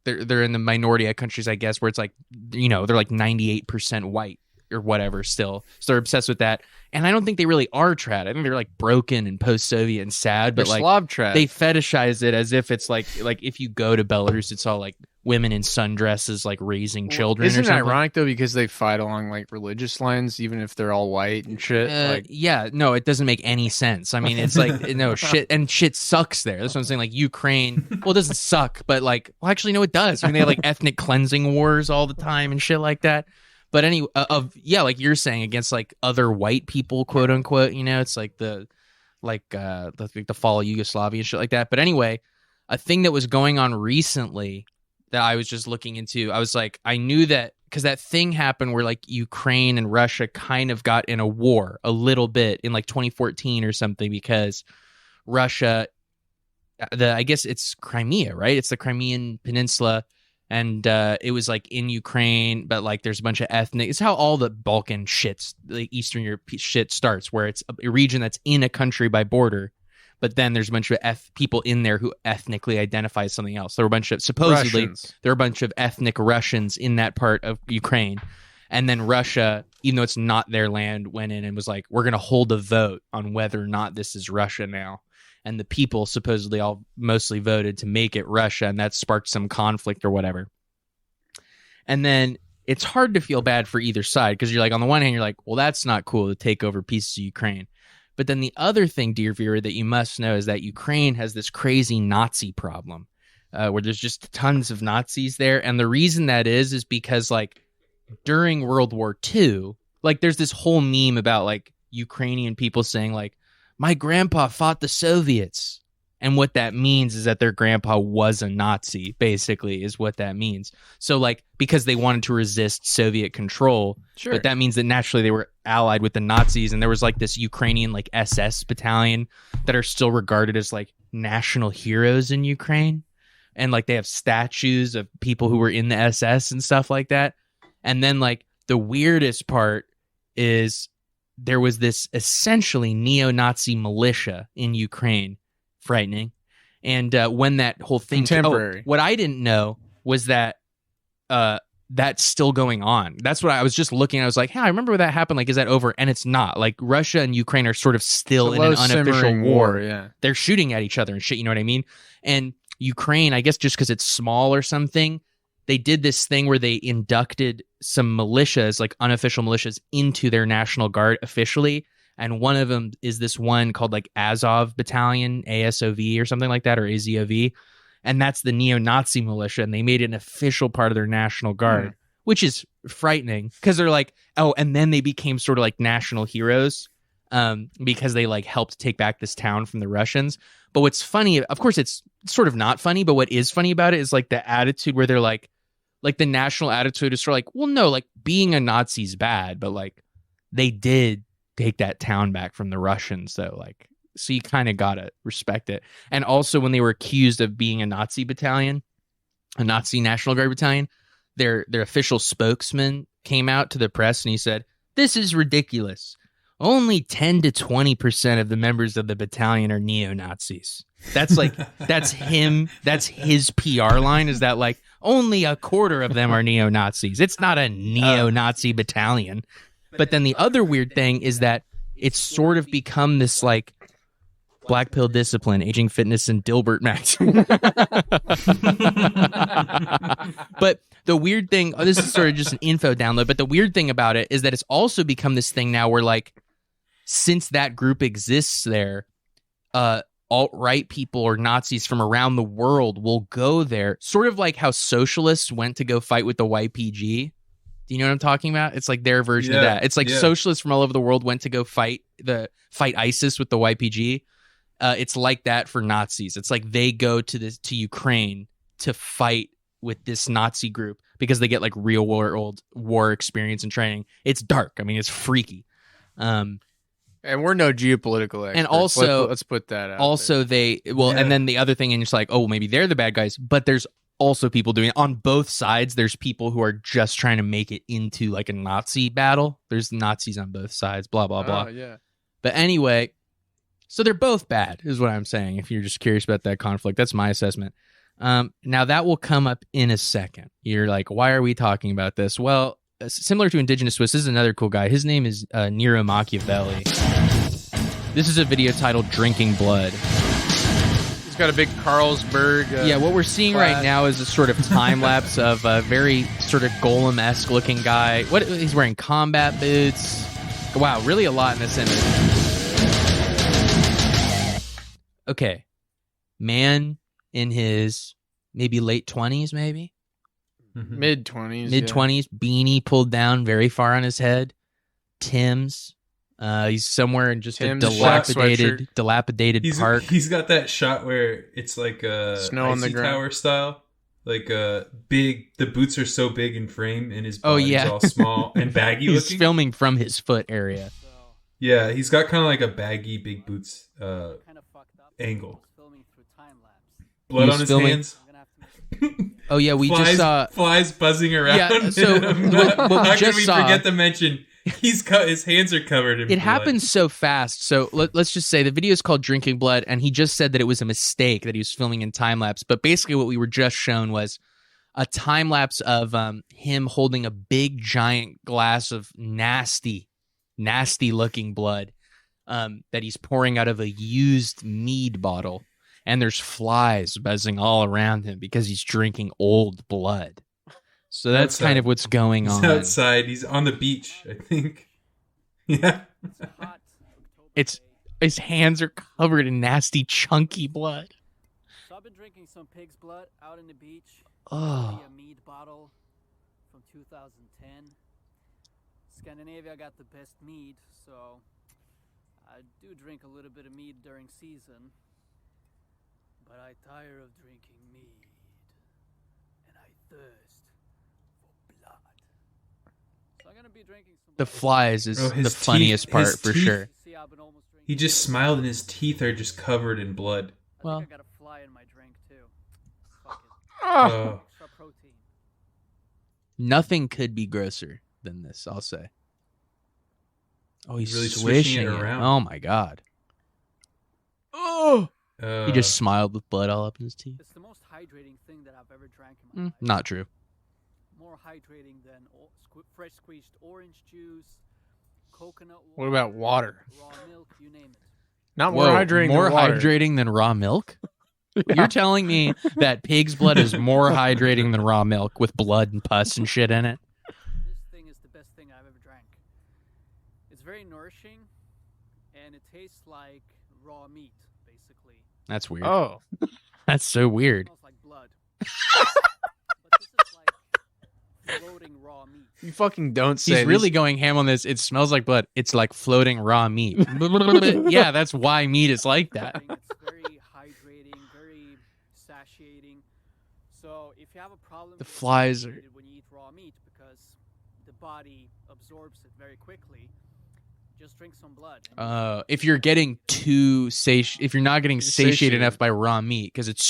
they're in the minority of countries, I guess, where it's like, you know, they're like 98% white or whatever still. So they're obsessed with that. And I don't think they really are trad. I think they're like broken and post-Soviet and sad, but They're like Slav trad. they fetishize it as if it's like if you go to Belarus, it's all like women in sundresses like raising children. Isn't or it something. ironic though because they fight along like religious lines, even if they're all white and shit? Yeah, no, it doesn't make any sense. I mean, it's like no shit, and shit sucks there. That's what I'm saying. Like Ukraine, well, it doesn't suck, but like, well, actually, no, it does. I mean, they have like ethnic cleansing wars all the time and shit like that. But anyway, like you're saying, against like other white people, quote unquote. You know, it's like the fall of Yugoslavia and shit like that. But anyway, a thing that was going on recently that I was just looking into, I was like, I knew that because that thing happened where like Ukraine and Russia kind of got in a war a little bit in like 2014 or something because Russia, I guess it's Crimea, right? It's the Crimean Peninsula. And it was like in Ukraine, but like there's a bunch of ethnic. It's how all the Balkan shits, the Eastern Europe shit starts, where it's a region that's in a country by border, but then there's a bunch of people in there who ethnically identify as something else. There were a bunch of supposedly there were a bunch of ethnic Russians in that part of Ukraine, and then Russia, even though it's not their land, went in and was like, "We're going to hold a vote on whether or not this is Russia now." And the people supposedly all mostly voted to make it Russia, and that sparked some conflict or whatever. And then it's hard to feel bad for either side because you're like, on the one hand, you're like, well, that's not cool to take over pieces of Ukraine. But then the other thing, dear viewer, that you must know is that Ukraine has this crazy Nazi problem where there's just tons of Nazis there. And the reason that is because like during World War II, like there's this whole meme about like Ukrainian people saying like, my grandpa fought the Soviets. And what that means is that their grandpa was a Nazi, basically, is what that means. So, like, because they wanted to resist Soviet control, Sure. but that means that naturally they were allied with the Nazis, and there was, like, this Ukrainian, like, SS battalion that are still regarded as, like, national heroes in Ukraine. And, like, they have statues of people who were in the SS and stuff like that. And then, like, the weirdest part is there was this essentially neo-Nazi militia in Ukraine. Frightening. And when that whole thing Contemporary. what I didn't know was that that's still going on. That's what I was just looking. I was like, hey, I remember when that happened. Like, is that over? And it's not. Like, Russia and Ukraine are sort of still in an unofficial war. Yeah. They're shooting at each other and shit, you know what I mean? And Ukraine, I guess just because it's small or something, they did this thing where they inducted some militias, like unofficial militias, into their National Guard officially. And one of them is this one called like Azov Battalion, ASOV or something like that, or AZOV. And that's the neo-Nazi militia. And they made it an official part of their National Guard, which is frightening because they're like, oh, and then they became sort of like national heroes because they like helped take back this town from the Russians. But what's funny, of course, it's sort of not funny, but what is funny about it is like the attitude where they're like the national attitude is sort of like, well, no, like being a Nazi's bad, but like they did take that town back from the Russians, though. Like, so you kind of gotta respect it. And also, when they were accused of being a Nazi battalion, a Nazi National Guard battalion, their official spokesman came out to the press and he said, "This is ridiculous. Only 10 to 20% of the members of the battalion are neo-Nazis." That's like that's him. That's his PR line. Is that like only a quarter of them are neo-Nazis? It's not a neo-Nazi battalion. But then the other weird thing is that it's sort of become this like black pill discipline, aging, fitness, and Dilbert Max. But the weird thing, this is sort of just an info download, but the weird thing about it is that it's also become this thing now where like, since that group exists there, alt-right people or Nazis from around the world will go there, sort of like how socialists went to go fight with the YPG. Do you know what I'm talking about? It's like their version of that. It's like socialists from all over the world went to go fight ISIS with the YPG. It's like that for Nazis. It's like they go to Ukraine to fight with this Nazi group because they get like real world war experience and training. It's dark. I mean, it's freaky. And we're no geopolitical experts. And also, let's put that out. Also, and then the other thing, and it's like, oh, maybe they're the bad guys, but there's also people doing it on both sides. There's people who are just trying to make it into like a Nazi battle. There's Nazis on both sides, blah, blah, blah. Oh, yeah. But anyway, so they're both bad is what I'm saying. If you're just curious about that conflict, that's my assessment. Now that will come up in a second. You're like, why are we talking about this? Well, similar to Indigenous Swiss, this is another cool guy. His name is Nero Machiavelli. This is a video titled Drinking Blood. He's got a big Carlsberg. Yeah, what we're seeing right now is a sort of time lapse of a very sort of golem-esque looking guy. What he's wearing combat boots. Wow, really a lot in this image. Okay, man in his maybe late 20s, maybe mid 20s, beanie pulled down very far on his head. Tim's. He's somewhere in just Tim's a dilapidated park. He's got that shot where it's like a snow on the ground tower style, like big. The boots are so big in frame, and his body's all small and baggy. He's looking. filming from his foot area. Yeah, he's got kind of like a baggy big boots angle. Blood on his hands. Oh yeah, we just saw flies buzzing around. Yeah, so what how we could just we saw, forget to mention his hands are covered in blood. It happens so fast. So let's just say the video is called Drinking Blood, and he just said that it was a mistake that he was filming in time lapse. But basically, what we were just shown was a time lapse of him holding a big giant glass of nasty looking blood that he's pouring out of a used mead bottle. And there's flies buzzing all around him because he's drinking old blood. So that's kind of what's going on. He's outside. He's on the beach, I think. Yeah. His hands are covered in nasty, chunky blood. So I've been drinking some pig's blood out in the beach. Oh. A mead bottle from 2010. Scandinavia got the best mead, so I do drink a little bit of mead during season. but I tire of drinking mead, and I thirst for blood. So I'm gonna be drinking some. The flies is Bro, the his funniest teeth- part his for teeth- sure. He just smiled and his teeth are just covered in blood. Well, I got a fly in my drink too. Fuck it. Oh. Extra protein. Nothing could be grosser than this, I'll say. Oh, he's Really swishing swishing it it. around. Oh my god. Oh! He just Uh, smiled with blood all up in his teeth. It's the most hydrating thing that I've ever drank in my life. Not true. More hydrating than fresh squeezed orange juice, coconut water. What about water? Raw milk, you name it. Not more Whoa, hydrating more than water. hydrating than raw milk? You're telling me that pig's blood is more hydrating than raw milk with blood and pus and shit in it? This thing is the best thing I've ever drank. It's very nourishing, and it tastes like raw meat, basically. That's weird. Oh. That's so weird. It smells like blood. But this is like floating raw meat. You fucking don't say He's really this. going ham on this. It smells like blood. It's like floating raw meat. Yeah, that's why meat is like that. It's very hydrating, very satiating. So if you have a problem The with flies are- when you eat raw meat because the body absorbs it very quickly, just drink some blood. If you're getting too if you're not getting satiated enough by raw meat because it's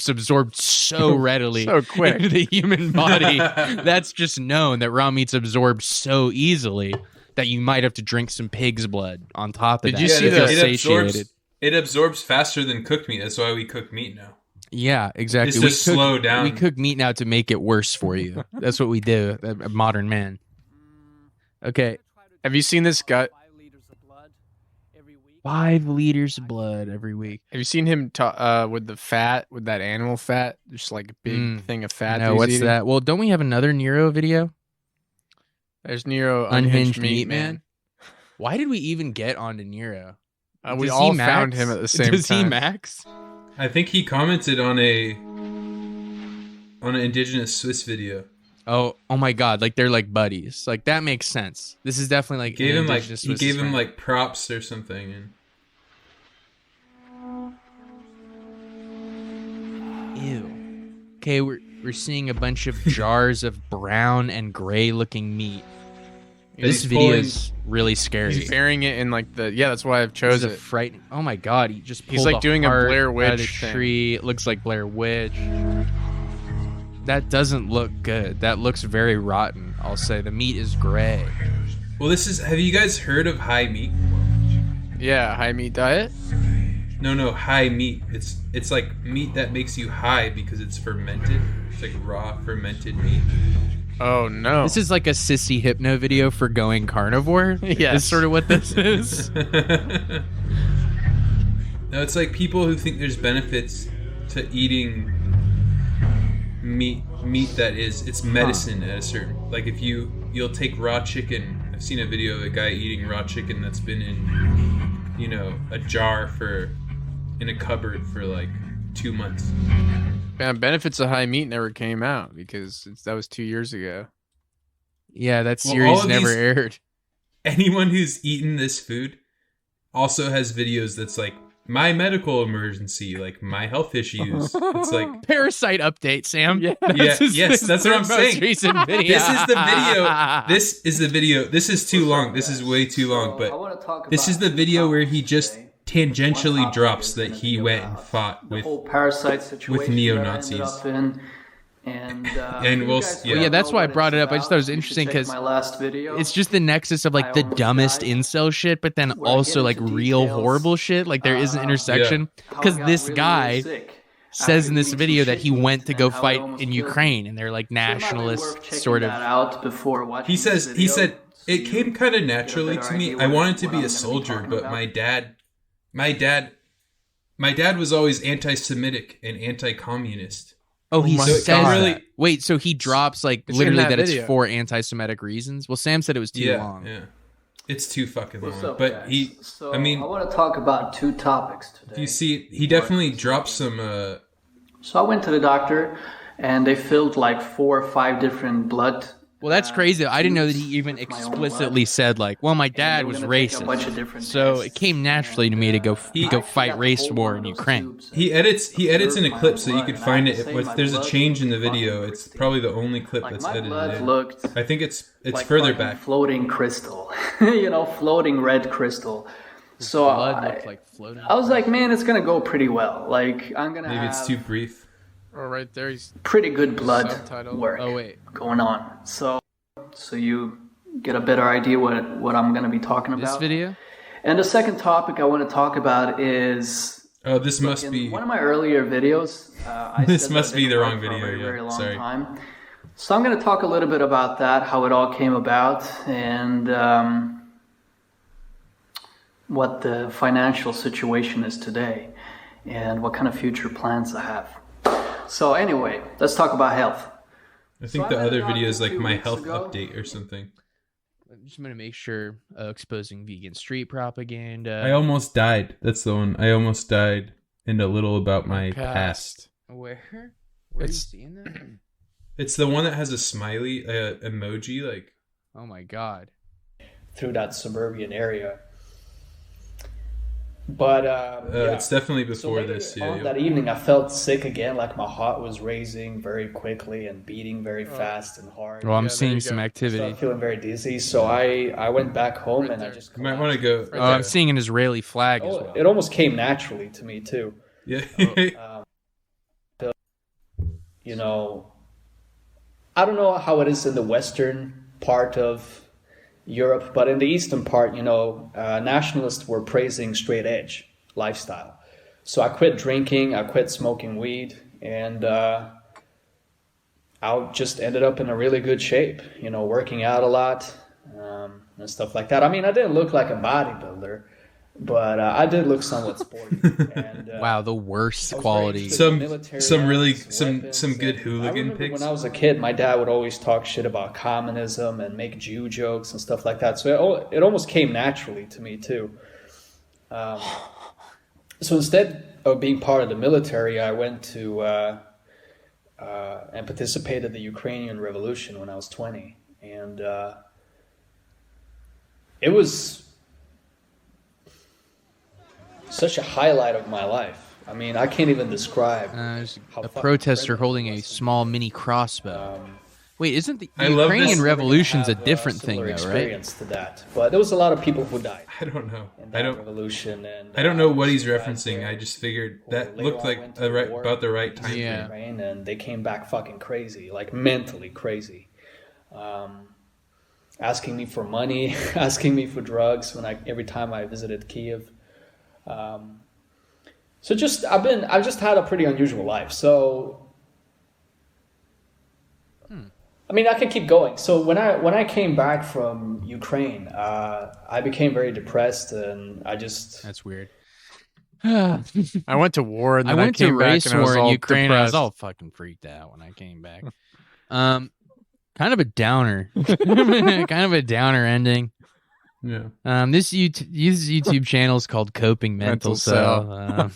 absorbed so readily So quick. into the human body, that's just known that raw meat's absorbed so easily that you might have to drink some pig's blood on top of Did that. you see if the- you're satiated? It absorbs faster than cooked meat. That's why we cook meat now. Yeah, exactly. It's just slow down. We cook meat now to make it worse for you. That's what we do, a modern man. Okay. Have you seen this guy? 5 liters of blood every week. Have you seen him with the fat, with that animal fat? Just like a big thing of fat. No, he's what's eating? that? Well, don't we have another Nero video? There's Nero Unhinged Meat Man. Why did we even get onto Nero? We Does all he found max? him at the same Does time. he max? I think he commented on an indigenous Swiss video. Oh my god, like they're like buddies. Like that makes sense. This is definitely like Gave an him like indigenous he Swiss gave him friend. like props or something. And Ew. Okay, we're seeing a bunch of jars of brown and gray looking meat. This He's video pulling- is really scary. He's burying it in like the that's why I've This chose is a it. frightening. Oh my god, he just He's pulled like doing a heart Blair out of the Witch thing. tree. It looks like Blair Witch. That doesn't look good. That looks very rotten. I'll say the meat is gray. well, have you guys heard of high meat? Yeah, high meat diet. No, high meat. It's like meat that makes you high because it's fermented. It's like raw fermented meat. Oh no! This is like a sissy hypno video for going carnivore. Yes. Is sort of what this is. No, it's like people who think there's benefits to eating meat that is medicine at a certain, like if you'll take raw chicken. I've seen a video of a guy eating raw chicken that's been in a jar in a cupboard for like 2 months. Man, benefits of high meat never came out because that was 2 years ago. Yeah, that Well, series all of never these- aired. Anyone who's eaten this food also has videos that's like my medical emergency, like my health issues. It's like Parasite update, Sam. Yeah. That's what I'm saying. Recent video. This is the video. This is the video. This is too long. This is way too long. But this is the video where he just tangentially drops that he went and fought with whole parasite situation with that I neo-Nazis. ended up in. And And we'll guys yeah. Well, yeah, that's know why I what brought it's it up. I just thought it was about. You should interesting check because my last video. it's just the nexus of like I the almost dumbest died. incel shit, but then Where I also get like into real details, horrible shit. Like there is an intersection how I because got this really, guy really sick says after in this eating video some that he shit went to meat go and how it fight almost in killed me. Ukraine, and they're like So it might be worth nationalist checking sort of. that out before watching He this said video. it came kind of naturally better to me. idea I what- wanted to what be I'm a gonna be soldier, talking but about. my dad was always anti-Semitic and anti-communist. Oh, he So it says can really- that. Wait, so he drops like It's in literally that that it's video. for anti-Semitic reasons. Well, Sam said it was too long. Yeah. It's too fucking What's long. up, But guys? So I mean, I want to talk about two topics today. if you see, he definitely drops some. So I went to the doctor, and they filled like 4 or 5 different blood Well, that's crazy. I didn't know that he even explicitly said like, "Well, my dad was racist," so it came naturally to me to go fight race war in Ukraine. He edits in a clip so you could find it. If there's a change in the video, it's probably the only clip that's edited in. I think it's further back. Floating crystal, floating red crystal. So I was like, man, it's gonna go pretty well. Like I'm gonna maybe it's too brief. Oh, right there, he's pretty good blood work going on. So you get a better idea what I'm going to be talking about. This video? And the second topic I want to talk about is... Oh, this must be... one of my earlier videos. This must be the wrong video. Very long time. So I'm going to talk a little bit about that, how it all came about, and what the financial situation is today, and what kind of future plans I have. So anyway, let's talk about health. I think the other video is like my health update or something. I'm just going to make sure exposing vegan street propaganda. I almost died. That's the one. I almost died. And a little about my past. Where are you seeing that? It's the one that has a smiley emoji. Like, oh my god. Through that suburban area. But it's definitely before this. On that evening, I felt sick again, like my heart was racing very quickly and beating very fast and hard. Well, I'm seeing some activity. So I'm feeling very dizzy, so I went back home and I just... You might want to go... I'm seeing an Israeli flag as well. It almost came naturally to me, too. Yeah. I don't know how it is in the western part of Europe, but in the eastern part, nationalists were praising straight edge lifestyle. So I quit drinking, I quit smoking weed, and I just ended up in a really good shape, working out a lot and stuff like that. I mean, I didn't look like a bodybuilder, but I did look somewhat sporty. And, wow, the worst quality. Some good hooligan pics. When I was a kid, my dad would always talk shit about communism and make Jew jokes and stuff like that. So it almost came naturally to me too. So instead of being part of the military, I went to and participated in the Ukrainian Revolution when I was 20, and it was such a highlight of my life. I mean, I can't even describe. There's a protester holding a small mini crossbow. Wait, isn't the Ukrainian Revolution's a different thing, though, right? Experience to that, but there was a lot of people who died. I don't know. Revolution, and I don't know what he's referencing. I just figured that looked like about the right time. Yeah, and they came back fucking crazy, like mentally crazy, asking me for money, asking me for drugs every time I visited Kiev. So I've just had a pretty unusual life. So, I mean, I can keep going. So when I came back from Ukraine, I became very depressed, and that's weird. I went to war, and then I went to came back race and I was war in all Ukraine. depressed. I was all fucking freaked out when I came back. Kind of a downer. Kind of a downer ending. Yeah. This YouTube channel is called Coping Mental Cell.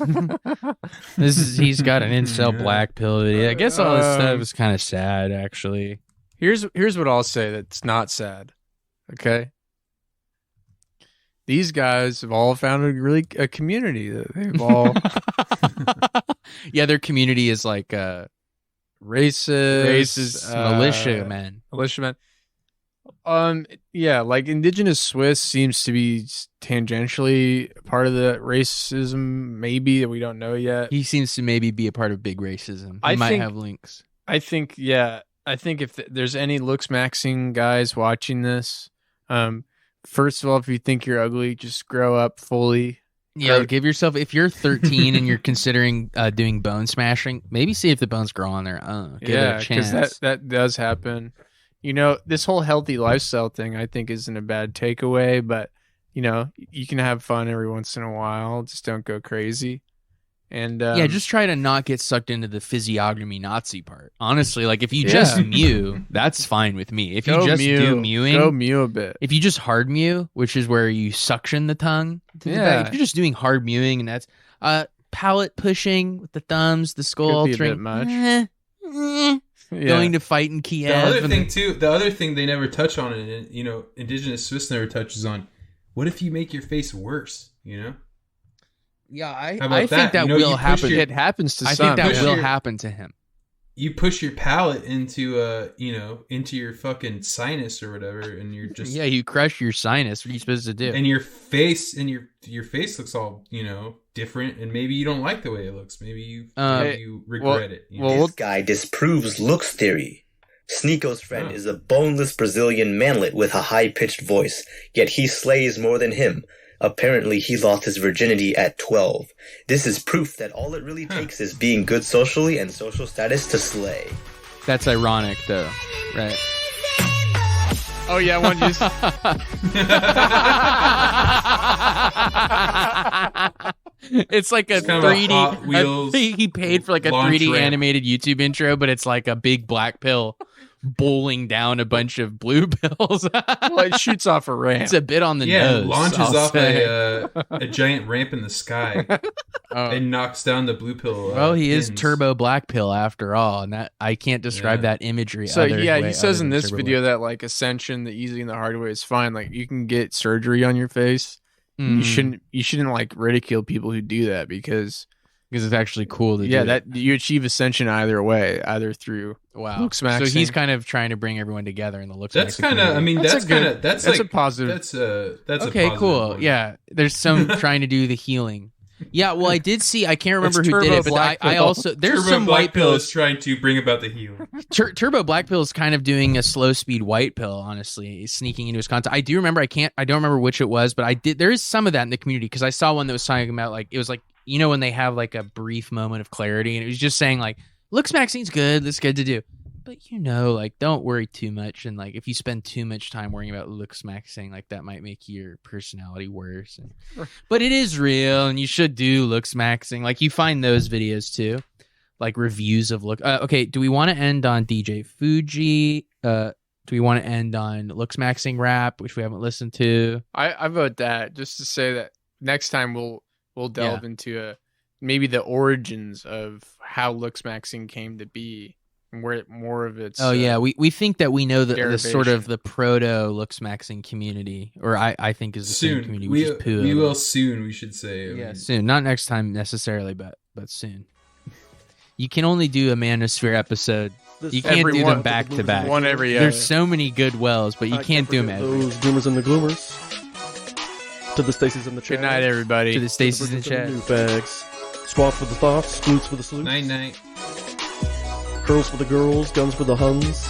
He's got an incel black pill video. I guess all this stuff is kind of sad, actually. Here's what I'll say that's not sad. Okay. These guys have all found a community that they've all. Yeah, their community is like racist militiamen. Yeah, like indigenous Swiss seems to be tangentially part of the racism, maybe, that we don't know yet. He seems to maybe be a part of big racism. He might have links. I think if there's any Looksmaxing guys watching this, first of all, if you think you're ugly, just grow up fully. Yeah, give yourself, if you're 13 and you're considering doing bone smashing, maybe see if the bones grow on their own. Give it a chance. Because that does happen. This whole healthy lifestyle thing, I think, isn't a bad takeaway, but, you can have fun every once in a while. Just don't go crazy. And just try to not get sucked into the physiognomy Nazi part. Honestly, like if you just mew, that's fine with me. If you just do mewing, go mew a bit. If you just hard mew, which is where you suction the tongue to the back, if you're just doing hard mewing and that's palate pushing with the thumbs, the skull could be a bit much. going to fight in Kiev. The other thing they never touch on, and Indigenous Swiss never touches on. What if you make your face worse? Yeah, I think that will happen. It happens to some. I think that will happen to him. You push your palate into into your fucking sinus or whatever, and you're just you crush your sinus. What are you supposed to do? And your face looks all different, and maybe you don't like the way it looks. Maybe you regret it. This guy disproves looks theory. Sneeko's friend is a boneless Brazilian manlet with a high-pitched voice, yet he slays more than him. Apparently, he lost his virginity at 12. This is proof that all it really takes is being good socially and social status to slay. That's ironic, though, right? Oh yeah, one just. It's like a 3D. He paid for like a 3D animated YouTube intro, but it's like a big black pill bowling down a bunch of blue pills. Well, it shoots off a ramp. It's a bit on the nose. It launches off a giant ramp in the sky and knocks down the blue pill. Well, he is Turbo Black Pill after all, and that I can't describe that imagery. So he says in this video that like Ascension, the easy and the hard way is fine. Like you can get surgery on your face. You shouldn't like ridicule people who do that because it's actually cool to do. Yeah, that you achieve Ascension either way, either through Looksmaxing. So he's kind of trying to bring everyone together in the Looksmaxing. That's kind of. I mean, that's a positive. That's okay. A cool. One. Yeah, there's some trying to do the healing. Yeah, well, I did see. I can't remember who did it, but I also there's Turbo some Black white Pill pills is trying to bring about the healing. Turbo Black Pill is kind of doing a slow speed white pill. Honestly, he's sneaking into his content. I do remember. I don't remember which it was, but I did. There is some of that in the community because I saw one that was talking about like it was like when they have like a brief moment of clarity, and it was just saying like Looksmaxing's good. That's good to do. But like don't worry too much, and like if you spend too much time worrying about Looksmaxing, like that might make your personality worse. But it is real, and you should do Looksmaxing. Like you find those videos too, like reviews of look. Okay, do we want to end on DJ Fuji? Do we want to end on Looksmaxing rap, which we haven't listened to? I vote that just to say that next time we'll delve into maybe the origins of how Looksmaxing came to be. Where more of it's we think that we know the sort of the proto Looksmaxing community, or I think is the same community. We will soon. We should say soon, not next time necessarily, but soon. You can only do a Manosphere episode. You can't do them back to back. One every. There's so many good wells, but you can't do them every. Those Doomers and the Gloomers. To the Stacy's in the chat. Good night, everybody. To the Stacy's in the chat. New bags. Squawk for the thoughts. Flutes for the salutes. Night. Girls for the girls, guns for the Huns.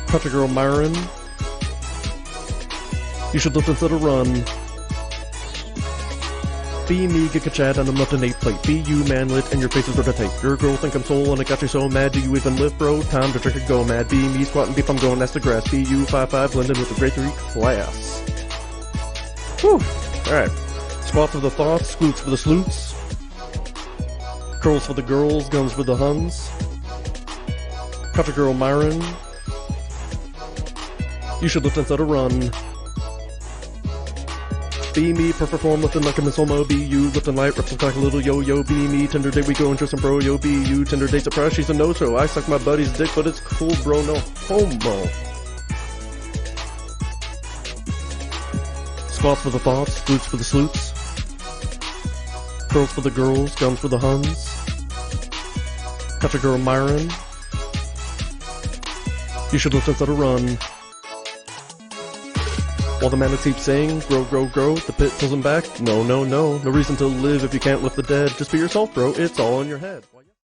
Country girl Myron. You should lift instead of run. Be me, Giga Chad, and I'm left an 8 plate. Be you, manlet, and your face is ready to take. Your girl think I'm soul, and I got you so mad. Do you even live, bro? Time to drink and go mad. Be me, squatting beef, I'm going that's the grass. Be you, 5'5", blended with a grade 3 class. Whew. Alright. Squat for the thoughts, scoots for the sleuts. Curls for the girls, guns for the Huns. Country girl Myron. You should lift instead of run. Be me, perform lifting like a Miss Homo. Be you, lifting light, reps like a little yo-yo. Be me, tender day we go into some bro. Yo, be you, tender day surprise, she's a no-show. I suck my buddy's dick, but it's cool, bro, no homo. Squats for the thoughts, flutes for the sleuts. Curls for the girls, guns for the Huns. Country girl Myron. You should lift instead of run. While the man that keeps saying, grow, grow, grow, the pit pulls him back. No, no, no. No reason to live if you can't lift the dead. Just be yourself, bro. It's all in your head.